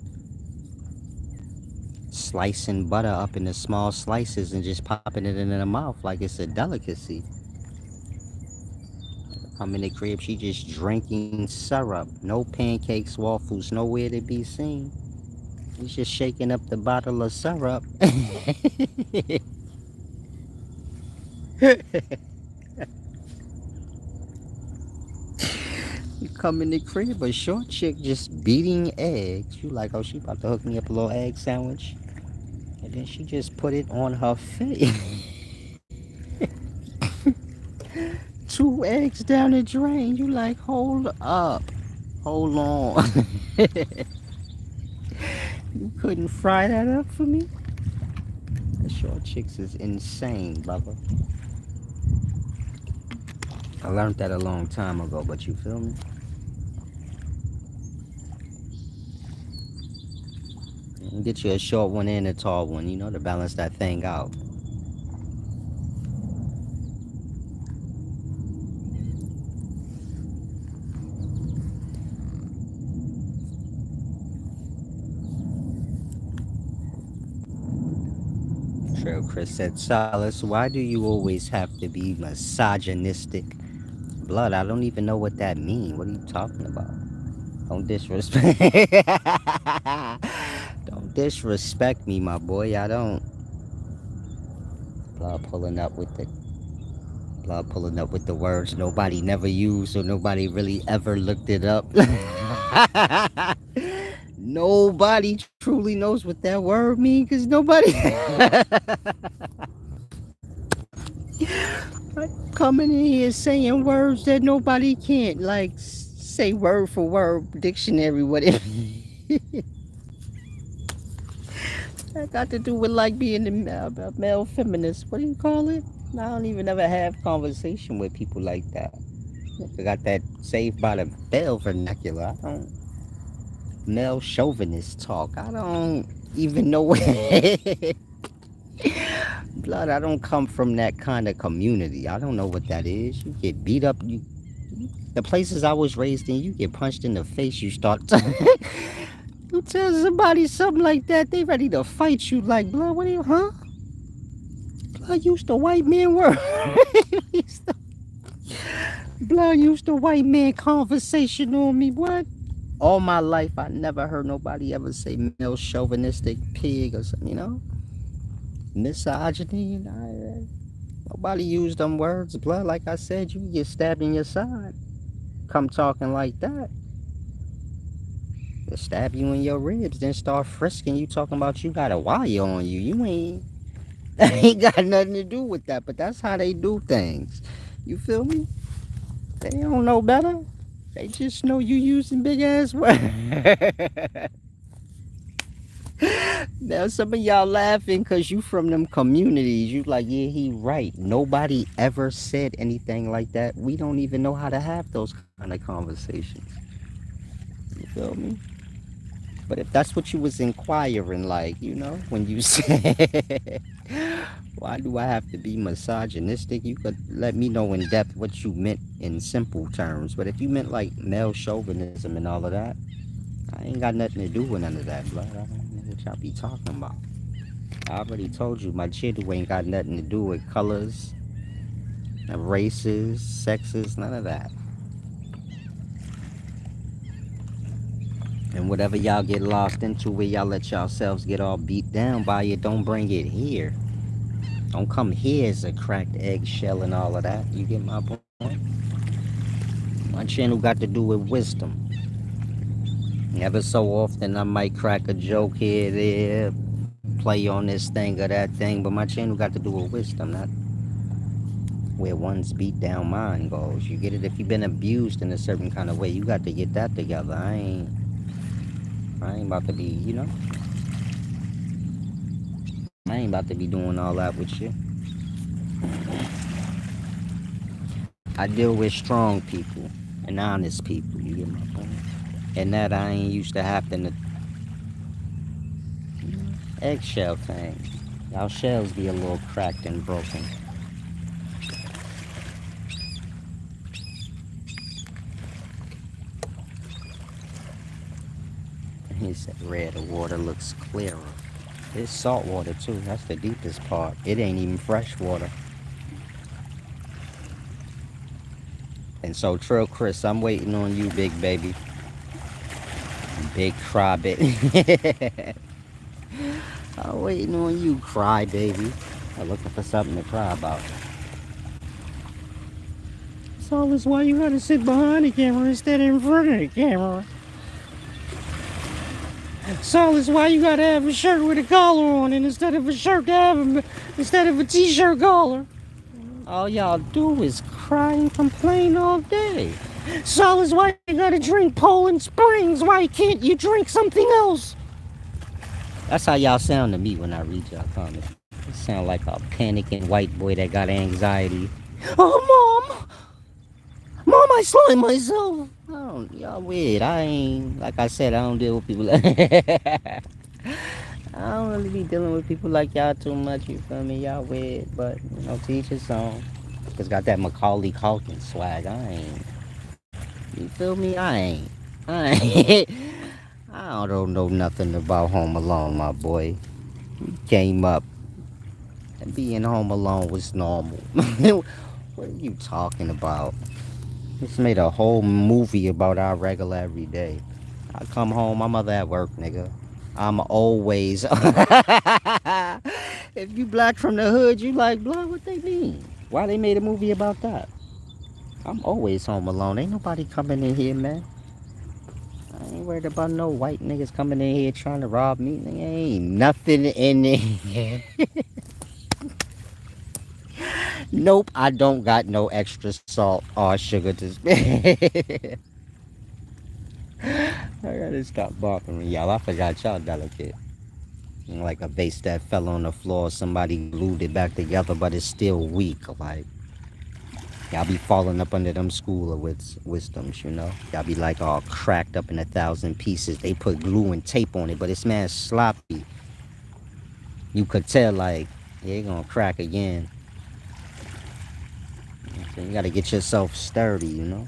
slicing butter up into small slices and just popping it in the mouth like it's a delicacy. Come in the crib, she just drinking syrup. No pancakes, waffles, nowhere to be seen. He's just shaking up the bottle of syrup. You come in the crib, a short chick just beating eggs. You like, oh, she about to hook me up a little egg sandwich. And then she just put it on her face. 2 eggs down the drain. You like, hold up. Hold on. You couldn't fry that up for me? The short chicks is insane, brother. I learned that a long time ago, but you feel me? Get you a short one and a tall one, you know, to balance that thing out. Trail Chris said, Silas, why do you always have to be misogynistic? Blood, I don't even know what that means. What are you talking about? Don't disrespect. Don't disrespect me, my boy. I don't. Blood pulling up with the words nobody never used or nobody really ever looked it up. Nobody truly knows what that word means because nobody coming in here saying words that nobody can't like say word for word dictionary whatever. That got to do with like being a male feminist. What do you call it? I don't even ever have conversation with people like that. I got that Saved by the Bell vernacular. I don't male chauvinist talk. I don't even know what blood. I don't come from that kind of community. I don't know what that is. You get beat up. The places I was raised in, you get punched in the face. You start. You tell somebody something like that, they ready to fight you. Like blood. What are you, huh? blood used to white man word. Blood used to white man conversation on me. What? All my life, I never heard nobody ever say male chauvinistic pig or something, misogyny. Nobody used them words. Blood, like I said, you get stabbed in your side. Come talking like that. They'll stab you in your ribs, then start frisking you, talking about you got a wire on you. You ain't. That ain't got nothing to do with that, but that's how they do things. You feel me? They don't know better. They just know you using big ass words. Now some of y'all laughing because you from them communities. You like, yeah, he right. Nobody ever said anything like that. We don't even know how to have those kind of conversations. You feel me? But if that's what you was inquiring, like, when you said, why do I have to be misogynistic? You could let me know in depth what you meant in simple terms. But if you meant like male chauvinism and all of that, I ain't got nothing to do with none of that, blood. I don't know what y'all be talking about. I already told you my chidu ain't got nothing to do with colors, races, sexes, none of that. And whatever y'all get lost into where y'all let yourselves get all beat down by it, don't bring it here. Don't come here as a cracked eggshell and all of that. You get my point? My channel got to do with wisdom. Ever so often I might crack a joke here, there, play on this thing or that thing, but my channel got to do with wisdom, not where one's beat down mind goes. You get it? If you've been abused in a certain kind of way, you got to get that together. I ain't about to be, I ain't about to be doing all that with you. I deal with strong people and honest people, you get my point? And that I ain't used to having to eggshell thing. Y'all shells be a little cracked and broken. He said red, the water looks clearer. It's salt water too, that's the deepest part. It ain't even fresh water. And so Trill Chris, I'm waiting on you, big baby. Big cry baby. I'm waiting on you, cry baby. I'm looking for something to cry about. So that's why you gotta sit behind the camera instead of in front of the camera. So that's why you gotta have a shirt with a collar on it instead of a shirt to have instead of a t-shirt collar. All y'all do is cry and complain all day. So that's why you gotta drink Poland Springs. Why can't you drink something else? That's how y'all sound to me when I read y'all comments. You sound like a panicking white boy that got anxiety. Oh, Mom! Mom, I slimed myself. Y'all weird. I ain't, like I said, I don't deal with people like I don't really be dealing with people like y'all too much, you feel me? Y'all weird, but, to each his own. Just got that Macaulay Culkin swag. I ain't. You feel me? I ain't. I don't know nothing about Home Alone, my boy. You came up and being home alone was normal. What are you talking about? Just made a whole movie about our regular everyday. I come home, my mother at work, nigga. I'm always. If you black from the hood, you like, blood, what they mean? Why they made a movie about that? I'm always home alone. Ain't nobody coming in here, man. I ain't worried about no white niggas coming in here trying to rob me. Nigga, ain't nothing in here. Nope, I don't got no extra salt or sugar to spare. I gotta stop barking, y'all. I forgot y'all delicate. Like a vase that fell on the floor, somebody glued it back together, but it's still weak. Like, y'all be falling up under them school of wisdoms, Y'all be like all cracked up in 1,000 pieces. They put glue and tape on it, but it's man sloppy. You could tell, like, yeah, it gonna crack again. So you gotta get yourself sturdy, You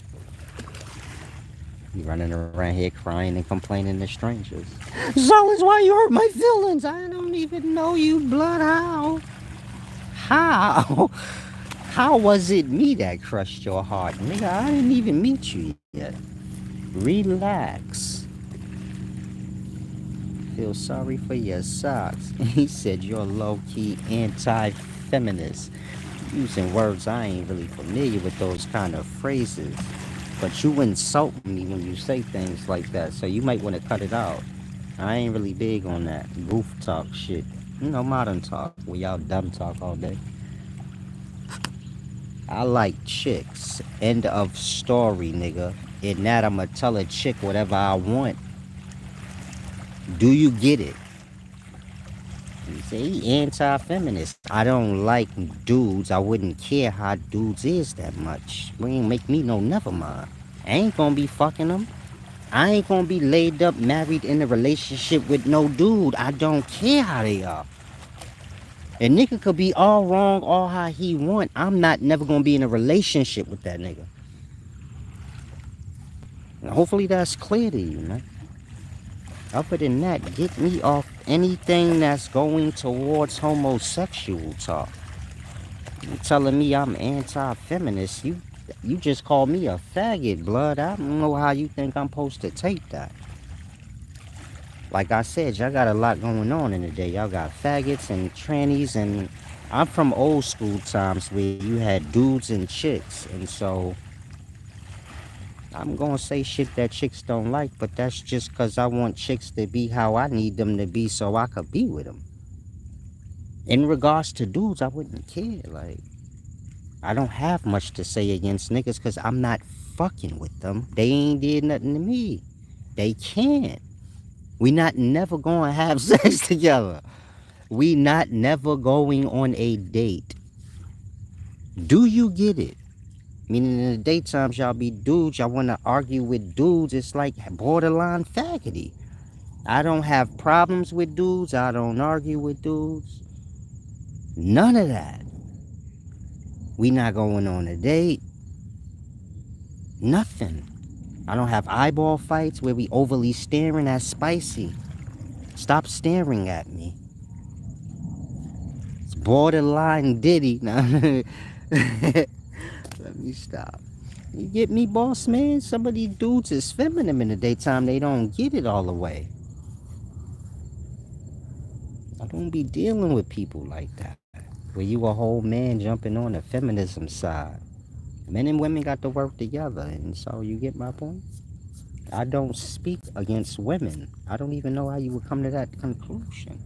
running around here crying and complaining to strangers. So is why you hurt my feelings. I don't even know you, blood. How? How was it me that crushed your heart? Nigga, I didn't even meet you yet. Relax. Feel sorry for your socks. He said you're low-key anti-feminist. Using words I ain't really familiar with those kind of phrases. But you insult me when you say things like that, so you might want to cut it out. I ain't really big on that goof talk shit. You know, modern talk, where y'all dumb talk all day. I like chicks. End of story, nigga. In that, I'ma tell a chick whatever I want. Do you get it? You say he anti-feminist. I don't like dudes. I wouldn't care how dudes is that much. We ain't make me no never mind. I ain't gonna be fucking them. I ain't gonna be laid up, married in a relationship with no dude. I don't care how they are. A nigga could be all wrong, all how he want. I'm not never gonna be in a relationship with that nigga. And hopefully that's clear to you, man. Other than that, get me off anything that's going towards homosexual talk. You telling me I'm anti-feminist? You just called me a faggot, blood. I don't know how you think I'm supposed to take that. Like I said, y'all got a lot going on in the day. Y'all got faggots and trannies, and I'm from old school times where you had dudes and chicks, and so I'm gonna say shit that chicks don't like, but that's just because I want chicks to be how I need them to be so I could be with them. In regards to dudes, I wouldn't care. Like, I don't have much to say against niggas because I'm not fucking with them. They ain't did nothing to me. They can't. We not never gonna have sex together. We not never going on a date. Do you get it? Meaning in the daytimes y'all be dudes, y'all wanna argue with dudes, it's like borderline faggoty. I don't have problems with dudes, I don't argue with dudes. None of that. We not going on a date. Nothing. I don't have eyeball fights where we overly staring. That's spicy. Stop staring at me. It's borderline Diddy. Now, let me stop. You get me, boss man? Some of these dudes is feminine in the daytime. They don't get it all the way. I don't be dealing with people like that. Where you a whole man jumping on the feminism side. Men and women got to work together, and so you get my point? I don't speak against women. I don't even know how you would come to that conclusion.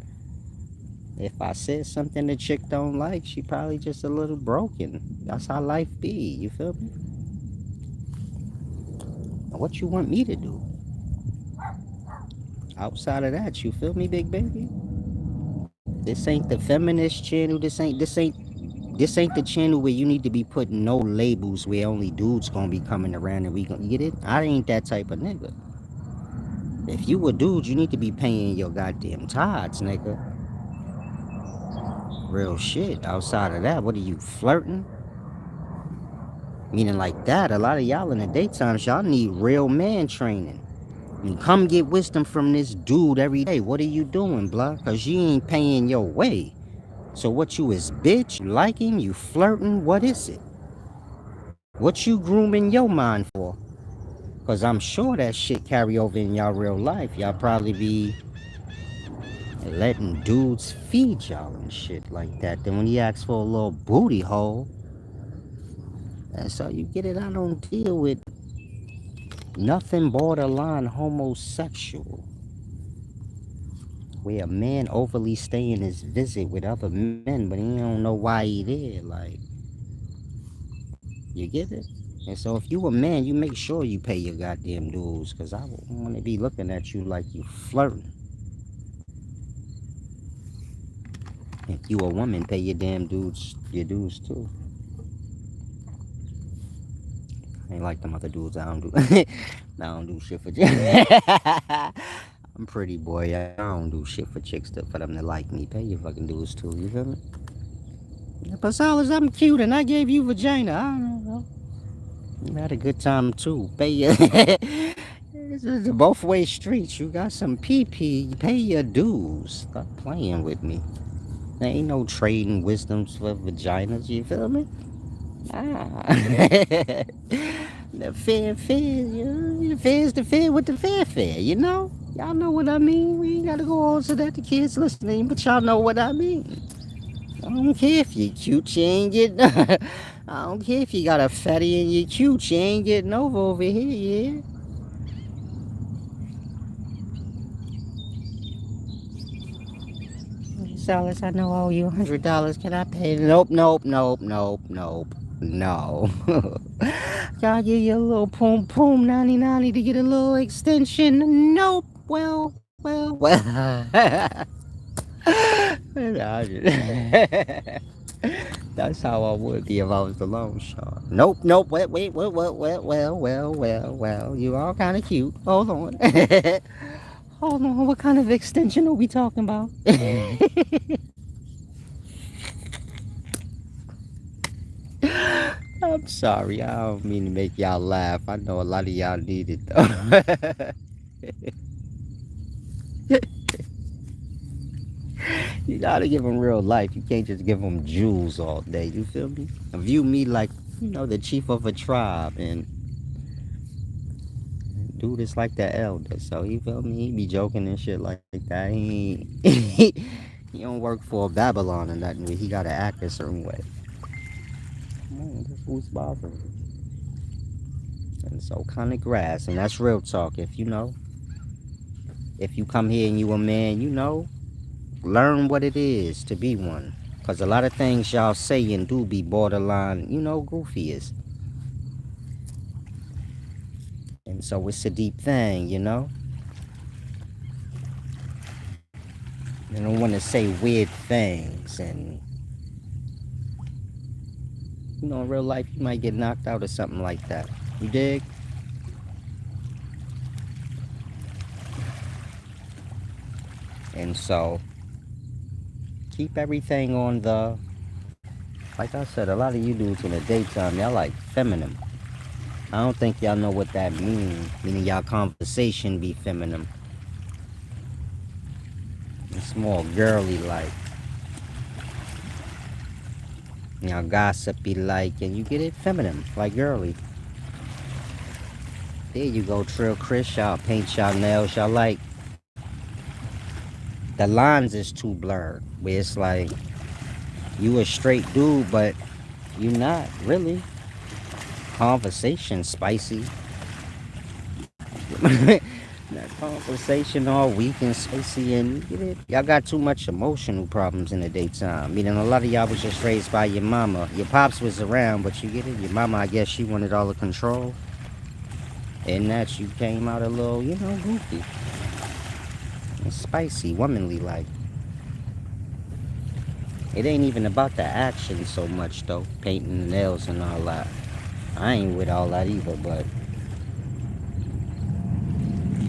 If I said something the chick don't like, she probably just a little broken. That's how life be, you feel me? What you want me to do? Outside of that, you feel me, big baby? This ain't the feminist channel. This ain't the channel where you need to be putting no labels where only dudes gonna be coming around and we gonna get it. I ain't that type of nigga. If you a dude, you need to be paying your goddamn tithes, nigga. Real shit. Outside of that, what are you, flirting? Meaning like that, a lot of y'all in the daytimes, y'all need real man training. And come get wisdom from this dude every day. What are you doing, blah? Cause you ain't paying your way. So what you is bitch, you liking, you flirting, what is it? What you grooming your mind for? Cause I'm sure that shit carry over in y'all real life. Y'all probably be letting dudes feed y'all and shit like that. Then when he asks for a little booty hole, that's how you get it. I don't deal with nothing borderline homosexual. Where a man overly stay in his visit with other men, but he don't know why he there. Like, you get it? And so if you a man, you make sure you pay your goddamn dues, cause I don't want to be looking at you like you flirting. If you a woman, pay your damn dues, your dues too. Ain't like them other dudes. I don't do. I don't do shit for chicks. I'm pretty boy. I don't do shit for chicks for them to like me. Pay your fucking dues too. You feel me? Besides, I'm cute and I gave you vagina. I don't know. You had a good time too. Pay your. This is a both way streets. You got some pee. Pay your dues. Stop playing with me. There ain't no trading wisdoms for vaginas, you feel me? Ah. The fair, you know, the fair's the fair with the fair, you know? Y'all know what I mean. We ain't gotta go on so that the kids listening, but y'all know what I mean. I don't care if you're cute, you ain't getting. I don't care if you got a fatty and you're cute, you ain't getting over here, yeah. Silas, I know I owe you $100. Can I pay? Nope. No. Y'all give you a little poom poom 90 to get a little extension. Nope. Well. That's how I would be if I was the loan shark. Nope. Wait. Well. You all kind of cute. Hold on. Hold on. What kind of extension are we talking about? I'm sorry. I don't mean to make y'all laugh. I know a lot of y'all need it though. You gotta give them real life. You can't just give them jewels all day. You feel me? View me like, the chief of a tribe, and dude is like the elder. So you feel me? He be joking and shit like that. He don't work for Babylon or nothing. He gotta act a certain way. Man, this who's bothering. And so kind of grass, and that's real talk. If you come here and you a man, learn what it is to be one. Cause a lot of things y'all say and do be borderline, goofy is. And so it's a deep thing, You don't want to say weird things, and in real life you might get knocked out or something like that. You dig? And so keep everything on the, like I said, a lot of you dudes in the daytime, y'all like feminine. I don't think y'all know what that means. Meaning y'all conversation be feminine. It's more girly like. Y'all gossip be like, and you get it feminine, like girly. There you go, Trill Chris. Y'all paint y'all nails. Y'all like, the lines is too blurred. Where it's like, you a straight dude, but you not really. Conversation spicy. That conversation all weak and spicy, and y'all got too much emotional problems in the daytime. Meaning a lot of y'all was just raised by your mama. Your pops was around, but you get it? Your mama, I guess she wanted all the control. And that you came out a little, goofy. And spicy, womanly like. It ain't even about the action so much though. Painting the nails and all that. I ain't with all that either, but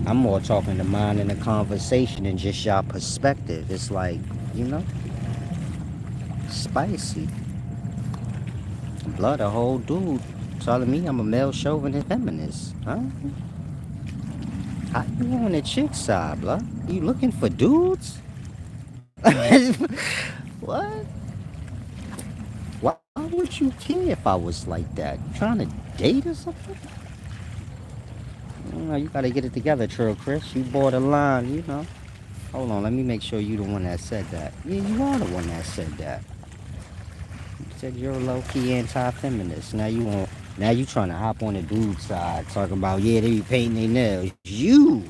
I'm more talking to mine in a conversation and just y'all perspective. It's like, spicy. Blood a whole dude telling me I'm a male chauvinist feminist. Huh? How you on the chick side, blood? You looking for dudes? What? Why would you care if I was like that? You trying to date or something? You gotta get it together, Trill Chris. You borderline. Hold on, let me make sure you the one that said that. Yeah, you are the one that said that. You said you're a low-key anti-feminist. Now you trying to hop on the dude side, talking about, yeah, they be painting their nails. You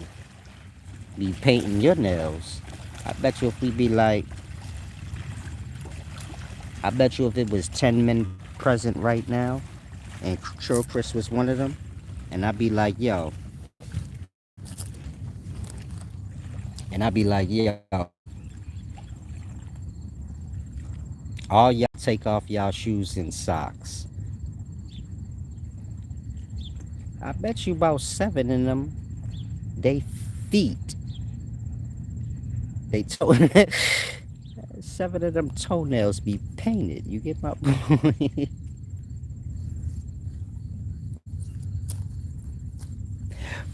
be painting your nails. I bet you if we be like, I bet you if it was 10 men present right now, and Trill Chris was one of them, and I'd be like, yo, all y'all take off y'all shoes and socks. I bet you about 7 of them, they feet. They 7 of them toenails be painted. You get my point?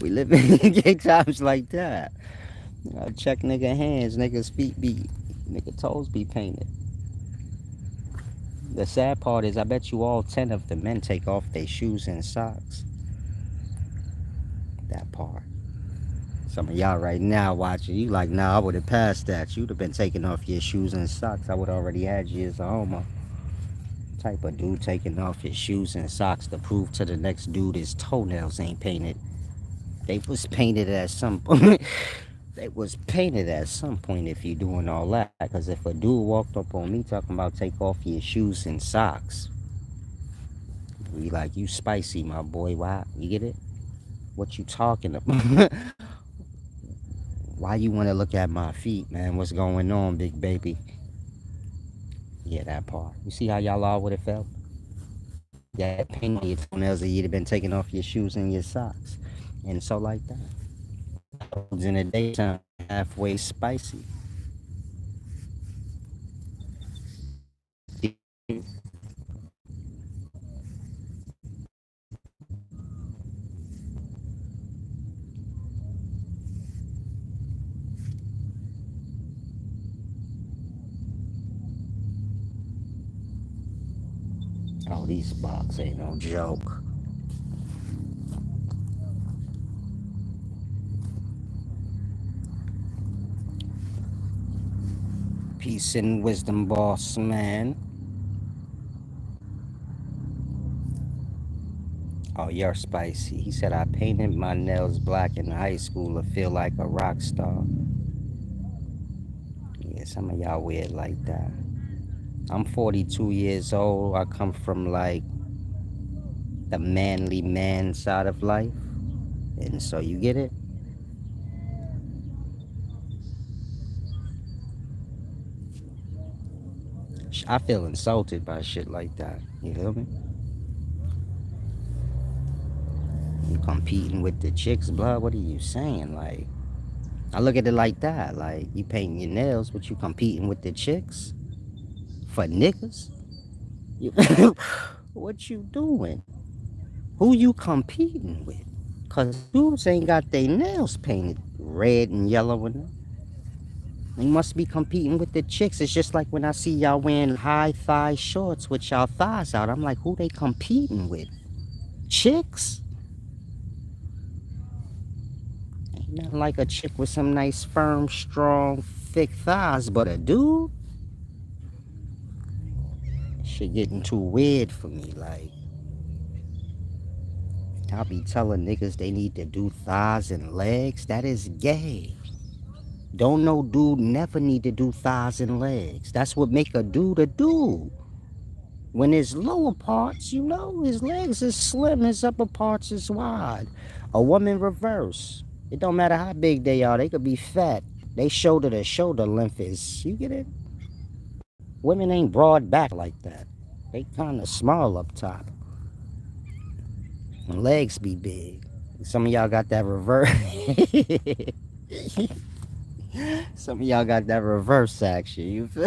We live in gay times like that. Check nigga hands, niggas feet be Nigga toes be painted. The sad part is, I bet you all 10 of the men take off their shoes and socks. That part. Some of y'all right now watching, you like, nah, I would have passed that. You'd have been taking off your shoes and socks. I would already had you as a homo. Type of dude taking off his shoes and socks to prove to the next dude his toenails ain't painted. They was painted at some point. They was painted at some point if you doing all that. Because if a dude walked up on me talking about take off your shoes and socks, be like, you spicy, my boy. Why? You get it? What you talking about? Why you want to look at my feet, man? What's going on, big baby? Yeah, that part. You see how y'all all would have felt? Yeah, paint on your toenails, or you'd have been taking off your shoes and your socks. And so like that. In the daytime, halfway spicy. Oh, these box ain't no joke. Peace and wisdom, boss man. Oh, you're spicy. He said I painted my nails black in high school to feel like a rock star. Yeah, some of y'all weird like that. I'm 42 years old. I come from like the manly man side of life. And so you get it? I feel insulted by shit like that. You feel me? You competing with the chicks, blood? What are you saying? Like, I look at it like that. Like, you painting your nails, but you competing with the chicks? For niggas? You, what you doing? Who you competing with? Cause dudes ain't got their nails painted red and yellow and they must be competing with the chicks. It's just like when I see y'all wearing high thigh shorts with y'all thighs out. I'm like, who they competing with? Chicks? Ain't nothing like a chick with some nice, firm, strong, thick thighs, but a dude? Shit getting too weird for me. Like, I'll be telling niggas they need to do thighs and legs. That is gay. Don't no dude never need to do thighs and legs. That's what make a dude a dude. When his lower parts, you know, his legs is slim, his upper parts is wide. A woman reverse. It don't matter how big they are, they could be fat. They shoulder to shoulder length is, you get it? Women ain't broad back like that. They kinda small up top. And legs be big. Some of y'all got that reverse. Some of y'all got that reverse action. You feel?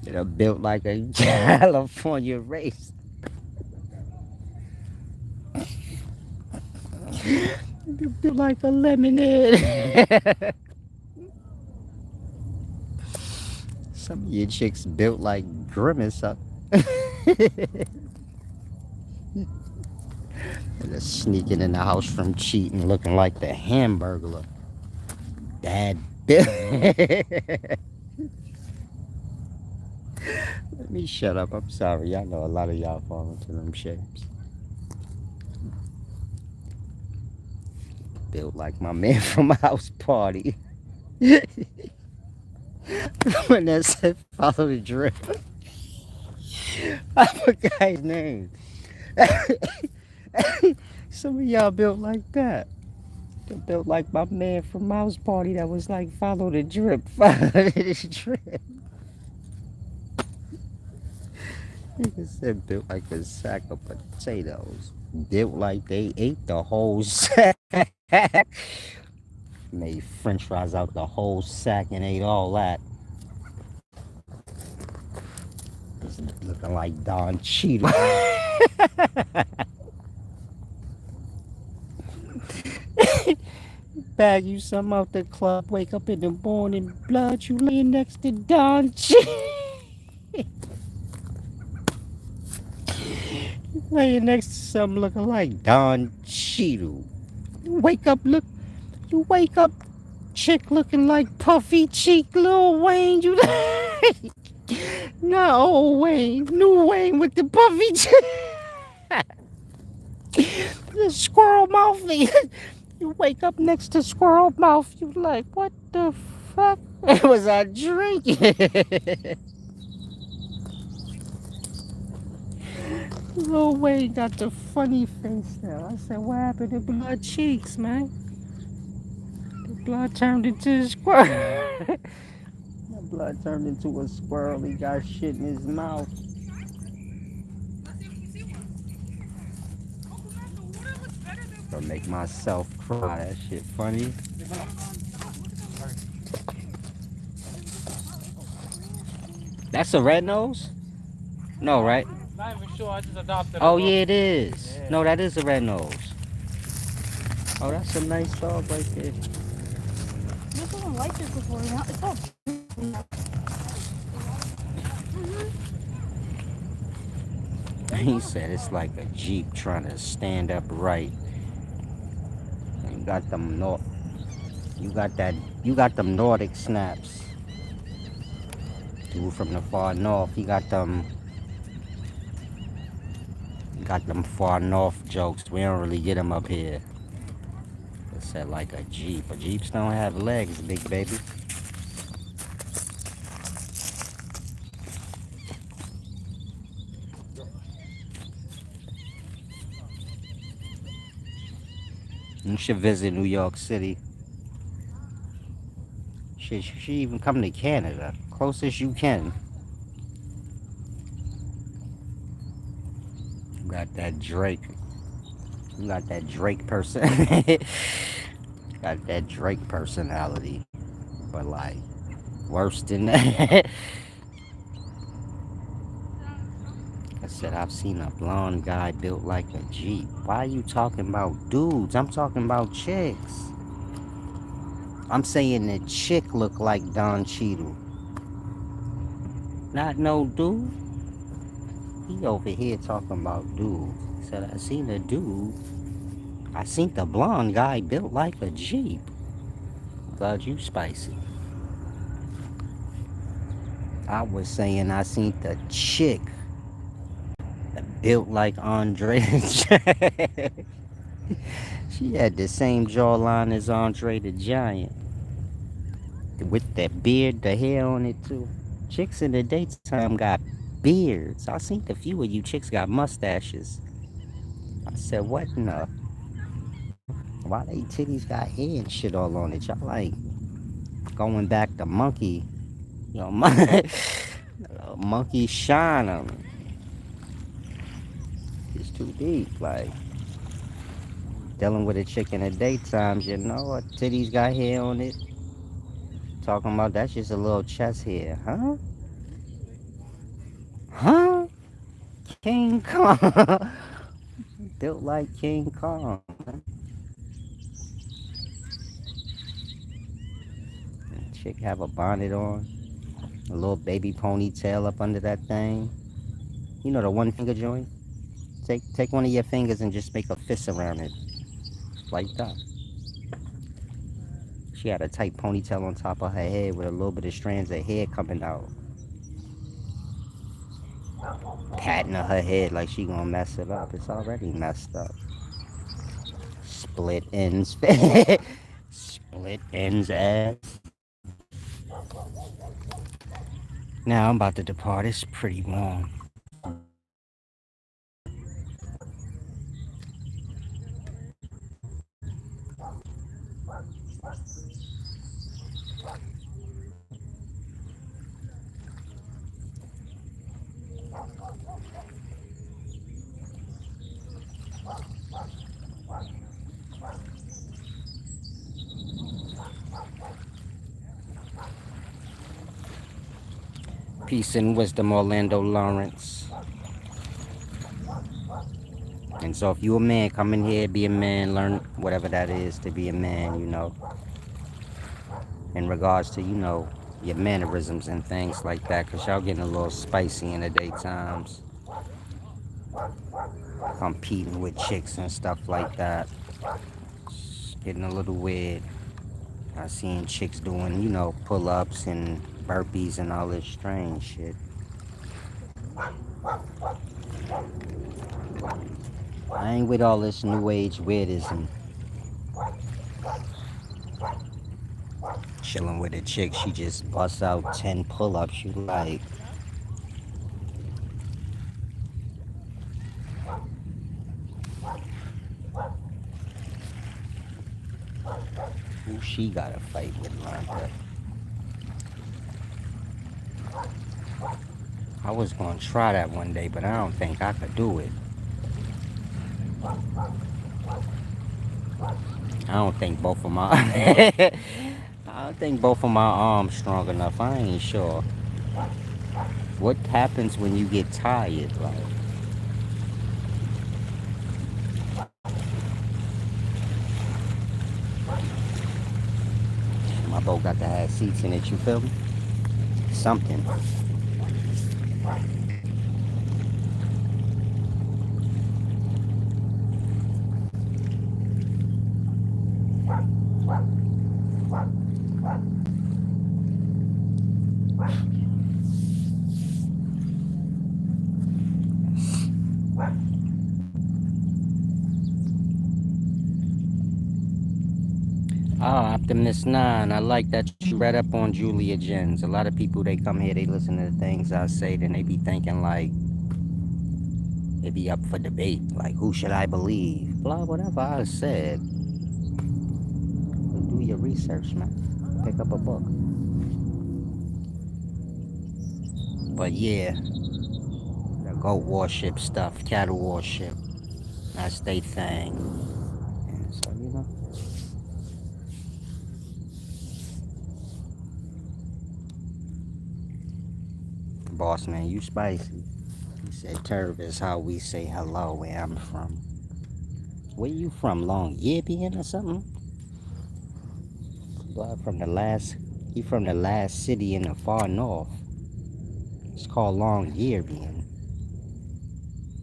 They're built like a California race. They're built like a lemonade. Some of your chicks built like Grimace up. They're sneaking in the house from cheating, looking like the Hamburglar. Bad built. Let me shut up. I'm sorry. Y'all know a lot of y'all fall into them shapes. Built like my man from House Party. When that said follow the drip. I forgot his name. Some of y'all built like that. They built like my man from House Party that was like follow the drip. Follow the drip. Nigga said built like a sack of potatoes. Built like they ate the whole sack. Made french fries out the whole sack and ate all that. It's looking like Don Cheadle. bag you some out the club. Wake up in the morning, blood, you laying next to Don Cheadle. Laying next to something looking like Don Cheadle. You wake up, chick looking like puffy cheek Lil Wayne. You not old Wayne, new Wayne with the puffy cheek. The squirrel mouth. You wake up next to squirrel mouth. You like, what the fuck was I drinking? Lil Wayne got the funny face now. I said, what happened to blood cheeks, man? The blood turned into a squirrel. The blood turned into a squirrel. He got shit in his mouth. Gonna make myself cry. That shit funny. That's a red nose? No, right? Not even sure. I just adopted. Oh yeah, it is. Yeah. No, that is a red nose. Oh, that's a nice dog right there. This wasn't like this before. It's all. He said it's like a Jeep trying to stand upright. You got them you got them Nordic snaps. Dude from the far north, he got them far north jokes. We don't really get them up here. It said like a Jeep. But Jeeps don't have legs, big baby. You should visit New York City. You should even come to Canada. Closest you can. You got that Drake. You got that Drake person. Got that Drake personality. But like, worse than that. I said, I've seen a blonde guy built like a Jeep. Why are you talking about dudes? I'm talking about chicks. I'm saying the chick look like Don Cheadle. Not no dude. He over here talking about dudes. He said, I seen a dude. I seen the blonde guy built like a Jeep. God, you spicy. I was saying I seen the chick built like Andre the Giant. She had the same jawline as Andre the Giant. With that beard, the hair on it too. Chicks in the daytime got beards. I seen a few of you chicks got mustaches. I said, what in the? Why they titties got hair and shit all on it? Y'all like going back to monkey. You know, monkey shine on them. It's too deep. Like, dealing with a chick in the daytime, you know, her titties got hair on it. Talking about that's just a little chest hair, huh? Huh? King Kong. Built like King Kong. Chick have a bonnet on, a little baby ponytail up under that thing. You know the one finger joint? Take one of your fingers and just make a fist around it. Like that. She had a tight ponytail on top of her head with a little bit of strands of hair coming out. Patting her head like she gonna mess it up. It's already messed up. Split ends. Split ends ass. Now I'm about to depart. It's pretty warm. Peace and wisdom, Orlando Lawrence. And so if you a man, come in here, be a man, learn whatever that is to be a man, in regards to, your mannerisms and things like that, because y'all getting a little spicy in the daytimes, competing with chicks and stuff like that. It's getting a little weird. I seen chicks doing, pull-ups and burpees and all this strange shit. I ain't with all this new age weirdism. Chilling with a chick, she just busts out 10 pull-ups. You like, who she got to fight with like that? I was gonna try that one day, but I don't think I could do it. I don't think both of my I don't think both of my arms strong enough. I ain't sure. What happens when you get tired? Like, my boat got to have seats in it, you feel me? Something. Ah, Optimus 9, I like that you read up on Julia Jens. A lot of people, they come here, they listen to the things I say, then they be thinking like, they be up for debate. Like, who should I believe? Blah, whatever I said. Do your research, man. Pick up a book. But yeah, the goat warship stuff, cattle warship, that's they thing. And so, boss man, you spicy. He said, Turv is how we say hello where I'm from. Where you from, Longyearbyen or something? Well, he from the last city in the far north. It's called Longyearbyen.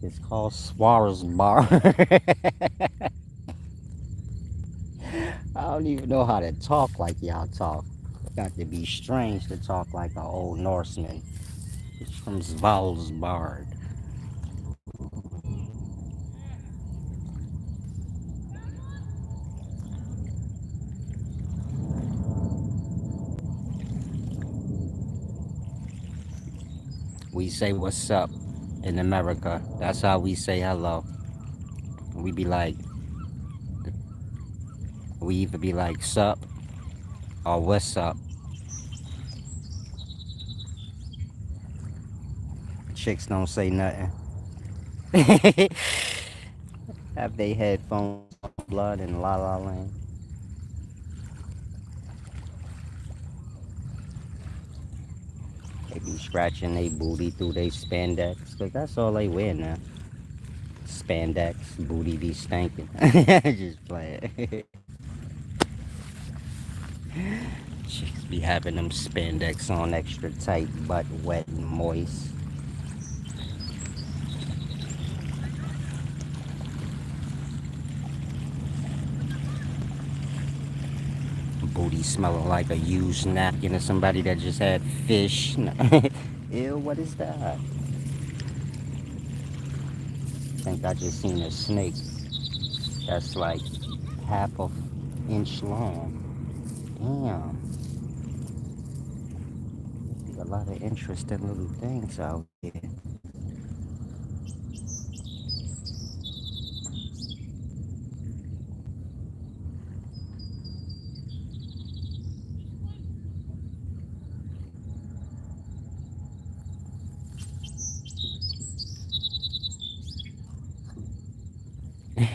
It's called Swarsbar. I don't even know how to talk like y'all talk. Got to be strange to talk like an old Norseman. It's from Svalbard. We say what's up in America. That's how we say hello. We be like, we either be like sup or what's up. Chicks don't say nothing. Have they headphones, blood, and la la land? They be scratching they booty through they spandex, cause that's all they wear now. Spandex, booty be stinking. Just playing. Chicks be having them spandex on extra tight, butt wet and moist. Booty smelling like a used napkin or somebody that just had fish. Ew, what is that? I think I just seen a snake that's like half a inch long. Damn. A lot of interesting little things out here.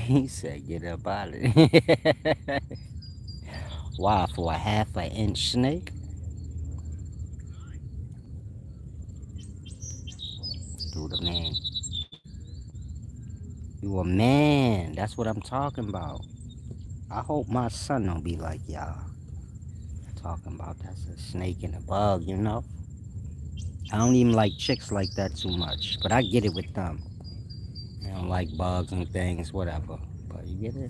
He said, get up out of it. Why, for a half an inch snake? Dude, man. You a man. That's what I'm talking about. I hope my son don't be like y'all. Talking about that's a snake and a bug, you know? I don't even like chicks like that too much, but I get it with them. I don't like bugs and things, whatever. But you get it?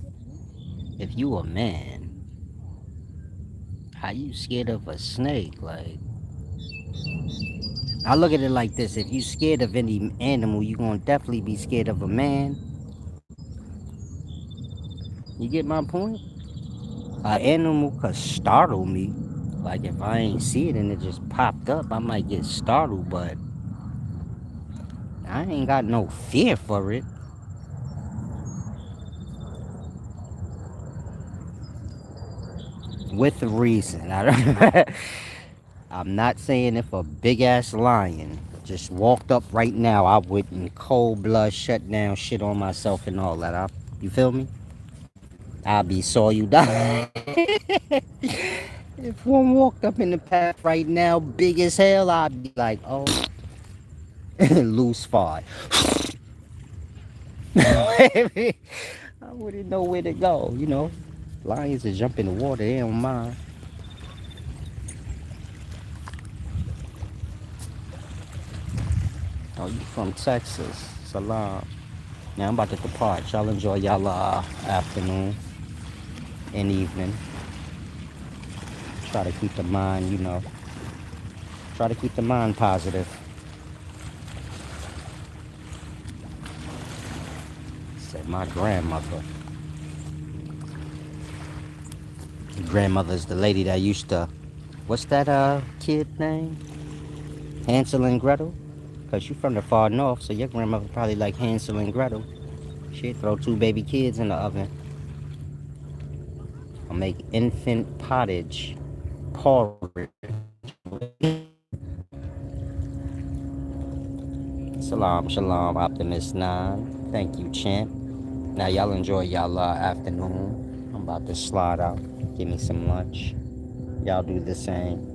If you a man, how you scared of a snake? Like, I look at it like this: if you scared of any animal, you gonna definitely be scared of a man. You get my point? An animal could startle me. Like if I ain't see it and it just popped up, I might get startled, but I ain't got no fear for it. With a reason. I'm not saying if a big ass lion just walked up right now, I would in cold blood shut down shit on myself and all that. You feel me? I'll be saw you die. If one walked up in the path right now, big as hell, I'd be like, oh, loose fart. I wouldn't know where to go, you know. Lions that jump in the water, they don't mind. Oh, you from Texas. Salam. Now I'm about to depart. Y'all enjoy y'all afternoon and evening. Try to keep the mind, you know. Try to keep the mind positive. Said my grandmother. Grandmother's the lady that used to, what's that kid name? Hansel and Gretel? Cause you from the far north, so your grandmother probably like Hansel and Gretel. She'd throw two baby kids in the oven. I'll make infant pottage porridge. Salam, shalom, Optimist 9. Thank you, champ. Now, y'all enjoy y'all afternoon. I'm about to slide out, give me some lunch. Y'all do the same.